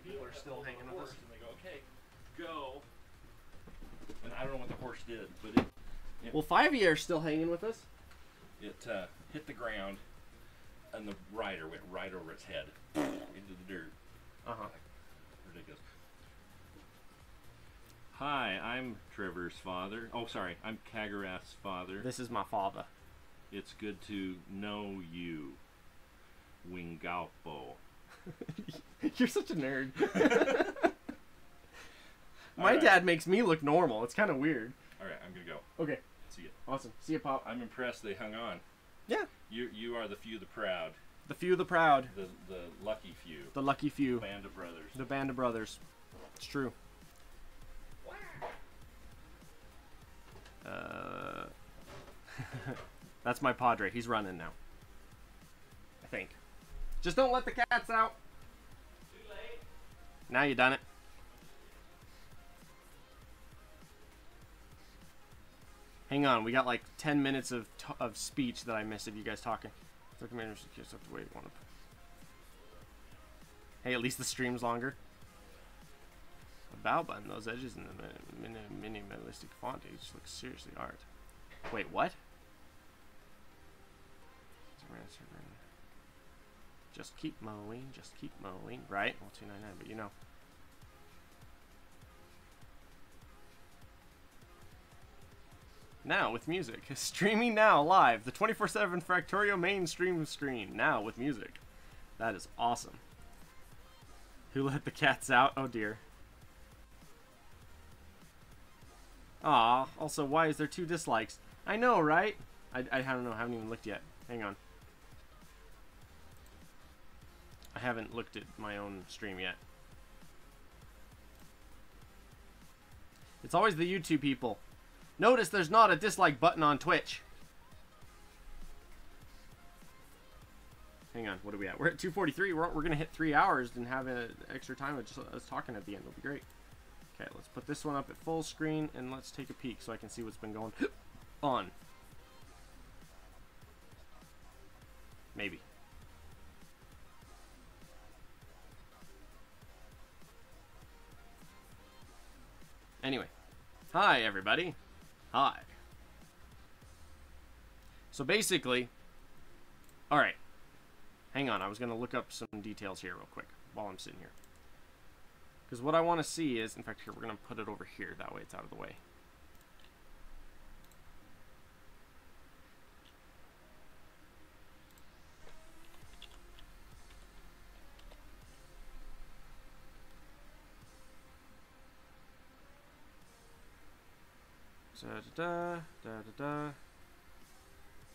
[SPEAKER 1] people are still hanging with us.
[SPEAKER 2] And they go, okay, go. And I don't know what the horse did, but it
[SPEAKER 1] Well, 5 of you are still hanging with us.
[SPEAKER 2] It hit the ground, and the rider went right over its head into the dirt.
[SPEAKER 1] Uh-huh.
[SPEAKER 2] Ridiculous. Hi, I'm Trevor's father. Oh, sorry, I'm Kagarath's father.
[SPEAKER 1] This is my father.
[SPEAKER 2] It's good to know you, Wingalpo.
[SPEAKER 1] You're such a nerd. My dad makes me look normal. It's kind of weird.
[SPEAKER 2] All right, I'm gonna go.
[SPEAKER 1] Okay.
[SPEAKER 2] See ya.
[SPEAKER 1] Awesome. See ya, Pop.
[SPEAKER 2] I'm impressed they hung on.
[SPEAKER 1] Yeah.
[SPEAKER 2] You are the few, the proud.
[SPEAKER 1] The few, the proud.
[SPEAKER 2] The lucky few.
[SPEAKER 1] The lucky few.
[SPEAKER 2] Band of brothers.
[SPEAKER 1] The band of brothers. It's true. That's my Padre. He's running now. I think. Just don't let the cats out. Too late. Now you done it. Hang on, we got like 10 minutes of speech that I missed of you guys talking. Hey, at least the stream's longer. A bow button, those edges in the minimalistic font each looks seriously art. Wait, what? Just keep mowing, just keep mowing. Right? Well, $2.99, but you know. Now with music. Streaming now live. The 24/7 Factorio mainstream screen. Now with music. That is awesome. Who let the cats out? Oh dear. Aw. Also, why is there 2 dislikes? I know, right? I don't know. I haven't even looked yet. Hang on. I haven't looked at my own stream yet. It's always the YouTube people. Notice there's not a dislike button on Twitch. Hang on, what are we at? We're at 2:43. We're going to hit 3 hours and have an extra time of just us talking at the end. It'll be great. Okay, let's put this one up at full screen and let's take a peek so I can see what's been going on. Maybe. Anyway. Hi, everybody. Hi. So basically, alright. Hang on, I was going to look up some details here real quick while I'm sitting here. Because what I want to see is, in fact, here, we're going to put it over here. That way it's out of the way. Da da da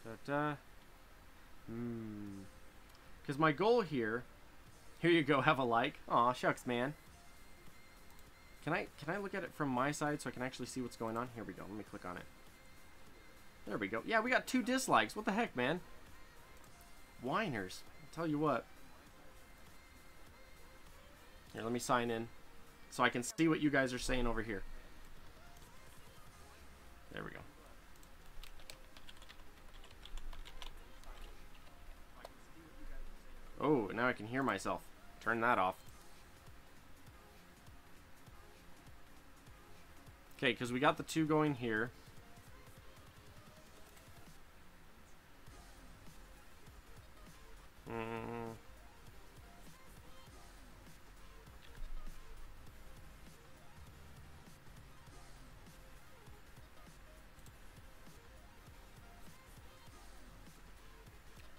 [SPEAKER 1] da da. Because my goal here you go, have a like. Aw, shucks, man. Can I look at it from my side so I can actually see what's going on? Here we go. Let me click on it. There we go. Yeah, we got 2 dislikes. What the heck, man? Whiners. I'll tell you what. Here, let me sign in so I can see what you guys are saying over here. There we go. Oh, now I can hear myself. Turn that off. Okay, because we got the 2 going here.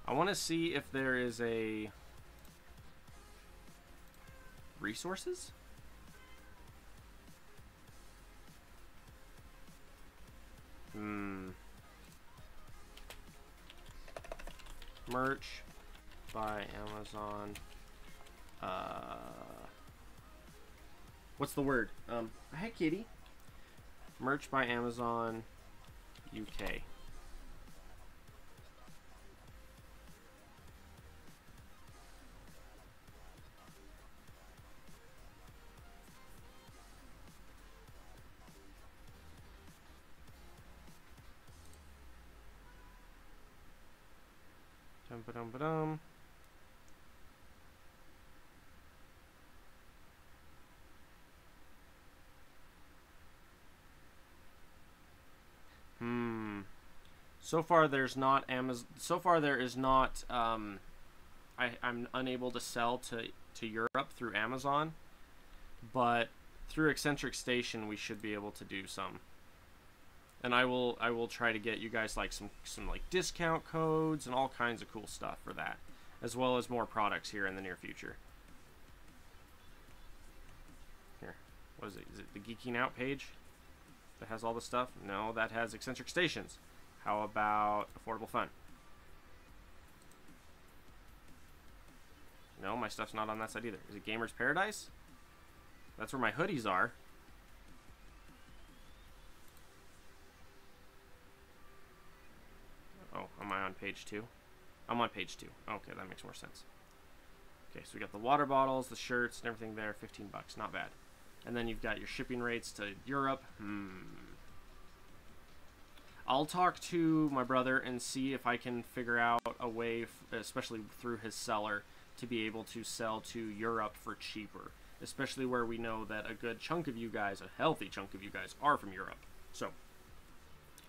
[SPEAKER 1] I want to see if there is a resources. Merch by Amazon. What's the word? Hey kitty. Merch by Amazon UK. So far, there's not Amazon. So far, there is not. I'm unable to sell to Europe through Amazon, but through Eccentric Station, we should be able to do some. And I will try to get you guys like some like discount codes and all kinds of cool stuff for that, as well as more products here in the near future. Here, what is it? Is it the Geeking Out page that has all the stuff? No, that has Eccentric Stations. How about Affordable Fun? No, my stuff's not on that side either. Is it Gamer's Paradise? That's where my hoodies are. Oh, am I on page 2? I'm on page 2. Okay, that makes more sense. Okay, so we got the water bottles, the shirts, and everything there. 15 bucks, not bad. And then you've got your shipping rates to Europe. I'll talk to my brother and see if I can figure out a way, especially through his seller, to be able to sell to Europe for cheaper. Especially where we know that a good chunk of you guys, a healthy chunk of you guys, are from Europe. So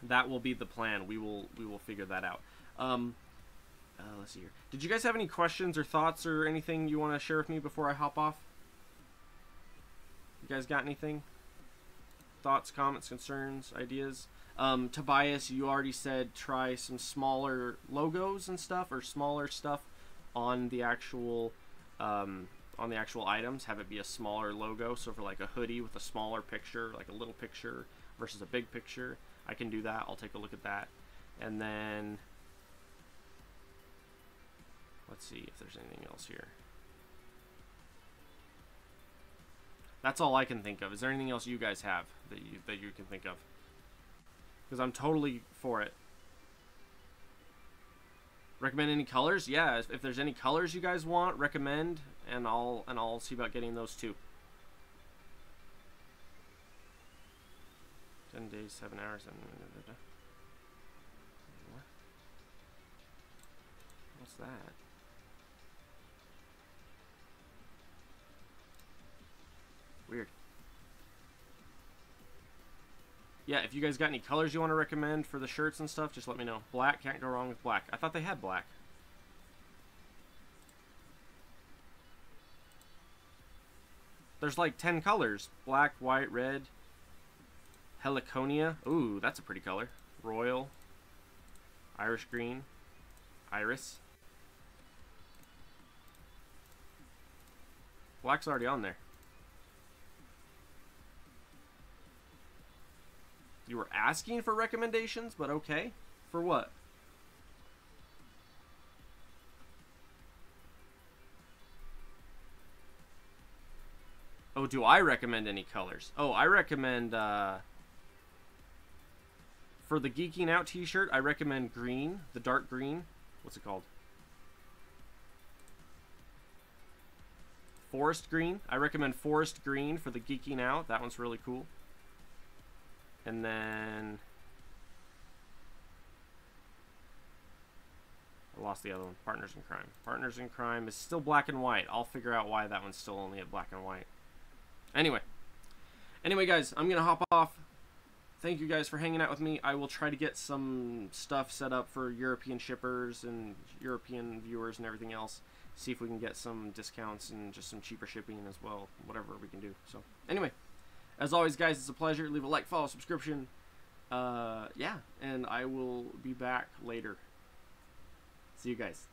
[SPEAKER 1] that will be the plan. We will figure that out. Let's see here. Did you guys have any questions or thoughts or anything you want to share with me before I hop off? You guys got anything? Thoughts, comments, concerns, ideas? Tobias, you already said try some smaller logos and stuff, or smaller stuff on the actual items. Have it be a smaller logo. So for like a hoodie with a smaller picture, like a little picture versus a big picture, I can do that. I'll take a look at that. And then let's see if there's anything else here. That's all I can think of. Is there anything else you guys have that you can think of? Because I'm totally for it. Recommend any colors? Yeah, if there's any colors you guys want, recommend, and I'll see about getting those too. 10 days, 7 hours, and what's that? Weird. Yeah, if you guys got any colors you want to recommend for the shirts and stuff, just let me know. Black, can't go wrong with black. I thought they had black. There's like 10 colors. Black, white, red, heliconia. Ooh, that's a pretty color. Royal, Irish green, iris. Black's already on there. You were asking for recommendations, but okay. For what? Oh, do I recommend any colors? Oh, I recommend, for the Geeking Out t-shirt, I recommend green, the dark green. What's it called? Forest green. I recommend forest green for the Geeking Out. That one's really cool. And then I lost the other one. Partners in Crime. Partners in Crime is still black and white. I'll figure out why that one's still only at black and white. Anyway, guys, I'm gonna hop off. Thank you guys for hanging out with me. I will try to get some stuff set up for European shippers and European viewers and everything else. See if we can get some discounts and just some cheaper shipping as well. Whatever we can do. So anyway. As always, guys, it's a pleasure. Leave a like, follow, subscription. Yeah, and I will be back later. See you guys.